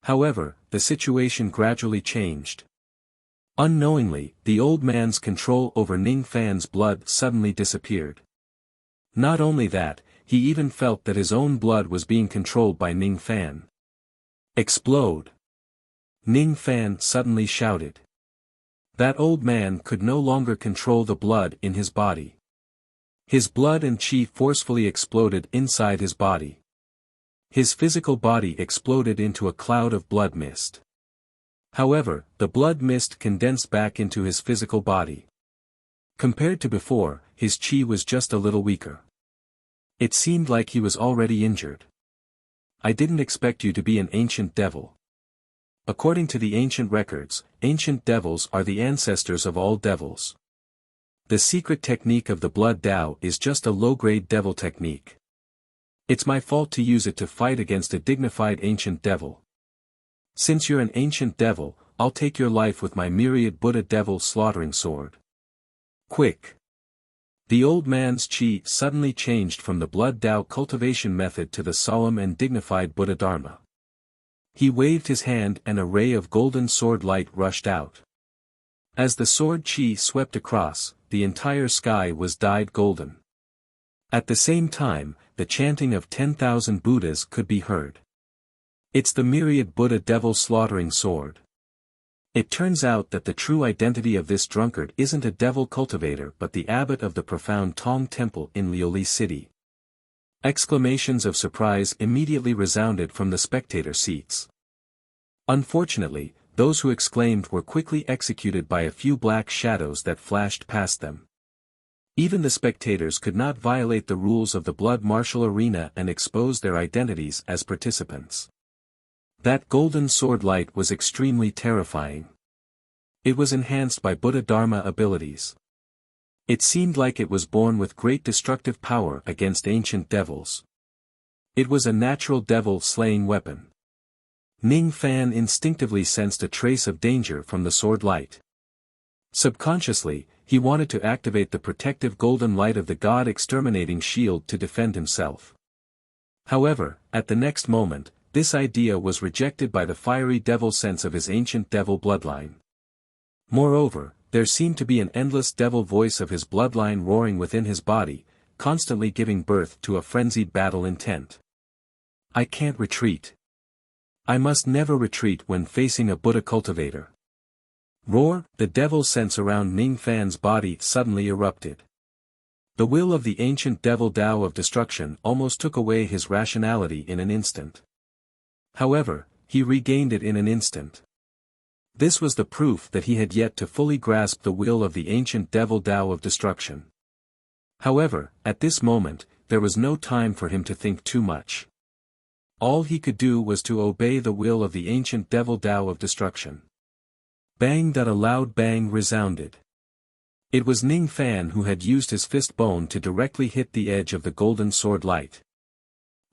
However, the situation gradually changed. Unknowingly, the old man's control over Ning Fan's blood suddenly disappeared. Not only that, he even felt that his own blood was being controlled by Ning Fan. Explode! Ning Fan suddenly shouted. That old man could no longer control the blood in his body. His blood and chi forcefully exploded inside his body. His physical body exploded into a cloud of blood mist. However, the blood mist condensed back into his physical body. Compared to before, his chi was just a little weaker. It seemed like he was already injured. I didn't expect you to be an ancient devil. According to the ancient records, ancient devils are the ancestors of all devils. The secret technique of the blood Dao is just a low-grade devil technique. It's my fault to use it to fight against a dignified ancient devil. Since you're an ancient devil, I'll take your life with my myriad Buddha devil slaughtering sword. Quick! The old man's chi suddenly changed from the blood Dao cultivation method to the solemn and dignified Buddha Dharma. He waved his hand and a ray of golden sword light rushed out. As the sword chi swept across, the entire sky was dyed golden. At the same time, the chanting of 10,000 Buddhas could be heard. It's the myriad Buddha devil slaughtering sword. It turns out that the true identity of this drunkard isn't a devil cultivator but the abbot of the profound Tong Temple in Liuli City. Exclamations of surprise immediately resounded from the spectator seats. Unfortunately, those who exclaimed were quickly executed by a few black shadows that flashed past them. Even the spectators could not violate the rules of the blood martial arena and expose their identities as participants. That golden sword light was extremely terrifying. It was enhanced by Buddha Dharma abilities. It seemed like it was born with great destructive power against ancient devils. It was a natural devil-slaying weapon. Ning Fan instinctively sensed a trace of danger from the sword light. Subconsciously, he wanted to activate the protective golden light of the God-exterminating shield to defend himself. However, at the next moment, this idea was rejected by the fiery devil sense of his ancient devil bloodline. Moreover, there seemed to be an endless devil voice of his bloodline roaring within his body, constantly giving birth to a frenzied battle intent. I can't retreat. I must never retreat when facing a Buddha cultivator. Roar! The devil sense around Ning Fan's body suddenly erupted. The will of the ancient devil Tao of destruction almost took away his rationality in an instant. However, he regained it in an instant. This was the proof that he had yet to fully grasp the will of the ancient devil Tao of destruction. However, at this moment, there was no time for him to think too much. All he could do was to obey the will of the ancient devil Tao of destruction. Bang! That a loud bang resounded. It was Ning Fan who had used his fist bone to directly hit the edge of the golden sword light.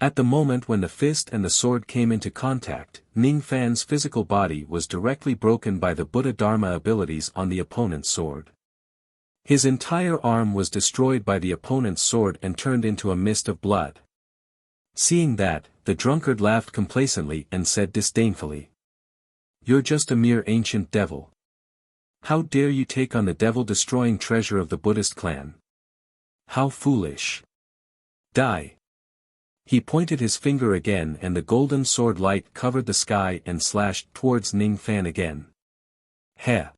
At the moment when the fist and the sword came into contact, Ning Fan's physical body was directly broken by the Buddha Dharma abilities on the opponent's sword. His entire arm was destroyed by the opponent's sword and turned into a mist of blood. Seeing that, the drunkard laughed complacently and said disdainfully, "You're just a mere ancient devil. How dare you take on the devil-destroying treasure of the Buddhist clan? How foolish! Die!" He pointed his finger again and the golden sword light covered the sky and slashed towards Ning Fan again. Heh!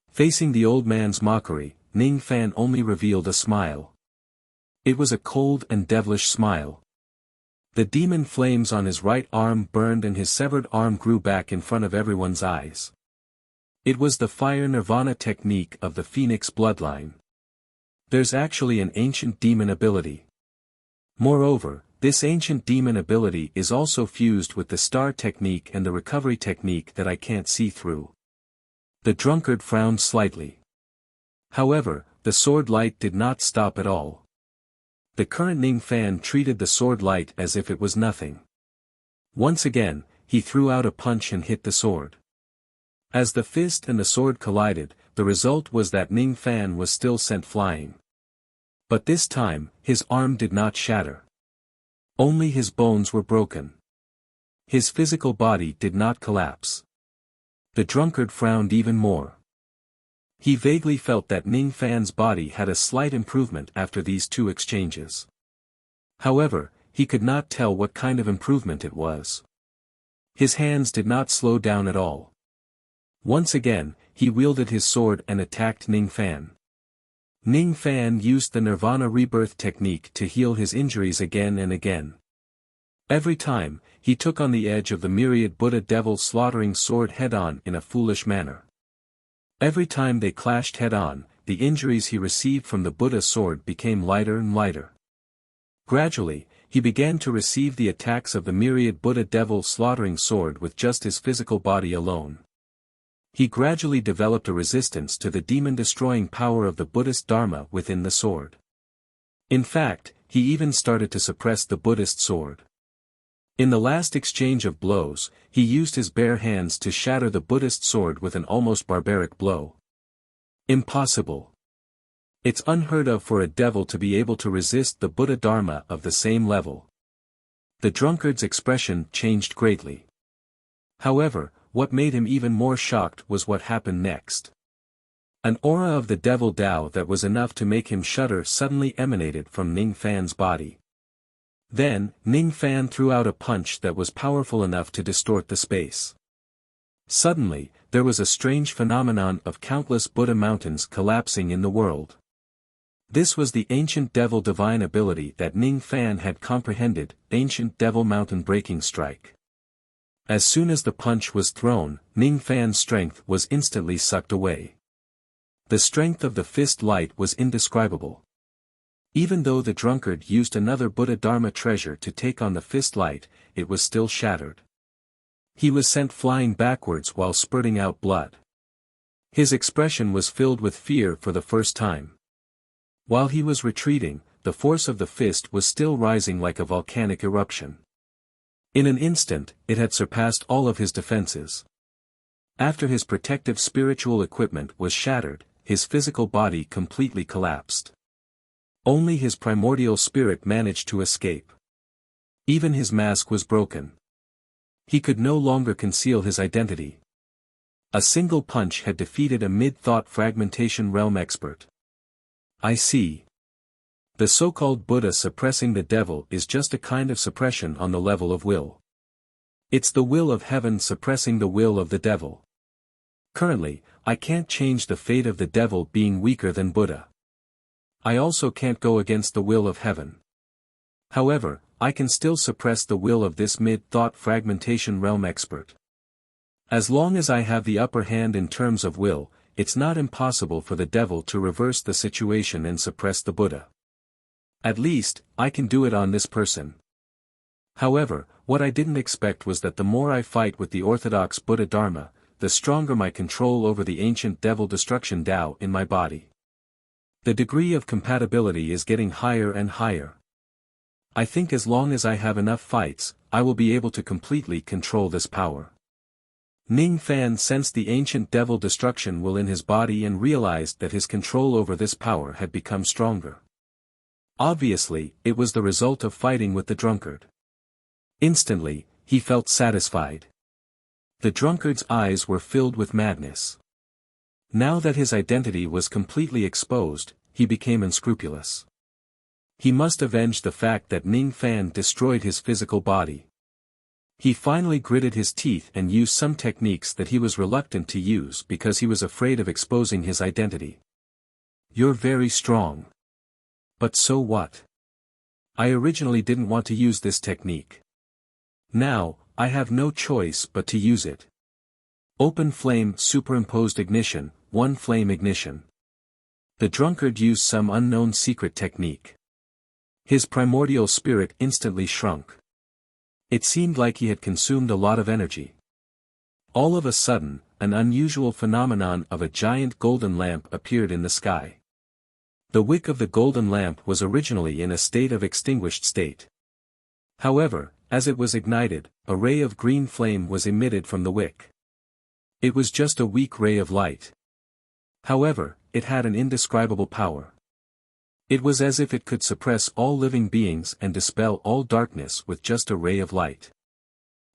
Facing the old man's mockery, Ning Fan only revealed a smile. It was a cold and devilish smile. The demon flames on his right arm burned and his severed arm grew back in front of everyone's eyes. It was the fire nirvana technique of the Phoenix bloodline. There's actually an ancient demon ability. Moreover, this ancient demon ability is also fused with the star technique and the recovery technique that I can't see through. The drunkard frowned slightly. However, the sword light did not stop at all. The current Ning Fan treated the sword light as if it was nothing. Once again, he threw out a punch and hit the sword. As the fist and the sword collided, the result was that Ning Fan was still sent flying. But this time, his arm did not shatter. Only his bones were broken. His physical body did not collapse. The drunkard frowned even more. He vaguely felt that Ning Fan's body had a slight improvement after these two exchanges. However, he could not tell what kind of improvement it was. His hands did not slow down at all. Once again, he wielded his sword and attacked Ning Fan. Ning Fan used the Nirvana rebirth technique to heal his injuries again and again. Every time, he took on the edge of the myriad Buddha devil slaughtering sword head-on in a foolish manner. Every time they clashed head-on, the injuries he received from the Buddha sword became lighter and lighter. Gradually, he began to receive the attacks of the myriad Buddha devil slaughtering sword with just his physical body alone. He gradually developed a resistance to the demon-destroying power of the Buddhist Dharma within the sword. In fact, he even started to suppress the Buddhist sword. In the last exchange of blows, he used his bare hands to shatter the Buddhist sword with an almost barbaric blow. Impossible. It's unheard of for a devil to be able to resist the Buddha Dharma of the same level. The drunkard's expression changed greatly. However, what made him even more shocked was what happened next. An aura of the devil Tao that was enough to make him shudder suddenly emanated from Ning Fan's body. Then, Ning Fan threw out a punch that was powerful enough to distort the space. Suddenly, there was a strange phenomenon of countless Buddha mountains collapsing in the world. This was the ancient devil divine ability that Ning Fan had comprehended, ancient devil mountain breaking strike. As soon as the punch was thrown, Ning Fan's strength was instantly sucked away. The strength of the fist light was indescribable. Even though the drunkard used another Buddha Dharma treasure to take on the fist light, it was still shattered. He was sent flying backwards while spurting out blood. His expression was filled with fear for the first time. While he was retreating, the force of the fist was still rising like a volcanic eruption. In an instant, it had surpassed all of his defenses. After his protective spiritual equipment was shattered, his physical body completely collapsed. Only his primordial spirit managed to escape. Even his mask was broken. He could no longer conceal his identity. A single punch had defeated a mid-thought fragmentation realm expert. I see. The so-called Buddha suppressing the devil is just a kind of suppression on the level of will. It's the will of heaven suppressing the will of the devil. Currently, I can't change the fate of the devil being weaker than Buddha. I also can't go against the will of heaven. However, I can still suppress the will of this mid-thought fragmentation realm expert. As long as I have the upper hand in terms of will, it's not impossible for the devil to reverse the situation and suppress the Buddha. At least, I can do it on this person. However, what I didn't expect was that the more I fight with the orthodox Buddha Dharma, the stronger my control over the ancient devil destruction Tao in my body. The degree of compatibility is getting higher and higher. I think as long as I have enough fights, I will be able to completely control this power. Ning Fan sensed the ancient devil destruction will in his body and realized that his control over this power had become stronger. Obviously, it was the result of fighting with the drunkard. Instantly, he felt satisfied. The drunkard's eyes were filled with madness. Now that his identity was completely exposed, he became unscrupulous. He must avenge the fact that Ning Fan destroyed his physical body. He finally gritted his teeth and used some techniques that he was reluctant to use because he was afraid of exposing his identity. You're very strong. But so what? I originally didn't want to use this technique. Now, I have no choice but to use it. Open flame superimposed ignition, one flame ignition. The drunkard used some unknown secret technique. His primordial spirit instantly shrunk. It seemed like he had consumed a lot of energy. All of a sudden, an unusual phenomenon of a giant golden lamp appeared in the sky. The wick of the golden lamp was originally in a state of extinguished state. However, as it was ignited, a ray of green flame was emitted from the wick. It was just a weak ray of light. However, it had an indescribable power. It was as if it could suppress all living beings and dispel all darkness with just a ray of light.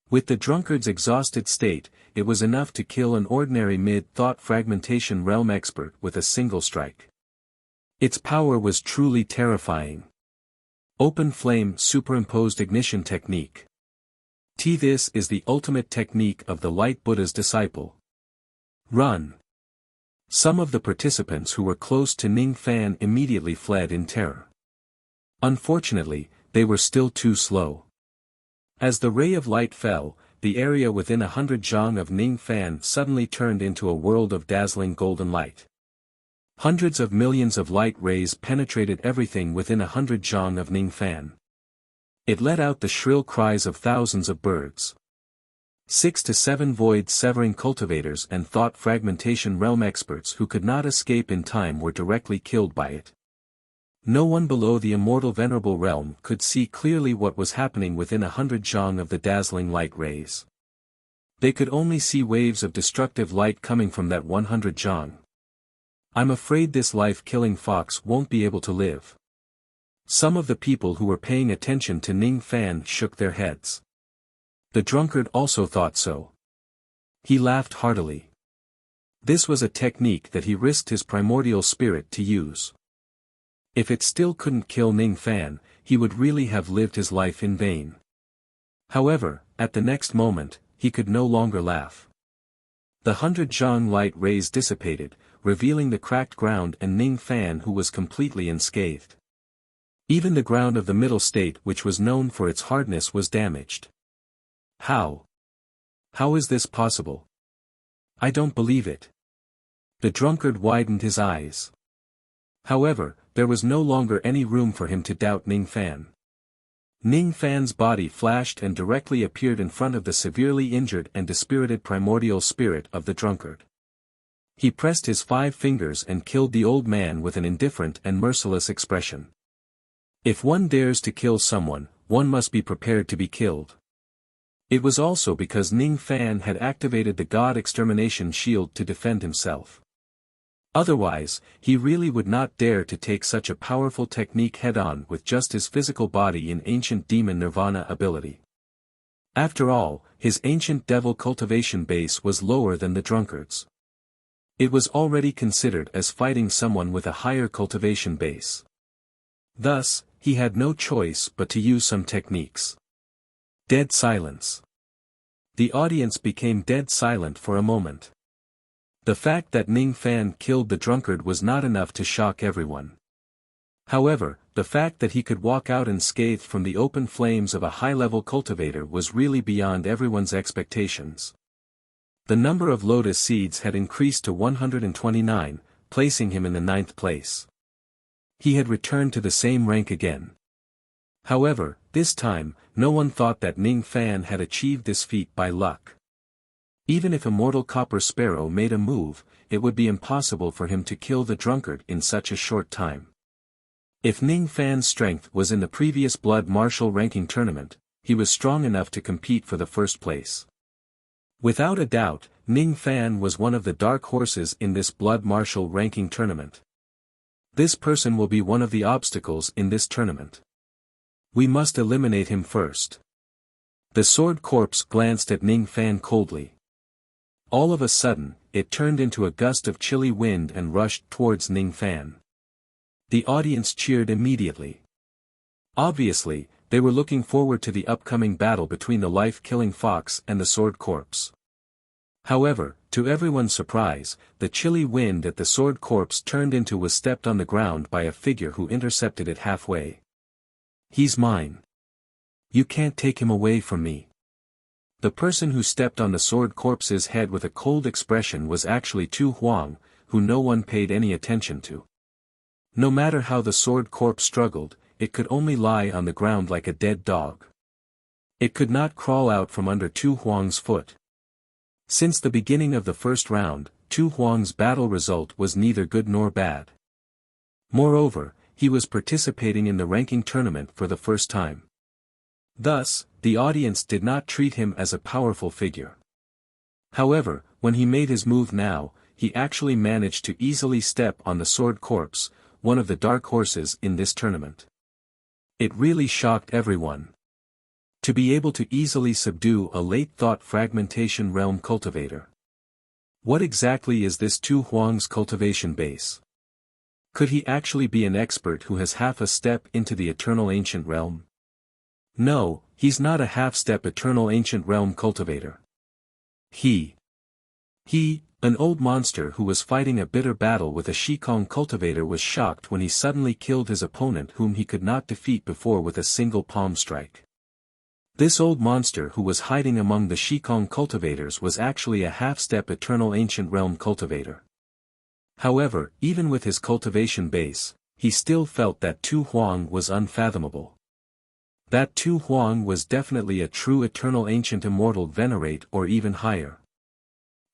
With the drunkard's exhausted state, it was enough to kill an ordinary mid-thought fragmentation realm expert with a single strike. Its power was truly terrifying. Open flame superimposed ignition technique. This is the ultimate technique of the Light Buddha's disciple. Run! Some of the participants who were close to Ning Fan immediately fled in terror. Unfortunately, they were still too slow. As the ray of light fell, the area within 100 zhang of Ning Fan suddenly turned into a world of dazzling golden light. Hundreds of millions of light rays penetrated everything within 100 zhang of Ning Fan. It let out the shrill cries of thousands of birds. 6 to 7 void-severing cultivators and thought fragmentation realm experts who could not escape in time were directly killed by it. No one below the immortal venerable realm could see clearly what was happening within 100 zhang of the dazzling light rays. They could only see waves of destructive light coming from that 100 zhang. I'm afraid this life-killing fox won't be able to live. Some of the people who were paying attention to Ning Fan shook their heads. The drunkard also thought so. He laughed heartily. This was a technique that he risked his primordial spirit to use. If it still couldn't kill Ning Fan, he would really have lived his life in vain. However, at the next moment, he could no longer laugh. The 100 zhang light rays dissipated, revealing the cracked ground and Ning Fan, who was completely unscathed. Even the ground of the middle state, which was known for its hardness, was damaged. How? How is this possible? I don't believe it. The drunkard widened his eyes. However, there was no longer any room for him to doubt Ning Fan. Ning Fan's body flashed and directly appeared in front of the severely injured and dispirited primordial spirit of the drunkard. He pressed his 5 fingers and killed the old man with an indifferent and merciless expression. If one dares to kill someone, one must be prepared to be killed. It was also because Ning Fan had activated the God Extermination Shield to defend himself. Otherwise, he really would not dare to take such a powerful technique head-on with just his physical body in ancient demon nirvana ability. After all, his ancient devil cultivation base was lower than the drunkard's. It was already considered as fighting someone with a higher cultivation base. Thus, he had no choice but to use some techniques. Dead silence. The audience became dead silent for a moment. The fact that Ning Fan killed the drunkard was not enough to shock everyone. However, the fact that he could walk out unscathed from the open flames of a high-level cultivator was really beyond everyone's expectations. The number of lotus seeds had increased to 129, placing him in the 9th place. He had returned to the same rank again. However, this time, no one thought that Ning Fan had achieved this feat by luck. Even if a mortal copper sparrow made a move, it would be impossible for him to kill the drunkard in such a short time. If Ning Fan's strength was in the previous blood martial ranking tournament, he was strong enough to compete for the first place. Without a doubt, Ning Fan was one of the dark horses in this blood martial ranking tournament. This person will be one of the obstacles in this tournament. We must eliminate him first. The sword corpse glanced at Ning Fan coldly. All of a sudden, it turned into a gust of chilly wind and rushed towards Ning Fan. The audience cheered immediately. Obviously, they were looking forward to the upcoming battle between the life-killing fox and the sword corpse. However, to everyone's surprise, the chilly wind that the sword corpse turned into was stepped on the ground by a figure who intercepted it halfway. He's mine. You can't take him away from me. The person who stepped on the sword corpse's head with a cold expression was actually Tu Huang, who no one paid any attention to. No matter how the sword corpse struggled, it could only lie on the ground like a dead dog. It could not crawl out from under Tu Huang's foot. Since the beginning of the first round, Tu Huang's battle result was neither good nor bad. Moreover, he was participating in the ranking tournament for the first time. Thus, the audience did not treat him as a powerful figure. However, when he made his move now, he actually managed to easily step on the sword corpse, one of the dark horses in this tournament. It really shocked everyone. To be able to easily subdue a late-thought fragmentation realm cultivator. What exactly is this Tu Huang's cultivation base? Could he actually be an expert who has half a step into the eternal ancient realm? No, he's not a half-step eternal ancient realm cultivator. He, an old monster who was fighting a bitter battle with a Shikong cultivator, was shocked when he suddenly killed his opponent whom he could not defeat before with a single palm strike. This old monster who was hiding among the Shikong cultivators was actually a half-step eternal ancient realm cultivator. However, even with his cultivation base, he still felt that Tu Huang was unfathomable. That Tu Huang was definitely a true eternal ancient immortal venerate or even higher.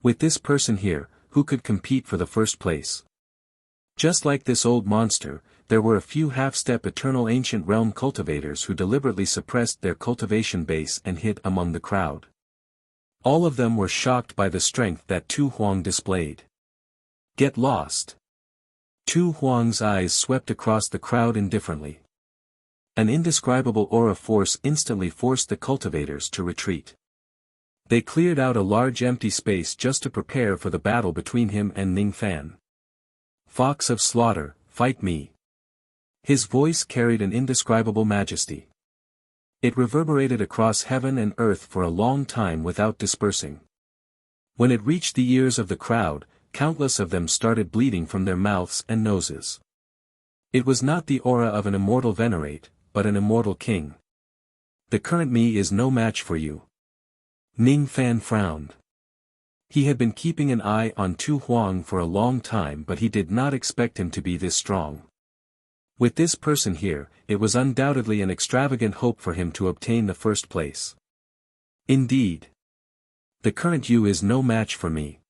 With this person here, who could compete for the first place? Just like this old monster, there were a few half-step eternal ancient realm cultivators who deliberately suppressed their cultivation base and hid among the crowd. All of them were shocked by the strength that Tu Huang displayed. Get lost. Tu Huang's eyes swept across the crowd indifferently. An indescribable aura force instantly forced the cultivators to retreat. They cleared out a large empty space just to prepare for the battle between him and Ning Fan. Fox of slaughter, fight me. His voice carried an indescribable majesty. It reverberated across heaven and earth for a long time without dispersing. When it reached the ears of the crowd, countless of them started bleeding from their mouths and noses. It was not the aura of an immortal venerate, but an immortal king. The current me is no match for you. Ning Fan frowned. He had been keeping an eye on Tu Huang for a long time, but he did not expect him to be this strong. With this person here, it was undoubtedly an extravagant hope for him to obtain the first place. Indeed. The current you is no match for me.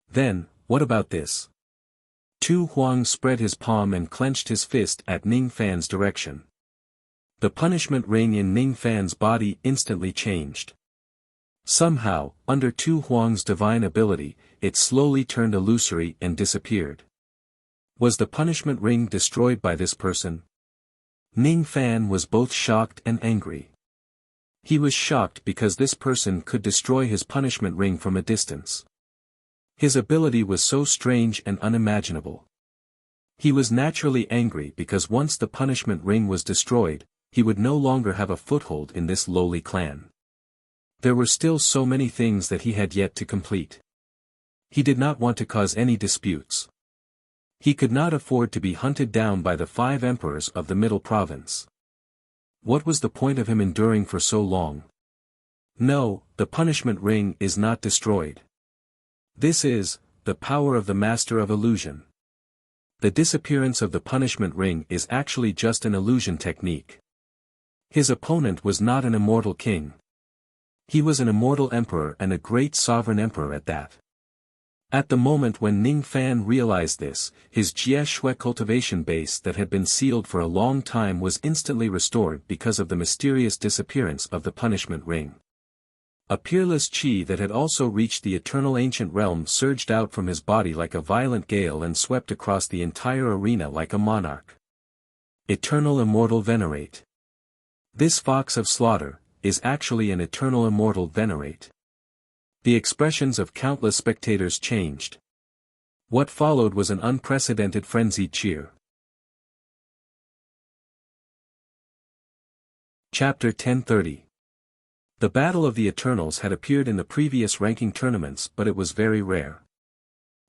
Then, what about this? Tu Huang spread his palm and clenched his fist at Ning Fan's direction. The punishment ring in Ning Fan's body instantly changed. Somehow, under Tu Huang's divine ability, it slowly turned illusory and disappeared. Was the punishment ring destroyed by this person? Ning Fan was both shocked and angry. He was shocked because this person could destroy his punishment ring from a distance. His ability was so strange and unimaginable. He was naturally angry because once the punishment ring was destroyed, he would no longer have a foothold in this lowly clan. There were still so many things that he had yet to complete. He did not want to cause any disputes. He could not afford to be hunted down by the 5 emperors of the Middle Province. What was the point of him enduring for so long? No, the punishment ring is not destroyed. This is the power of the Master of Illusion. The disappearance of the punishment ring is actually just an illusion technique. His opponent was not an immortal king. He was an immortal emperor and a great sovereign emperor at that. At the moment when Ning Fan realized this, his Jie Shui cultivation base that had been sealed for a long time was instantly restored because of the mysterious disappearance of the punishment ring. A peerless qi that had also reached the eternal ancient realm surged out from his body like a violent gale and swept across the entire arena like a monarch. Eternal Immortal Venerate. This fox of slaughter is actually an eternal immortal venerate. The expressions of countless spectators changed. What followed was an unprecedented frenzied cheer. Chapter 1030. The Battle of the Eternals had appeared in the previous ranking tournaments, but it was very rare.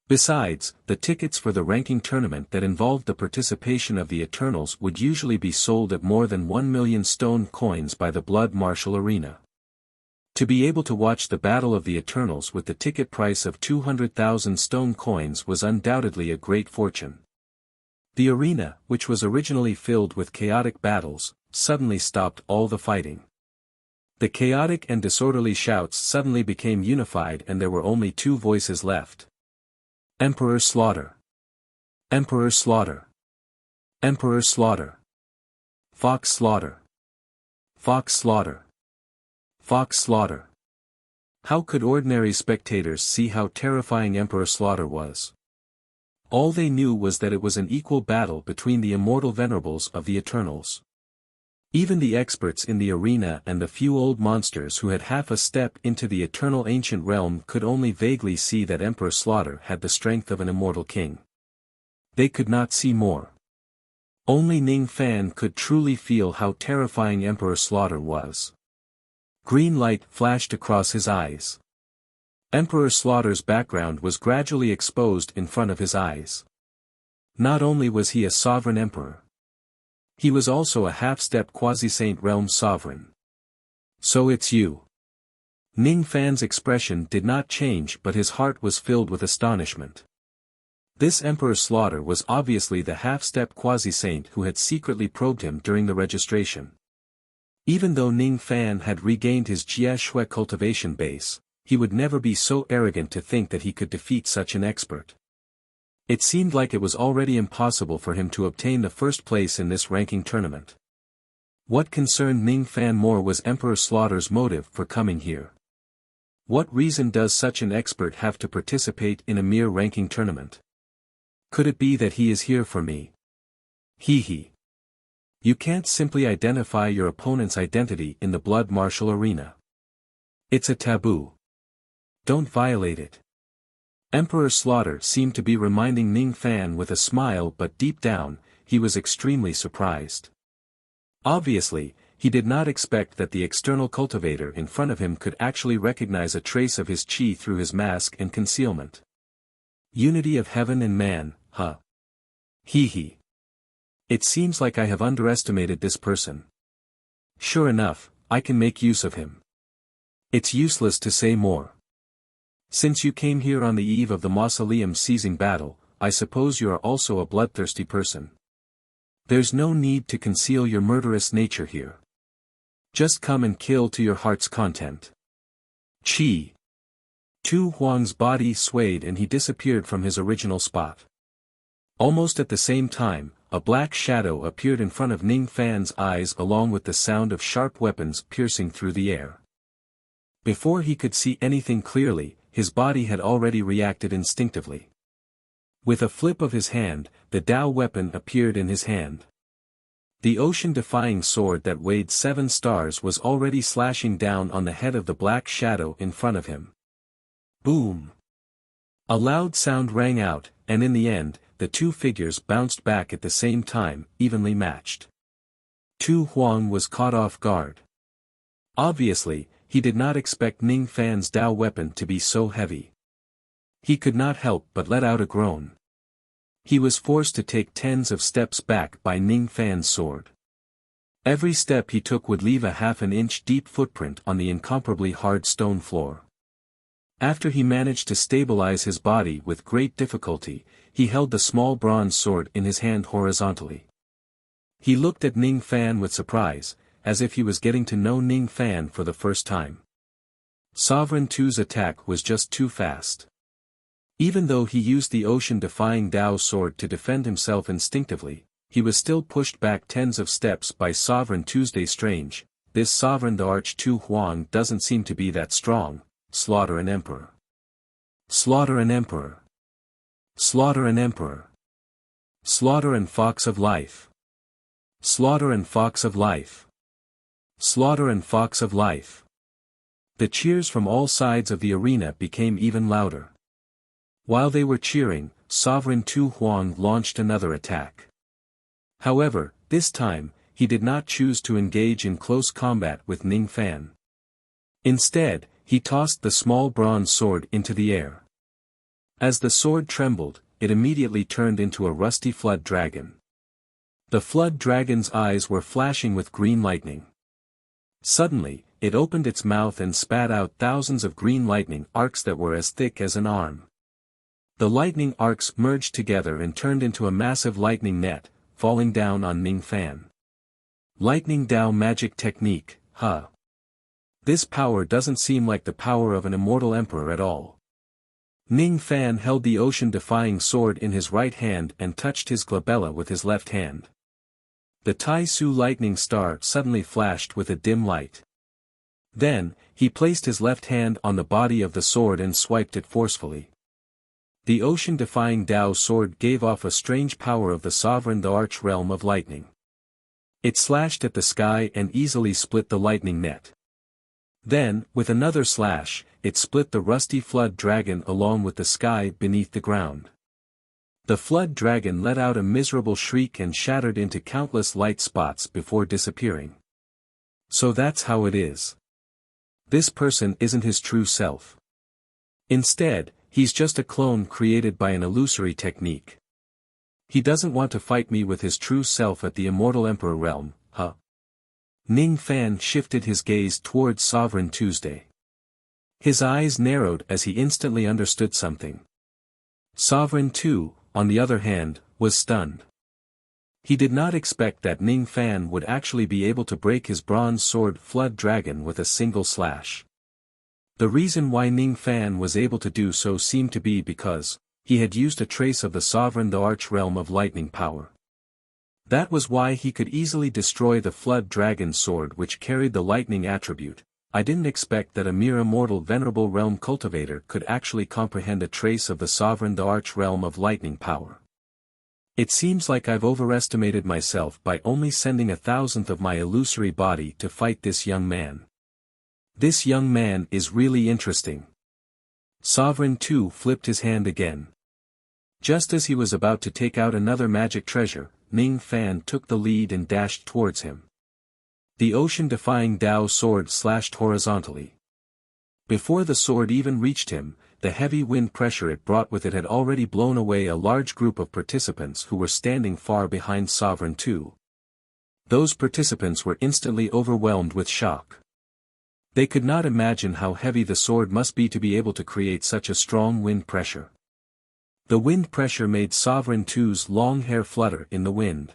Besides, the tickets for the ranking tournament that involved the participation of the Eternals would usually be sold at more than 1 million stone coins by the Blood Martial Arena. To be able to watch the Battle of the Eternals with the ticket price of 200,000 stone coins was undoubtedly a great fortune. The arena, which was originally filled with chaotic battles, suddenly stopped all the fighting. The chaotic and disorderly shouts suddenly became unified and there were only 2 voices left. Emperor Slaughter. Emperor Slaughter. Emperor Slaughter. Fox Slaughter. Fox Slaughter. Fox Slaughter. How could ordinary spectators see how terrifying Emperor Slaughter was? All they knew was that it was an equal battle between the immortal venerables of the Eternals. Even the experts in the arena and the few old monsters who had half a step into the eternal ancient realm could only vaguely see that Emperor Slaughter had the strength of an immortal king. They could not see more. Only Ning Fan could truly feel how terrifying Emperor Slaughter was. Green light flashed across his eyes. Emperor Slaughter's background was gradually exposed in front of his eyes. Not only was he a sovereign emperor, he was also a half-step quasi-saint realm sovereign. So it's you. Ning Fan's expression did not change, but his heart was filled with astonishment. This Emperor Slaughter was obviously the half-step quasi-saint who had secretly probed him during the registration. Even though Ning Fan had regained his Jie Shui cultivation base, he would never be so arrogant to think that he could defeat such an expert. It seemed like it was already impossible for him to obtain the first place in this ranking tournament. What concerned Ning Fan more was Emperor Slaughter's motive for coming here. What reason does such an expert have to participate in a mere ranking tournament? Could it be that he is here for me? Hee. You can't simply identify your opponent's identity in the blood martial arena. It's a taboo. Don't violate it. Emperor Slaughter seemed to be reminding Ning Fan with a smile, but deep down, he was extremely surprised. Obviously, he did not expect that the external cultivator in front of him could actually recognize a trace of his qi through his mask and concealment. Unity of heaven and man, huh? Hee hee. It seems like I have underestimated this person. Sure enough, I can make use of him. It's useless to say more. Since you came here on the eve of the mausoleum seizing battle, I suppose you are also a bloodthirsty person. There's no need to conceal your murderous nature here. Just come and kill to your heart's content. Chi. Tu Huang's body swayed and he disappeared from his original spot. Almost at the same time, a black shadow appeared in front of Ning Fan's eyes along with the sound of sharp weapons piercing through the air. Before he could see anything clearly, his body had already reacted instinctively. With a flip of his hand, the Dao weapon appeared in his hand. The ocean-defying sword that weighed 7 stars was already slashing down on the head of the black shadow in front of him. Boom! A loud sound rang out, and in the end, the two figures bounced back at the same time, evenly matched. Tu Huang was caught off guard. Obviously, he did not expect Ning Fan's Dao weapon to be so heavy. He could not help but let out a groan. He was forced to take tens of steps back by Ning Fan's sword. Every step he took would leave a half an inch deep footprint on the incomparably hard stone floor. After he managed to stabilize his body with great difficulty, he held the small bronze sword in his hand horizontally. He looked at Ning Fan with surprise, as if he was getting to know Ning Fan for the first time. Sovereign Tu's attack was just too fast. Even though he used the ocean-defying Dao sword to defend himself instinctively, he was still pushed back tens of steps by Sovereign Tuesday Strange. This Sovereign the Arch Tu Huang doesn't seem to be that strong. Slaughter an emperor. Slaughter an emperor. Slaughter an emperor. Slaughter and fox of life. Slaughter and fox of life. Slaughter and fox of life. The cheers from all sides of the arena became even louder. While they were cheering, Sovereign Tu Huang launched another attack. However, this time, he did not choose to engage in close combat with Ning Fan. Instead, he tossed the small bronze sword into the air. As the sword trembled, it immediately turned into a rusty flood dragon. The flood dragon's eyes were flashing with green lightning. Suddenly, it opened its mouth and spat out thousands of green lightning arcs that were as thick as an arm. The lightning arcs merged together and turned into a massive lightning net, falling down on Ning Fan. Lightning Dao magic technique, huh? This power doesn't seem like the power of an immortal emperor at all. Ning Fan held the ocean-defying sword in his right hand and touched his glabella with his left hand. The Tai Su lightning star suddenly flashed with a dim light. Then, he placed his left hand on the body of the sword and swiped it forcefully. The ocean-defying Dao sword gave off a strange power of the Sovereign the Arch realm of lightning. It slashed at the sky and easily split the lightning net. Then, with another slash, it split the rusty flood dragon along with the sky beneath the ground. The flood dragon let out a miserable shriek and shattered into countless light spots before disappearing. So that's how it is. This person isn't his true self. Instead, he's just a clone created by an illusory technique. He doesn't want to fight me with his true self at the Immortal Emperor realm, huh? Ning Fan shifted his gaze towards Sovereign Tuesday. His eyes narrowed as he instantly understood something. Sovereign Tu, on the other hand, was stunned. He did not expect that Ning Fan would actually be able to break his bronze sword Flood Dragon with a single slash. The reason why Ning Fan was able to do so seemed to be because he had used a trace of the Sovereign the Arch realm of lightning power. That was why he could easily destroy the Flood Dragon sword which carried the lightning attribute. I didn't expect that a mere immortal venerable realm cultivator could actually comprehend a trace of the Sovereign the Arch realm of lightning power. It seems like I've overestimated myself by only sending 1,000th of my illusory body to fight this young man. This young man is really interesting. Sovereign Tu flipped his hand again. Just as he was about to take out another magic treasure, Ning Fan took the lead and dashed towards him. The ocean-defying Dao sword slashed horizontally. Before the sword even reached him, the heavy wind pressure it brought with it had already blown away a large group of participants who were standing far behind Sovereign II. Those participants were instantly overwhelmed with shock. They could not imagine how heavy the sword must be to be able to create such a strong wind pressure. The wind pressure made Sovereign II's long hair flutter in the wind.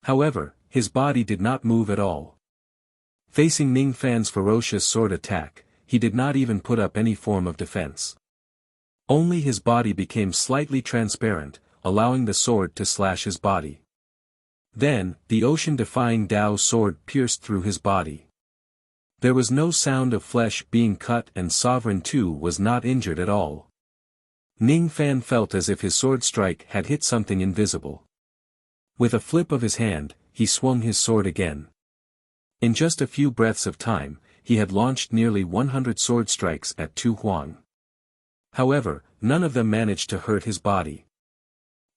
However, his body did not move at all. Facing Ning Fan's ferocious sword attack, he did not even put up any form of defense. Only his body became slightly transparent, allowing the sword to slash his body. Then, the ocean-defying Dao sword pierced through his body. There was no sound of flesh being cut and Sovereign II was not injured at all. Ning Fan felt as if his sword strike had hit something invisible. With a flip of his hand, he swung his sword again. In just a few breaths of time, he had launched nearly 100 sword strikes at Tu Huang. However, none of them managed to hurt his body.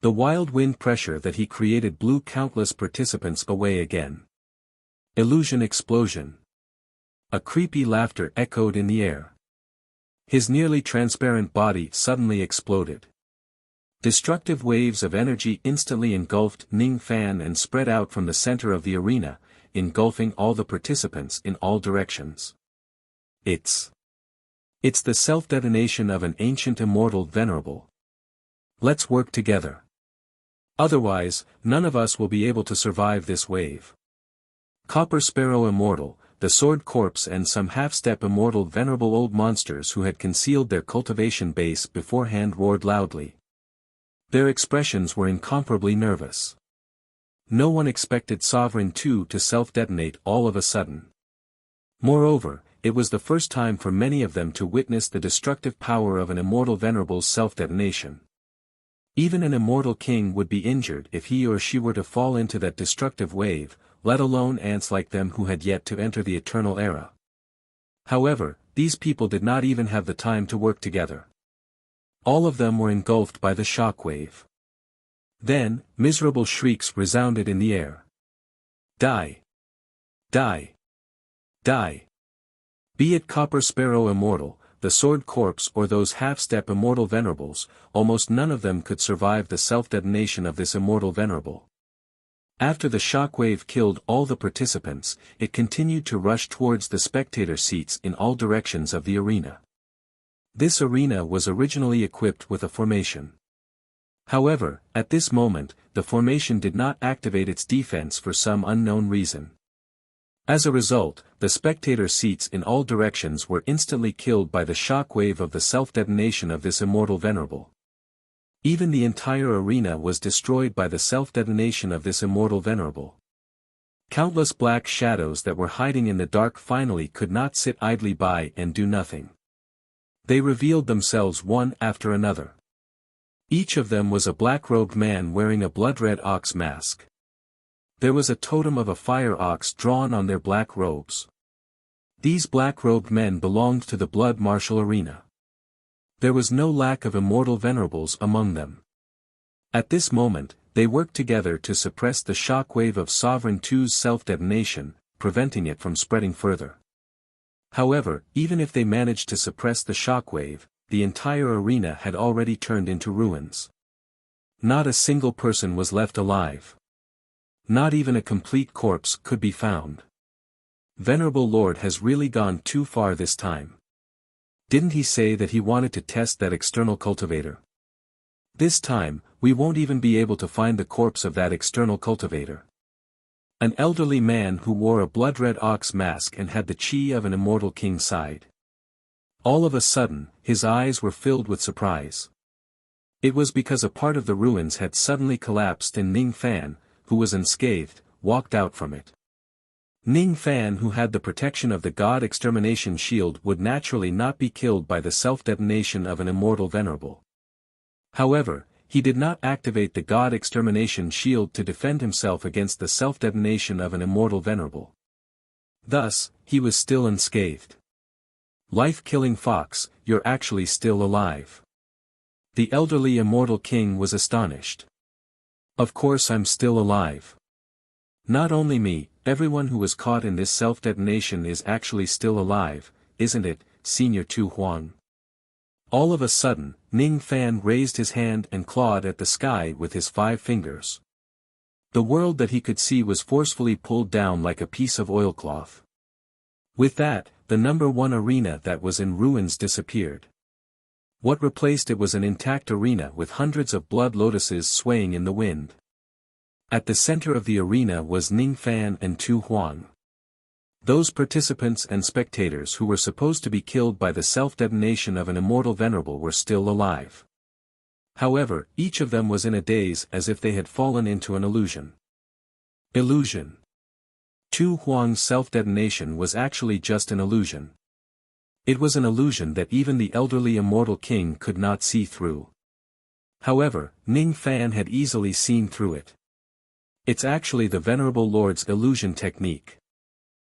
The wild wind pressure that he created blew countless participants away again. Illusion explosion. A creepy laughter echoed in the air. His nearly transparent body suddenly exploded. Destructive waves of energy instantly engulfed Ning Fan and spread out from the center of the arena, engulfing all the participants in all directions. It's the self-detonation of an ancient immortal venerable. Let's work together. Otherwise, none of us will be able to survive this wave. Copper Sparrow Immortal, the Sword Corpse and some half-step immortal venerable old monsters who had concealed their cultivation base beforehand roared loudly. Their expressions were incomparably nervous. No one expected Sovereign II to self-detonate all of a sudden. Moreover, it was the first time for many of them to witness the destructive power of an immortal venerable's self-detonation. Even an immortal king would be injured if he or she were to fall into that destructive wave, let alone ants like them who had yet to enter the eternal era. However, these people did not even have the time to work together. All of them were engulfed by the shockwave. Then, miserable shrieks resounded in the air. Die! Die! Die! Be it Copper Sparrow Immortal, the Sword Corpse or those half-step immortal venerables, almost none of them could survive the self-detonation of this immortal venerable. After the shockwave killed all the participants, it continued to rush towards the spectator seats in all directions of the arena. This arena was originally equipped with a formation. However, at this moment, the formation did not activate its defense for some unknown reason. As a result, the spectator seats in all directions were instantly killed by the shockwave of the self-detonation of this immortal venerable. Even the entire arena was destroyed by the self-detonation of this immortal venerable. Countless black shadows that were hiding in the dark finally could not sit idly by and do nothing. They revealed themselves one after another. Each of them was a black-robed man wearing a blood-red ox mask. There was a totem of a fire ox drawn on their black robes. These black-robed men belonged to the Blood Martial Arena. There was no lack of immortal venerables among them. At this moment, they worked together to suppress the shockwave of Sovereign II's self-detonation, preventing it from spreading further. However, even if they managed to suppress the shockwave, the entire arena had already turned into ruins. Not a single person was left alive. Not even a complete corpse could be found. Venerable Lord has really gone too far this time. Didn't he say that he wanted to test that external cultivator? This time, we won't even be able to find the corpse of that external cultivator. An elderly man who wore a blood-red ox mask and had the chi of an immortal king sighed. All of a sudden, his eyes were filled with surprise. It was because a part of the ruins had suddenly collapsed and Ning Fan, who was unscathed, walked out from it. Ning Fan, who had the protection of the God Extermination Shield, would naturally not be killed by the self-detonation of an immortal venerable. However, he did not activate the God Extermination Shield to defend himself against the self-detonation of an immortal venerable. Thus, he was still unscathed. Life-killing fox, you're actually still alive. The elderly immortal king was astonished. Of course I'm still alive. Not only me, everyone who was caught in this self-detonation is actually still alive, isn't it, Senior Tu Huang? All of a sudden, Ning Fan raised his hand and clawed at the sky with his 5 fingers. The world that he could see was forcefully pulled down like a piece of oilcloth. With that, the number 1 arena that was in ruins disappeared. What replaced it was an intact arena with hundreds of blood lotuses swaying in the wind. At the center of the arena was Ning Fan and Tu Huang. Those participants and spectators who were supposed to be killed by the self-detonation of an immortal venerable were still alive. However, each of them was in a daze as if they had fallen into an illusion. Illusion. Tu Huang's self-detonation was actually just an illusion. It was an illusion that even the elderly immortal king could not see through. However, Ning Fan had easily seen through it. It's actually the Venerable Lord's illusion technique.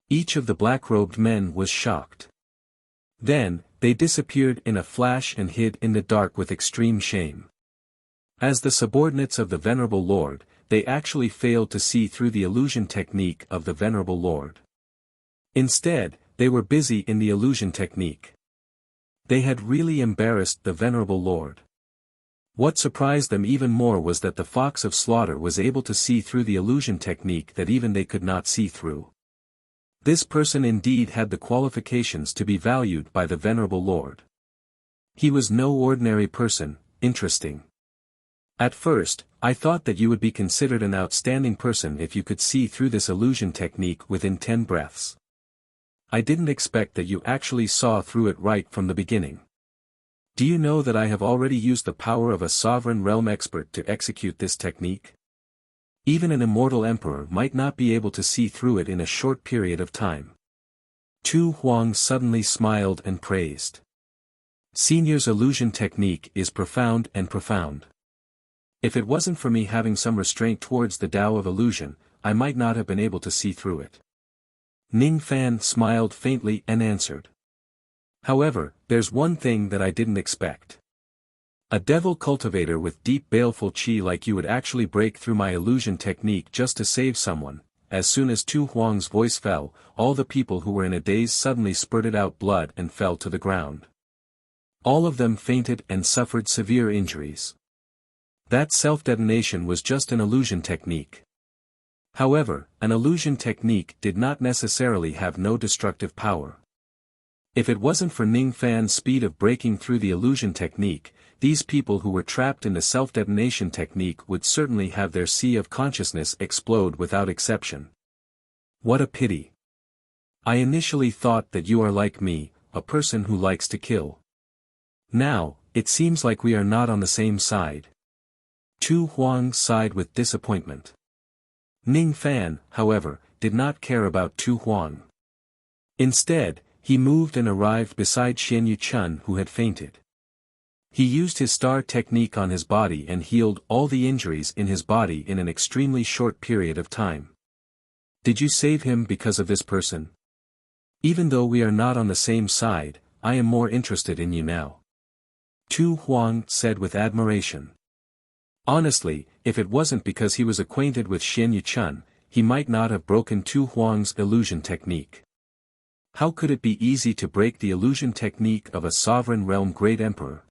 Each of the black-robed men was shocked. Then, they disappeared in a flash and hid in the dark with extreme shame. As the subordinates of the Venerable Lord, they actually failed to see through the illusion technique of the Venerable Lord. Instead, they were busy in the illusion technique. They had really embarrassed the Venerable Lord. What surprised them even more was that the Fox of Slaughter was able to see through the illusion technique that even they could not see through. This person indeed had the qualifications to be valued by the Venerable Lord. He was no ordinary person. Interesting. At first, I thought that you would be considered an outstanding person if you could see through this illusion technique within 10 breaths. I didn't expect that you actually saw through it right from the beginning. Do you know that I have already used the power of a sovereign realm expert to execute this technique? Even an immortal emperor might not be able to see through it in a short period of time. Tu Huang suddenly smiled and praised. Senior's illusion technique is profound and profound. If it wasn't for me having some restraint towards the Tao of illusion, I might not have been able to see through it. Ning Fan smiled faintly and answered. However, there's one thing that I didn't expect. A devil cultivator with deep baleful qi like you would actually break through my illusion technique just to save someone. As soon as Tu Huang's voice fell, all the people who were in a daze suddenly spurted out blood and fell to the ground. All of them fainted and suffered severe injuries. That self-detonation was just an illusion technique. However, an illusion technique did not necessarily have no destructive power. If it wasn't for Ning Fan's speed of breaking through the illusion technique, these people who were trapped in the self-detonation technique would certainly have their sea of consciousness explode without exception. What a pity. I initially thought that you are like me, a person who likes to kill. Now, it seems like we are not on the same side. Tu Huang sighed with disappointment. Ning Fan, however, did not care about Tu Huang. Instead, he moved and arrived beside Xian Yuchun who had fainted. He used his star technique on his body and healed all the injuries in his body in an extremely short period of time. Did you save him because of this person? Even though we are not on the same side, I am more interested in you now. Tu Huang said with admiration. Honestly, if it wasn't because he was acquainted with Xian Yuchun, he might not have broken Tu Huang's illusion technique. How could it be easy to break the illusion technique of a sovereign realm great emperor?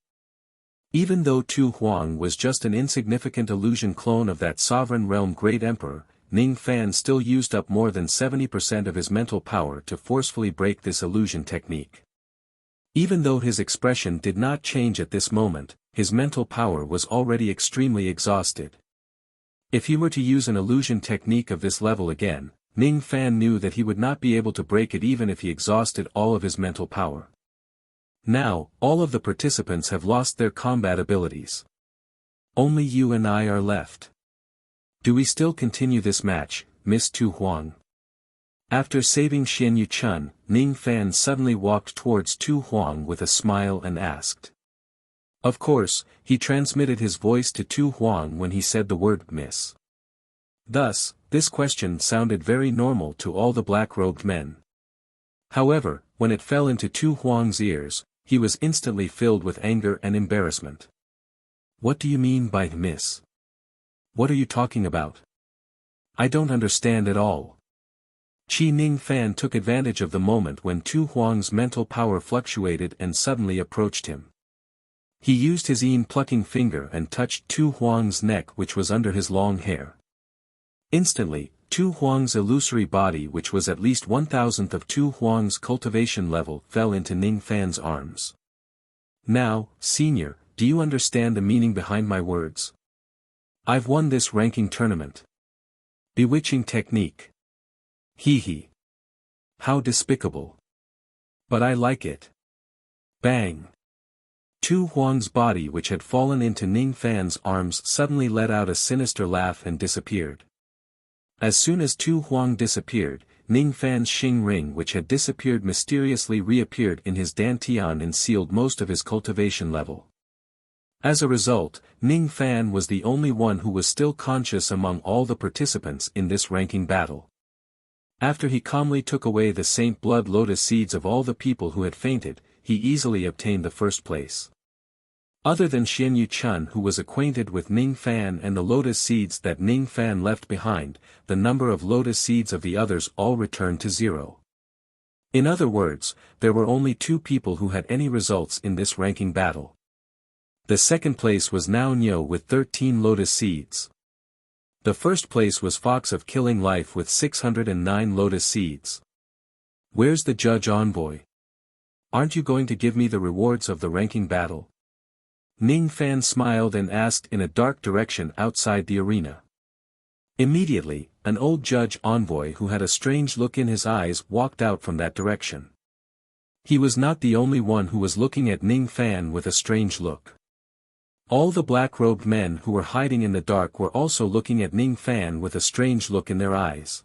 Even though Tu Huang was just an insignificant illusion clone of that sovereign realm great emperor, Ning Fan still used up more than 70% of his mental power to forcefully break this illusion technique. Even though his expression did not change at this moment, his mental power was already extremely exhausted. If he were to use an illusion technique of this level again, Ning Fan knew that he would not be able to break it even if he exhausted all of his mental power. Now, all of the participants have lost their combat abilities. Only you and I are left. Do we still continue this match, Miss Tu Huang? After saving Xian Yuchun, Ning Fan suddenly walked towards Tu Huang with a smile and asked. Of course, he transmitted his voice to Tu Huang when he said the word miss. Thus, this question sounded very normal to all the black-robed men. However, when it fell into Tu Huang's ears, he was instantly filled with anger and embarrassment. What do you mean by miss? What are you talking about? I don't understand at all. Ning Fan took advantage of the moment when Tu Huang's mental power fluctuated and suddenly approached him. He used his plucking finger and touched Tu Huang's neck, which was under his long hair. Instantly, Tu Huang's illusory body, which was at least 1,000th of Tu Huang's cultivation level, fell into Ning Fan's arms. Now, senior, do you understand the meaning behind my words? I've won this ranking tournament. Bewitching technique. Hee hee. How despicable. But I like it. Bang. Tu Huang's body, which had fallen into Ning Fan's arms, suddenly let out a sinister laugh and disappeared. As soon as Tu Huang disappeared, Ning Fan's Xing ring, which had disappeared, mysteriously reappeared in his dantian and sealed most of his cultivation level. As a result, Ning Fan was the only one who was still conscious among all the participants in this ranking battle. After he calmly took away the Saint Blood Lotus seeds of all the people who had fainted, he easily obtained the first place. Other than Xian Yuchun, who was acquainted with Ning Fan and the lotus seeds that Ning Fan left behind, the number of lotus seeds of the others all returned to 0. In other words, there were only 2 people who had any results in this ranking battle. The second place was Nao Nyo with 13 lotus seeds. The first place was Fox of Killing Life with 609 lotus seeds. Where's the judge envoy? Aren't you going to give me the rewards of the ranking battle? Ning Fan smiled and asked in a dark direction outside the arena. Immediately, an old judge envoy who had a strange look in his eyes walked out from that direction. He was not the only one who was looking at Ning Fan with a strange look. All the black-robed men who were hiding in the dark were also looking at Ning Fan with a strange look in their eyes.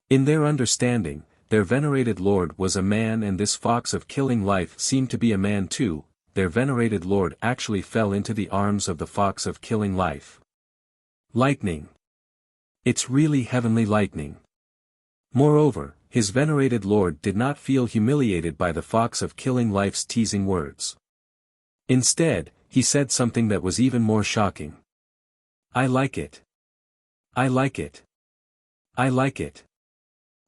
In their understanding, their venerated lord was a man, and this Fox of Killing Life seemed to be a man too. Their venerated lord actually fell into the arms of the Fox of Killing Life. Lightning. It's really heavenly lightning. Moreover, his venerated lord did not feel humiliated by the Fox of Killing Life's teasing words. Instead, he said something that was even more shocking. I like it. I like it. I like it.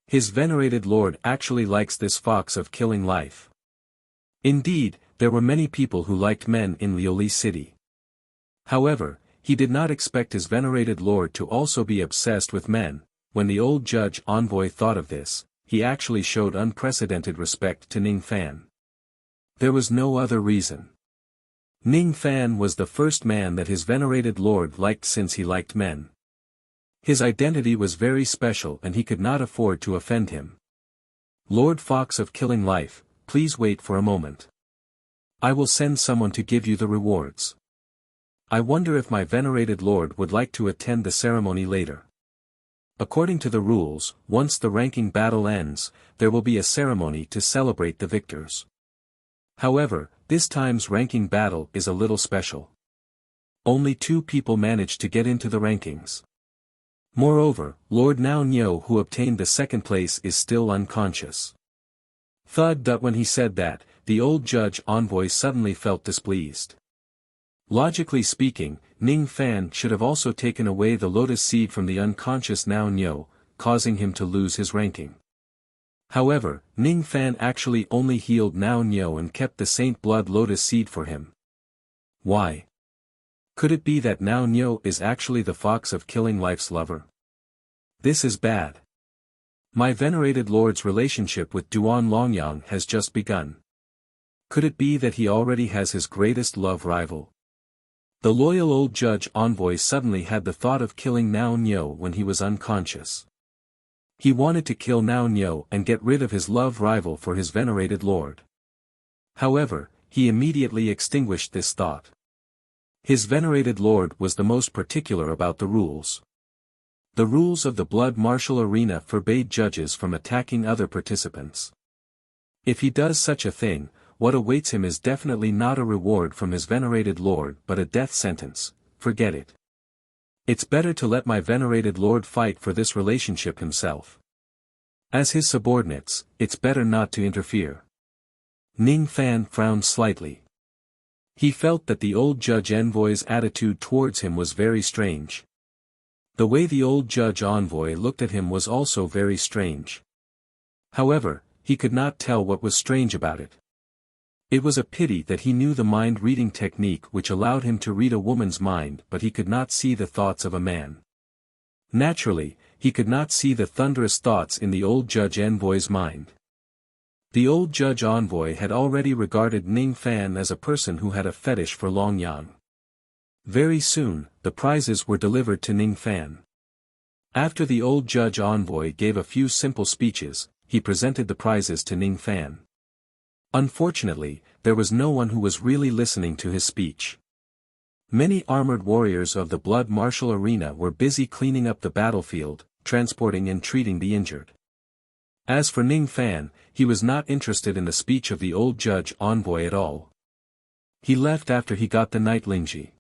His venerated lord actually likes this Fox of Killing Life. Indeed, there were many people who liked men in Liuli City. However, he did not expect his venerated lord to also be obsessed with men. When the old judge envoy thought of this, he actually showed unprecedented respect to Ning Fan. There was no other reason. Ning Fan was the first man that his venerated lord liked since he liked men. His identity was very special and he could not afford to offend him. Lord Fox of Killing Life, please wait for a moment. I will send someone to give you the rewards. I wonder if my venerated lord would like to attend the ceremony later. According to the rules, once the ranking battle ends, there will be a ceremony to celebrate the victors. However, this time's ranking battle is a little special. Only 2 people managed to get into the rankings. Moreover, Lord Nao Nyo, who obtained the second place, is still unconscious. Thud. When he said that, the old judge envoy suddenly felt displeased. Logically speaking, Ning Fan should have also taken away the lotus seed from the unconscious Nao Nyo, causing him to lose his ranking. However, Ning Fan actually only healed Nao Nyo and kept the Saint Blood Lotus seed for him. Why? Could it be that Nao Nyo is actually the Fox of Killing Life's lover? This is bad. My venerated lord's relationship with Duan Longyang has just begun. Could it be that he already has his greatest love rival? The loyal old judge envoy suddenly had the thought of killing Nao Nyo when he was unconscious. He wanted to kill Nao Nyo and get rid of his love rival for his venerated lord. However, he immediately extinguished this thought. His venerated lord was the most particular about the rules. The rules of the blood martial arena forbade judges from attacking other participants. If he does such a thing, what awaits him is definitely not a reward from his venerated lord but a death sentence. Forget it. It's better to let my venerated lord fight for this relationship himself. As his subordinates, it's better not to interfere. Ning Fan frowned slightly. He felt that the old judge envoy's attitude towards him was very strange. The way the old judge envoy looked at him was also very strange. However, he could not tell what was strange about it. It was a pity that he knew the mind-reading technique which allowed him to read a woman's mind, but he could not see the thoughts of a man. Naturally, he could not see the thunderous thoughts in the old judge envoy's mind. The old judge envoy had already regarded Ning Fan as a person who had a fetish for Long Yang. Very soon, the prizes were delivered to Ning Fan. After the old judge envoy gave a few simple speeches, he presented the prizes to Ning Fan. Unfortunately, there was no one who was really listening to his speech. Many armored warriors of the blood martial arena were busy cleaning up the battlefield, transporting and treating the injured. As for Ning Fan, he was not interested in the speech of the old judge envoy at all. He left after he got the Night Lingji.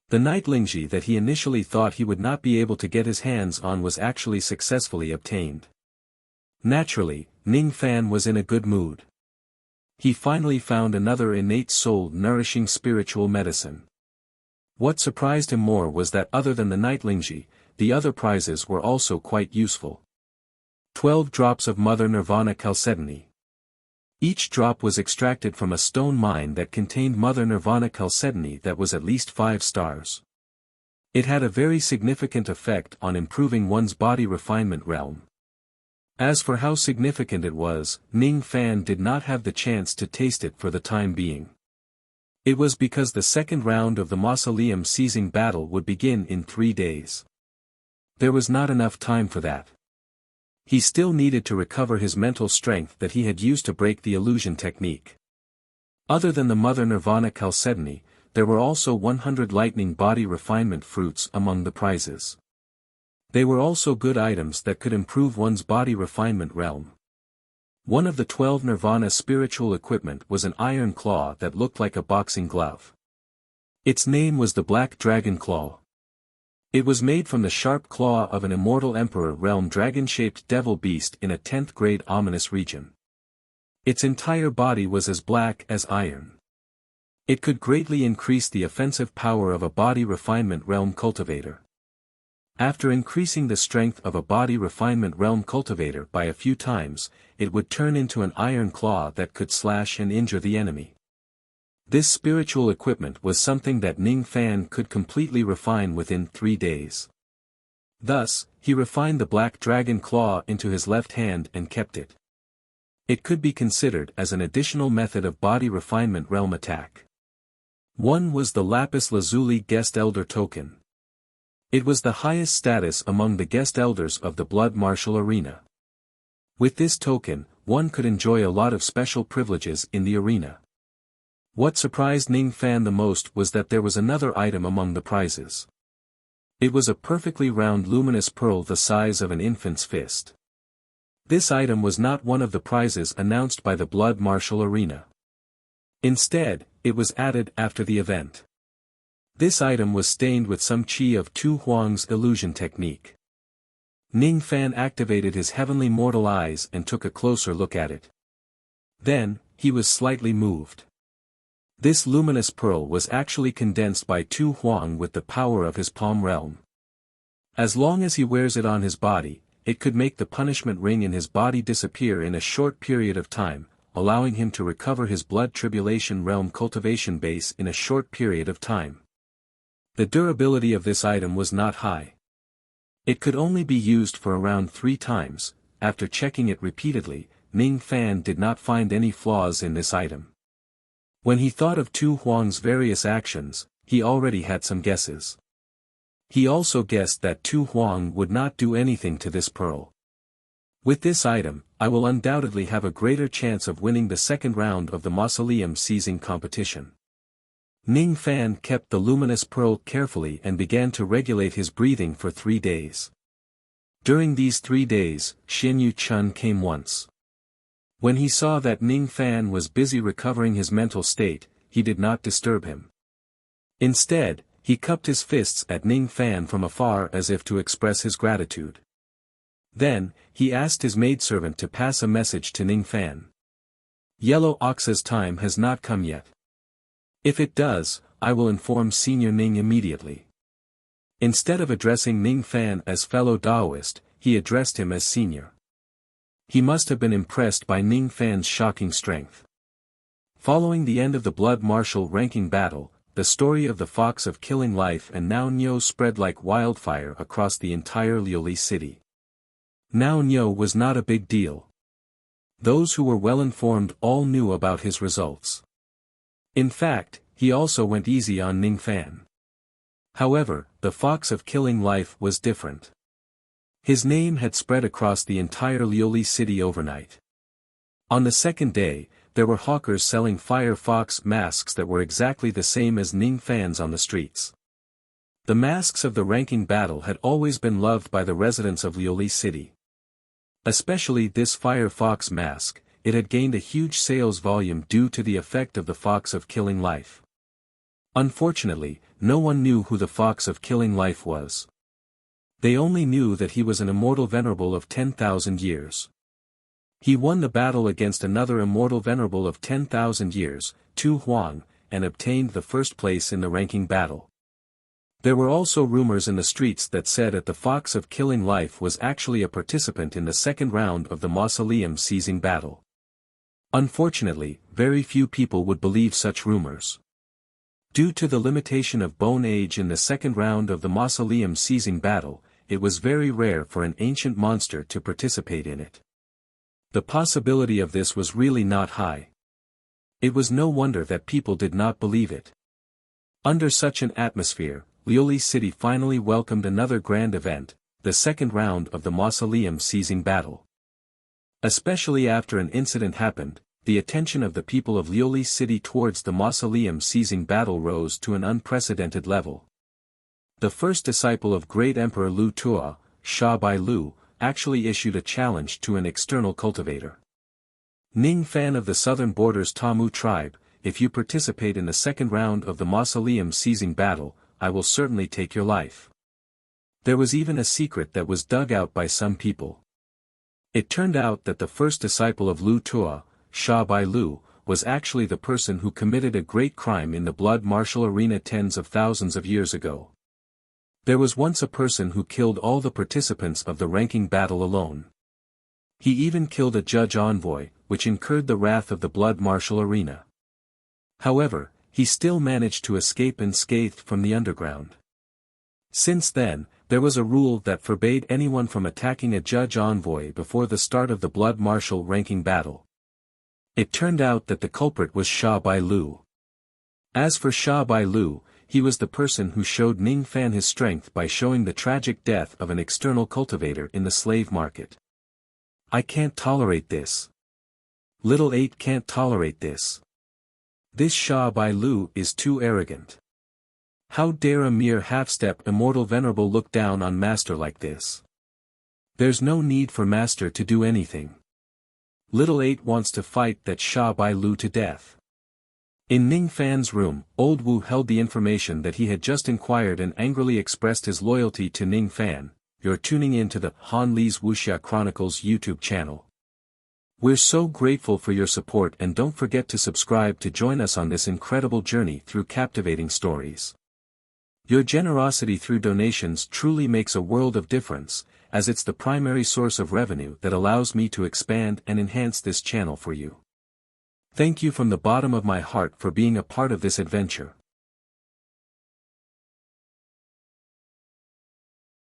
The Night Lingji that he initially thought he would not be able to get his hands on was actually successfully obtained. Naturally, Ning Fan was in a good mood. He finally found another innate soul-nourishing spiritual medicine. What surprised him more was that other than the Night Lingji, the other prizes were also quite useful. 12 drops of Mother Nirvana Chalcedony. Each drop was extracted from a stone mine that contained Mother Nirvana Chalcedony that was at least 5 stars. It had a very significant effect on improving one's body refinement realm. As for how significant it was, Ning Fan did not have the chance to taste it for the time being. It was because the second round of the mausoleum seizing battle would begin in 3 days. There was not enough time for that. He still needed to recover his mental strength that he had used to break the illusion technique. Other than the Mother Nirvana Chalcedony, there were also 100 lightning body refinement fruits among the prizes. They were also good items that could improve one's body refinement realm. One of the 12 Nirvana spiritual equipment was an iron claw that looked like a boxing glove. Its name was the Black Dragon Claw. It was made from the sharp claw of an immortal emperor realm dragon-shaped devil beast in a 10th grade ominous region. Its entire body was as black as iron. It could greatly increase the offensive power of a body refinement realm cultivator. After increasing the strength of a body refinement realm cultivator by a few times, it would turn into an iron claw that could slash and injure the enemy. This spiritual equipment was something that Ning Fan could completely refine within 3 days. Thus, he refined the Black Dragon Claw into his left hand and kept it. It could be considered as an additional method of body refinement realm attack. One was the Lapis Lazuli Guest Elder Token. It was the highest status among the guest elders of the blood martial arena. With this token, one could enjoy a lot of special privileges in the arena. What surprised Ning Fan the most was that there was another item among the prizes. It was a perfectly round luminous pearl the size of an infant's fist. This item was not one of the prizes announced by the blood martial arena. Instead, it was added after the event. This item was stained with some chi of Tu Huang's illusion technique. Ning Fan activated his heavenly mortal eyes and took a closer look at it. Then, he was slightly moved. This luminous pearl was actually condensed by Tu Huang with the power of his palm realm. As long as he wears it on his body, it could make the punishment ring in his body disappear in a short period of time, allowing him to recover his blood tribulation realm cultivation base in a short period of time. The durability of this item was not high. It could only be used for around 3 times. After checking it repeatedly, Ning Fan did not find any flaws in this item. When he thought of Tu Huang's various actions, he already had some guesses. He also guessed that Tu Huang would not do anything to this pearl. With this item, I will undoubtedly have a greater chance of winning the second round of the mausoleum seizing competition. Ning Fan kept the luminous pearl carefully and began to regulate his breathing for 3 days. During these 3 days, Xin Yu Chun came once. When he saw that Ning Fan was busy recovering his mental state, he did not disturb him. Instead, he cupped his fists at Ning Fan from afar as if to express his gratitude. Then, he asked his maidservant to pass a message to Ning Fan. Yellow Ox's time has not come yet. If it does, I will inform Senior Ning immediately. Instead of addressing Ning Fan as fellow Taoist, he addressed him as Senior. He must have been impressed by Ning Fan's shocking strength. Following the end of the blood martial ranking battle, the story of the Fox of Killing Life and Nao Nyo spread like wildfire across the entire Lioli city. Nao Nyo was not a big deal. Those who were well informed all knew about his results. In fact, he also went easy on Ning Fan. However, the Fox of Killing Life was different. His name had spread across the entire Lioli city overnight. On the second day, there were hawkers selling fire fox masks that were exactly the same as Ning Fan's on the streets. The masks of the ranking battle had always been loved by the residents of Lioli city. Especially this fire fox mask, it had gained a huge sales volume due to the effect of the Fox of Killing Life. Unfortunately, no one knew who the Fox of Killing Life was. They only knew that he was an immortal venerable of 10,000 years. He won the battle against another immortal venerable of 10,000 years, Tu Huang, and obtained the first place in the ranking battle. There were also rumors in the streets that said that the Fox of Killing Life was actually a participant in the second round of the mausoleum seizing battle. Unfortunately, very few people would believe such rumors. Due to the limitation of bone age in the second round of the mausoleum seizing battle, it was very rare for an ancient monster to participate in it. The possibility of this was really not high. It was no wonder that people did not believe it. Under such an atmosphere, Lioli City finally welcomed another grand event, the second round of the mausoleum seizing battle. Especially after an incident happened, the attention of the people of Lioli City towards the mausoleum seizing battle rose to an unprecedented level. The first disciple of great Emperor Lu Tua, Sha Bai Lu, actually issued a challenge to an external cultivator. Ning Fan of the southern borders Tamu tribe, if you participate in the second round of the mausoleum seizing battle, I will certainly take your life. There was even a secret that was dug out by some people. It turned out that the first disciple of Lu Tua, Sha Bai Lu, was actually the person who committed a great crime in the blood martial arena tens of thousands of years ago. There was once a person who killed all the participants of the ranking battle alone. He even killed a judge envoy, which incurred the wrath of the blood martial arena. However, he still managed to escape unscathed from the underground. Since then, there was a rule that forbade anyone from attacking a judge envoy before the start of the blood martial ranking battle. It turned out that the culprit was Sha Bai Lu. As for Sha Bai Lu, he was the person who showed Ning Fan his strength by showing the tragic death of an external cultivator in the slave market. I can't tolerate this. Little 8 can't tolerate this. This Sha Bai Lu is too arrogant. How dare a mere half-step immortal venerable look down on Master like this? There's no need for Master to do anything. Little 8 wants to fight that Sha Bai Lu to death. In Ning Fan's room, Old Wu held the information that he had just inquired and angrily expressed his loyalty to Ning Fan. You're tuning in to the Han Li's Wuxia Chronicles YouTube channel. We're so grateful for your support, and don't forget to subscribe to join us on this incredible journey through captivating stories. Your generosity through donations truly makes a world of difference, as it's the primary source of revenue that allows me to expand and enhance this channel for you. Thank you from the bottom of my heart for being a part of this adventure.